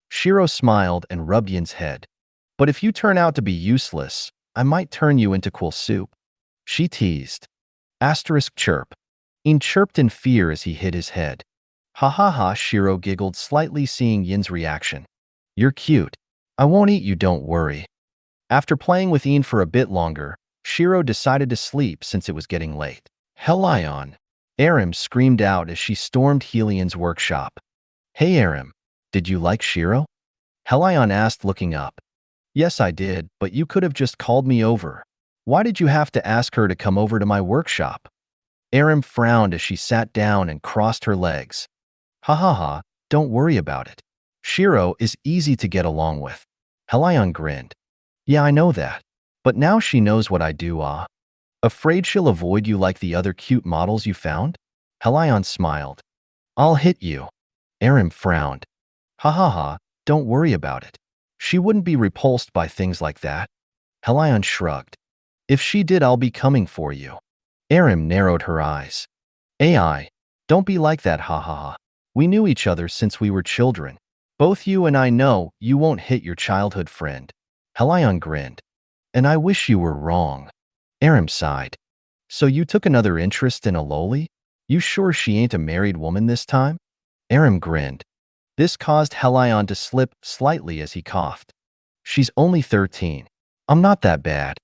Shiro smiled and rubbed Ian's head. But if you turn out to be useless, I might turn you into cool soup. She teased. Asterisk chirp. Ian chirped in fear as he hid his head. Ha ha ha, Shiro giggled slightly, seeing Yin's reaction. You're cute. I won't eat you, don't worry. After playing with Ian for a bit longer, Shiro decided to sleep since it was getting late. Helion! Aram screamed out as she stormed Helion's workshop. Hey Aram, did you like Shiro? Helion asked, looking up. Yes, I did, but you could have just called me over. Why did you have to ask her to come over to my workshop? Aram frowned as she sat down and crossed her legs. Ha ha ha, don't worry about it. Shiro is easy to get along with. Helion grinned. Yeah, I know that. But now she knows what I do, ah. Afraid she'll avoid you like the other cute models you found? Helion smiled. I'll hit you. Aram frowned. Ha ha ha, don't worry about it. She wouldn't be repulsed by things like that. Helion shrugged. If she did, I'll be coming for you. Aram narrowed her eyes. AI, don't be like that, ha ha ha. We knew each other since we were children. Both you and I know you won't hit your childhood friend. Helion grinned. And I wish you were wrong. Aram sighed. So you took another interest in a loli? You sure she ain't a married woman this time? Aram grinned. This caused Helion to slip slightly as he coughed. She's only 13. I'm not that bad.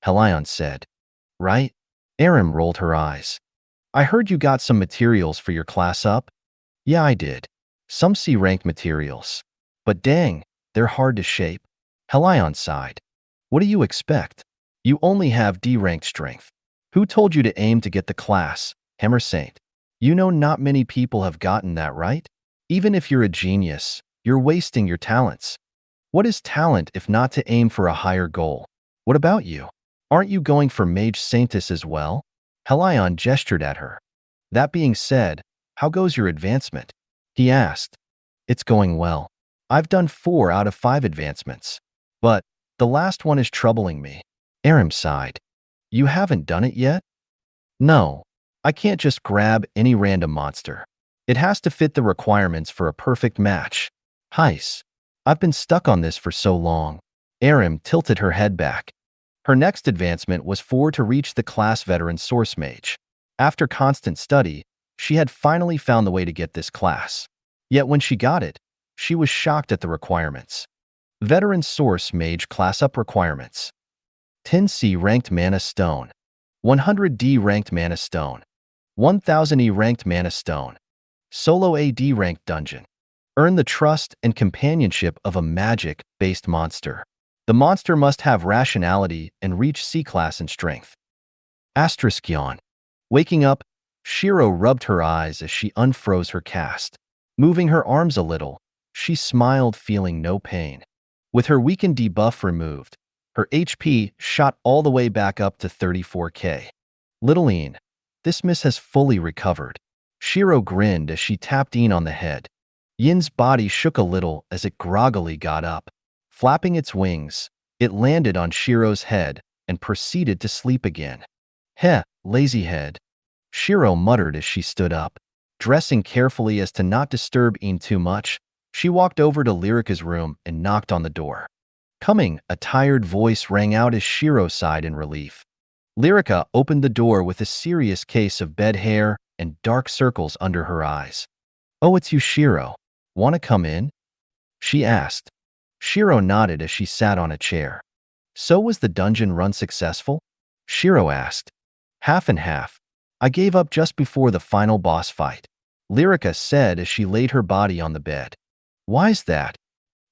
Helion said. Right? Aram rolled her eyes. I heard you got some materials for your class up? Yeah, I did. Some C-ranked materials. But dang, they're hard to shape. Helion sighed. What do you expect? You only have D-ranked strength. Who told you to aim to get the class, Hammer Saint? You know not many people have gotten that right? Even if you're a genius, you're wasting your talents. What is talent if not to aim for a higher goal? What about you? Aren't you going for Mage Saintess as well? Helion gestured at her. That being said, how goes your advancement? He asked. It's going well. I've done 4 out of 5 advancements. But the last one is troubling me. Aram sighed. You haven't done it yet? No. I can't just grab any random monster. It has to fit the requirements for a perfect match. Heiss. I've been stuck on this for so long. Aram tilted her head back. Her next advancement was 4 to reach the class veteran source mage. After constant study, she had finally found the way to get this class. Yet when she got it, she was shocked at the requirements. Veteran source mage class up requirements. 10C ranked mana stone. 100D ranked mana stone. 1000E ranked mana stone. Solo AD ranked dungeon. Earn the trust and companionship of a magic-based monster. The monster must have rationality and reach C-class in strength. Asterisk yawn. Waking up, Shiro rubbed her eyes as she unfroze her cast. Moving her arms a little, she smiled, feeling no pain. With her weakened debuff removed, her HP shot all the way back up to 34k. Little Een, this miss has fully recovered. Shiro grinned as she tapped Een on the head. Yin's body shook a little as it groggily got up. Flapping its wings, it landed on Shiro's head and proceeded to sleep again. Heh, lazy head. Shiro muttered as she stood up. Dressing carefully as to not disturb Een too much, she walked over to Lyrica's room and knocked on the door. Coming, a tired voice rang out as Shiro sighed in relief. Lyrica opened the door with a serious case of bed hair and dark circles under her eyes. Oh, it's you, Shiro. Want to come in? She asked. Shiro nodded as she sat on a chair. So was the dungeon run successful? Shiro asked. Half and half. I gave up just before the final boss fight, Lyrica said as she laid her body on the bed. Why's that?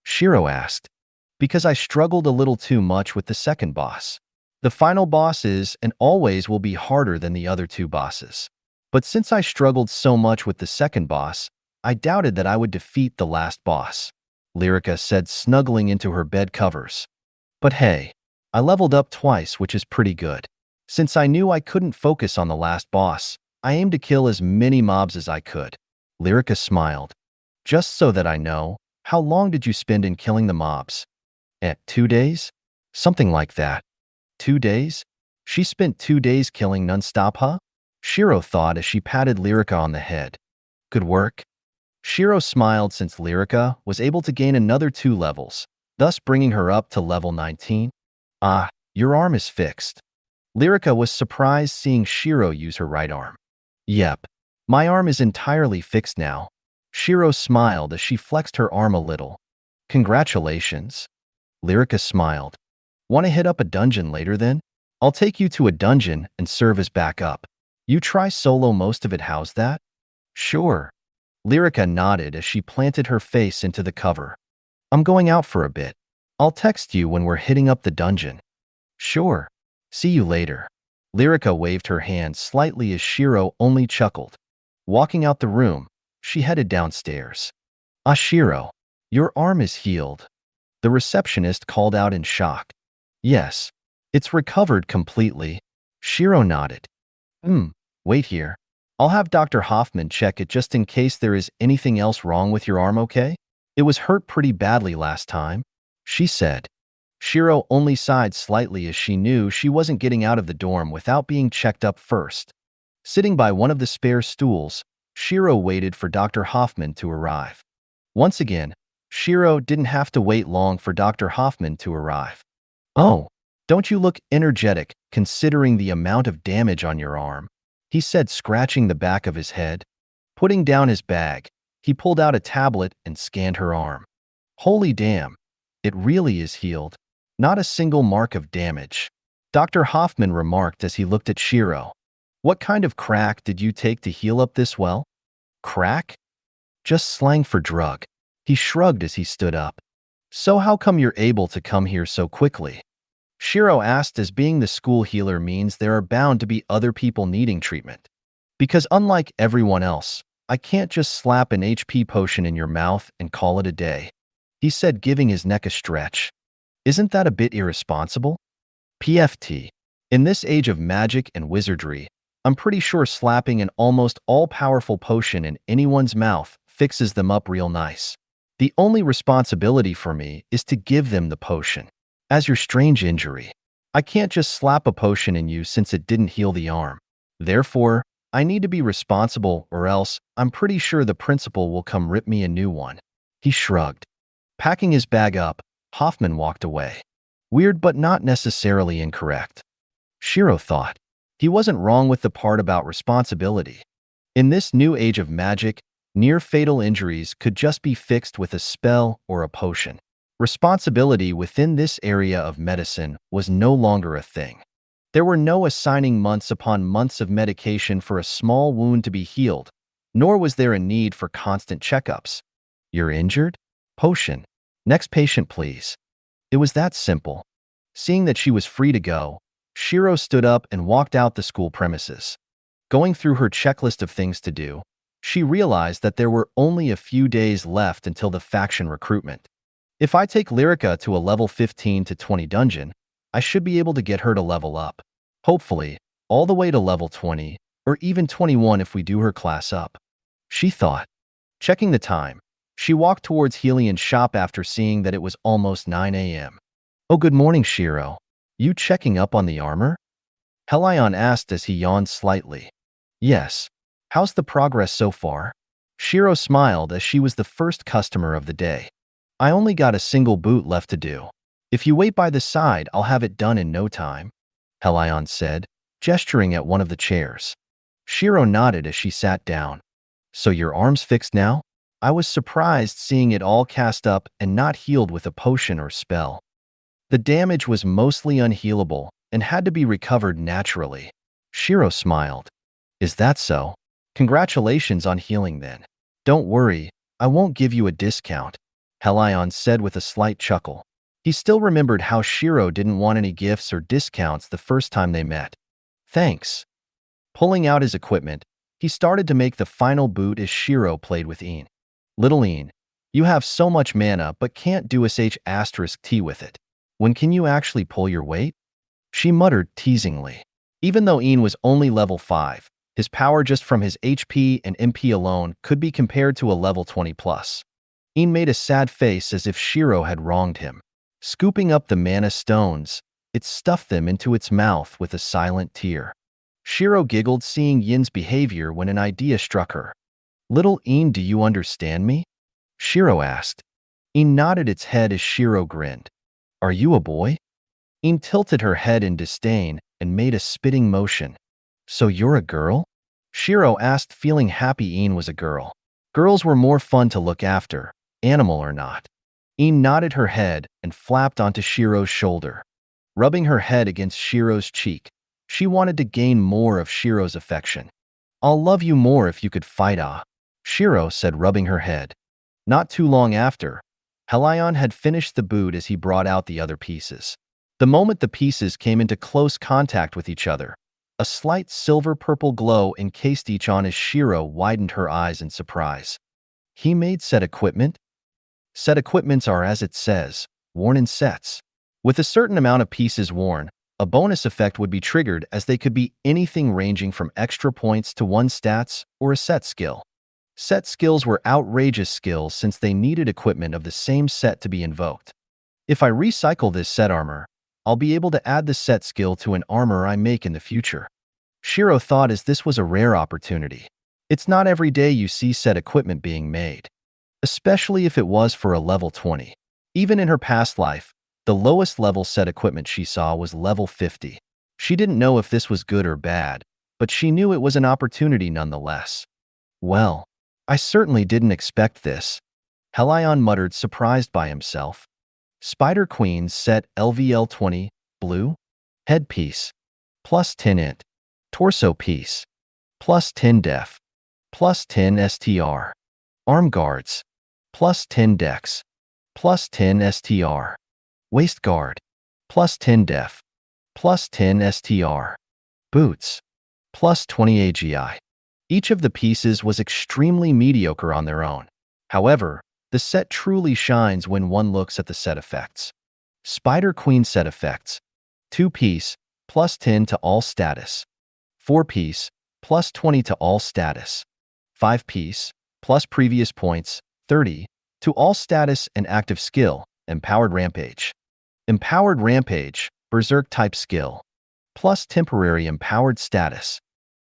Shiro asked. Because I struggled a little too much with the second boss. The final boss is and always will be harder than the other 2 bosses. But since I struggled so much with the second boss, I doubted that I would defeat the last boss, Lyrica said, snuggling into her bed covers. But hey, I leveled up twice, which is pretty good. Since I knew I couldn't focus on the last boss, I aimed to kill as many mobs as I could. Lyrica smiled. Just so that I know, how long did you spend in killing the mobs? 2 days? Something like that. 2 days? She spent 2 days killing non-stop, huh? Shiro thought as she patted Lyrica on the head. Good work. Shiro smiled since Lyrica was able to gain another 2 levels, thus bringing her up to level 19. Ah, your arm is fixed. Lyrica was surprised seeing Shiro use her right arm. Yep, my arm is entirely fixed now. Shiro smiled as she flexed her arm a little. Congratulations. Lyrica smiled. Want to hit up a dungeon later then? I'll take you to a dungeon and serve as backup. You try solo most of it, how's that? Sure. Lyrica nodded as she planted her face into the cover. I'm going out for a bit. I'll text you when we're hitting up the dungeon. Sure. See you later. Lyrica waved her hand slightly as Shiro only chuckled. Walking out the room, she headed downstairs. Ah, Shiro, your arm is healed. The receptionist called out in shock. Yes, it's recovered completely. Shiro nodded. Wait here. I'll have Dr. Hoffman check it just in case there is anything else wrong with your arm, okay? It was hurt pretty badly last time, she said. Shiro only sighed slightly as she knew she wasn't getting out of the dorm without being checked up first. Sitting by one of the spare stools, Shiro waited for Dr. Hoffman to arrive. Once again, Shiro didn't have to wait long for Dr. Hoffman to arrive. Oh, don't you look energetic considering the amount of damage on your arm, he said, scratching the back of his head. Putting down his bag, he pulled out a tablet and scanned her arm. Holy damn, it really is healed. Not a single mark of damage, Dr. Hoffman remarked as he looked at Shiro. What kind of crack did you take to heal up this well? Crack? Just slang for drug. He shrugged as he stood up. So how come you're able to come here so quickly? Shiro asked, as being the school healer means there are bound to be other people needing treatment. Because unlike everyone else, I can't just slap an HP potion in your mouth and call it a day, he said, giving his neck a stretch. Isn't that a bit irresponsible? PFT. In this age of magic and wizardry, I'm pretty sure slapping an almost all-powerful potion in anyone's mouth fixes them up real nice. The only responsibility for me is to give them the potion. As your strange injury, I can't just slap a potion in you since it didn't heal the arm. Therefore, I need to be responsible, or else I'm pretty sure the principal will come rip me a new one. He shrugged. Packing his bag up, Hoffman walked away. Weird, but not necessarily incorrect. Shiro thought. He wasn't wrong with the part about responsibility. In this new age of magic, near-fatal injuries could just be fixed with a spell or a potion. Responsibility within this area of medicine was no longer a thing. There were no assigning months upon months of medication for a small wound to be healed, nor was there a need for constant checkups. You're injured? Potion. Next patient, please. It was that simple. Seeing that she was free to go, Shiro stood up and walked out the school premises. Going through her checklist of things to do, she realized that there were only a few days left until the faction recruitment. If I take Lyrica to a level 15 to 20 dungeon, I should be able to get her to level up. Hopefully, all the way to level 20, or even 21 if we do her class up. She thought. Checking the time, she walked towards Helian's shop after seeing that it was almost 9 a.m. Oh, good morning, Shiro. You checking up on the armor? Helion asked as he yawned slightly. Yes. How's the progress so far? Shiro smiled as she was the first customer of the day. I only got a single boot left to do. If you wait by the side, I'll have it done in no time, Helion said, gesturing at one of the chairs. Shiro nodded as she sat down. So your arm's fixed now? I was surprised seeing it all cast up and not healed with a potion or spell. The damage was mostly unhealable and had to be recovered naturally. Shiro smiled. Is that so? Congratulations on healing then. Don't worry, I won't give you a discount, Helion said with a slight chuckle. He still remembered how Shiro didn't want any gifts or discounts the first time they met. Thanks. Pulling out his equipment, he started to make the final boot as Shiro played with Een. Little Een, you have so much mana but can't do *T with it. When can you actually pull your weight? She muttered teasingly. Even though Een was only level 5, his power just from his HP and MP alone could be compared to a level 20 plus. Een made a sad face as if Shiro had wronged him. Scooping up the mana stones, it stuffed them into its mouth with a silent tear. Shiro giggled seeing Yin's behavior when an idea struck her. Little Een, do you understand me? Shiro asked. Een nodded its head as Shiro grinned. Are you a boy? Een tilted her head in disdain and made a spitting motion. So you're a girl? Shiro asked, feeling happy Een was a girl. Girls were more fun to look after, animal or not. Een nodded her head and flapped onto Shiro's shoulder. Rubbing her head against Shiro's cheek, she wanted to gain more of Shiro's affection. I'll love you more if you could fight, Shiro said, rubbing her head. Not too long after, Helion had finished the boot as he brought out the other pieces. The moment the pieces came into close contact with each other, a slight silver-purple glow encased each on as Shiro widened her eyes in surprise. He made set equipment? Set equipments are, as it says, worn in sets. With a certain amount of pieces worn, a bonus effect would be triggered as they could be anything ranging from extra points to 1 stats or a set skill. Set skills were outrageous skills since they needed equipment of the same set to be invoked. If I recycle this set armor, I'll be able to add the set skill to an armor I make in the future. Shiro thought, as this was a rare opportunity. It's not every day you see set equipment being made, especially if it was for a level 20. Even in her past life, the lowest level set equipment she saw was level 50. She didn't know if this was good or bad, but she knew it was an opportunity nonetheless. Well, I certainly didn't expect this, Helion muttered, surprised by himself. Spider Queen's set LVL 20, blue. Headpiece, plus 10 int. Torso piece, plus 10 def, plus 10 STR. Arm guards. Plus 10 dex. Plus 10 STR. Waist guard. Plus 10 def. Plus 10 STR. Boots. Plus 20 AGI. Each of the pieces was extremely mediocre on their own. However, the set truly shines when one looks at the set effects. Spider Queen set effects. 2-piece, plus 10 to all status. 4-piece, plus 20 to all status. 5-piece, plus previous points, 30, to all status and active skill, Empowered Rampage. Empowered Rampage, Berserk type skill. Plus temporary empowered status.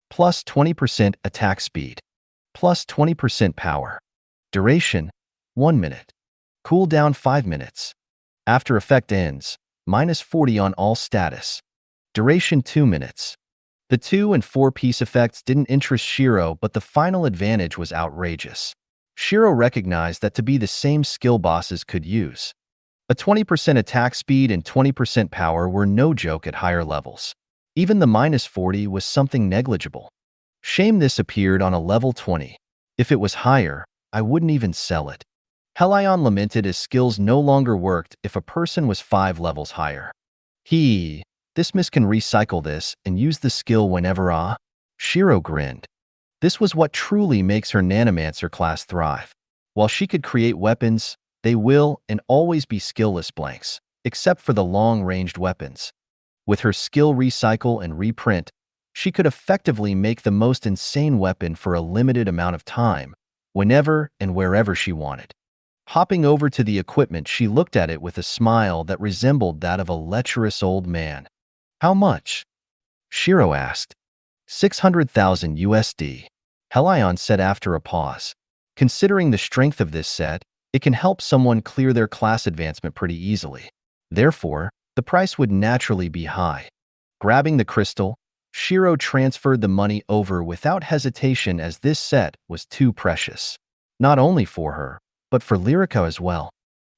Plus 20% attack speed. Plus 20% power. Duration, 1 minute. Cooldown 5 minutes. After effect ends, minus 40 on all status. Duration 2 minutes. The 2- and 4-piece effects didn't interest Shiro, but the final advantage was outrageous. Shiro recognized that to be the same skill bosses could use. A 20% attack speed and 20% power were no joke at higher levels. Even the minus 40 was something negligible. Shame this appeared on a level 20. If it was higher, I wouldn't even sell it. Hellion lamented his skills no longer worked if a person was 5 levels higher. This miss can recycle this and use the skill whenever Shiro grinned. This was what truly makes her Nanomancer class thrive. While she could create weapons, they will and always be skillless blanks, except for the long-ranged weapons. With her skill recycle and reprint, she could effectively make the most insane weapon for a limited amount of time, whenever and wherever she wanted. Hopping over to the equipment, she looked at it with a smile that resembled that of a lecherous old man. How much? Shiro asked. 600,000 USD. Hellion said after a pause. Considering the strength of this set, it can help someone clear their class advancement pretty easily. Therefore, the price would naturally be high. Grabbing the crystal, Shiro transferred the money over without hesitation as this set was too precious. Not only for her, but for Lyrica as well.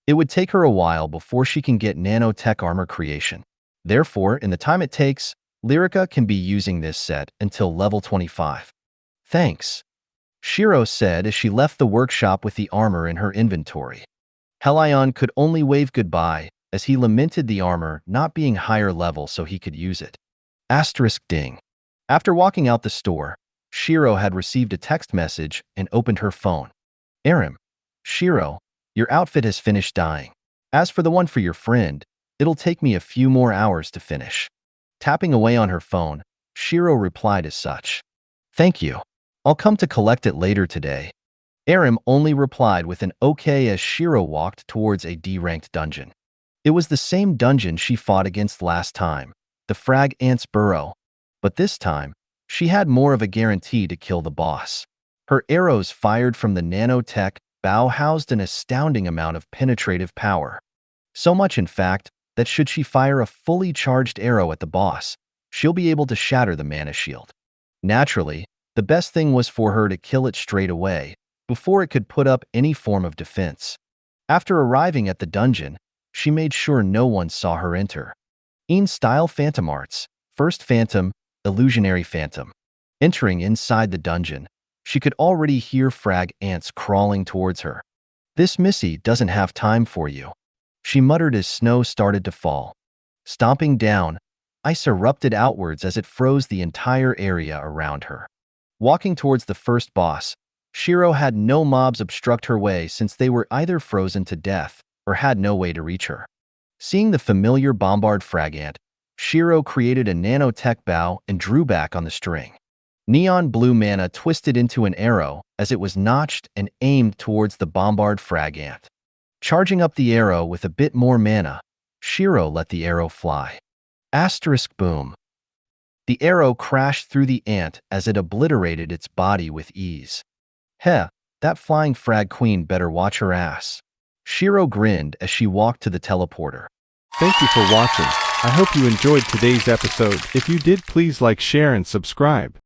It would take her a while before she can get nanotech armor creation. Therefore, in the time it takes, Lyrica can be using this set until level 25. Thanks, Shiro said as she left the workshop with the armor in her inventory. Hellion could only wave goodbye as he lamented the armor not being higher level so he could use it. Ding. After walking out the store, Shiro had received a text message and opened her phone. Shiro, your outfit has finished dyeing. As for the one for your friend, it'll take me a few more hours to finish. Tapping away on her phone, Shiro replied as such. Thank you. I'll come to collect it later today. Only replied with an okay as Shiro walked towards a D-ranked dungeon. It was the same dungeon she fought against last time, the Frag Ant's Burrow, but this time, she had more of a guarantee to kill the boss. Her arrows fired from the nanotech bow housed an astounding amount of penetrative power. So much, in fact, that should she fire a fully charged arrow at the boss, she'll be able to shatter the mana shield. Naturally, the best thing was for her to kill it straight away, before it could put up any form of defense. After arriving at the dungeon, she made sure no one saw her enter. Style Phantom Arts, First Phantom, Illusionary Phantom. Entering inside the dungeon, she could already hear frag ants crawling towards her. This Missy doesn't have time for you, she muttered as snow started to fall. Stomping down, ice erupted outwards as it froze the entire area around her. Walking towards the first boss, Shiro had no mobs obstruct her way since they were either frozen to death or had no way to reach her. Seeing the familiar bombard frag ant, Shiro created a nanotech bow and drew back on the string. Neon blue mana twisted into an arrow as it was notched and aimed towards the bombard frag ant. Charging up the arrow with a bit more mana, Shiro let the arrow fly. Boom. The arrow crashed through the ant as it obliterated its body with ease. That flying frag queen better watch her ass. Shiro grinned as she walked to the teleporter. Thank you for watching. I hope you enjoyed today's episode. If you did, please like, share, and subscribe.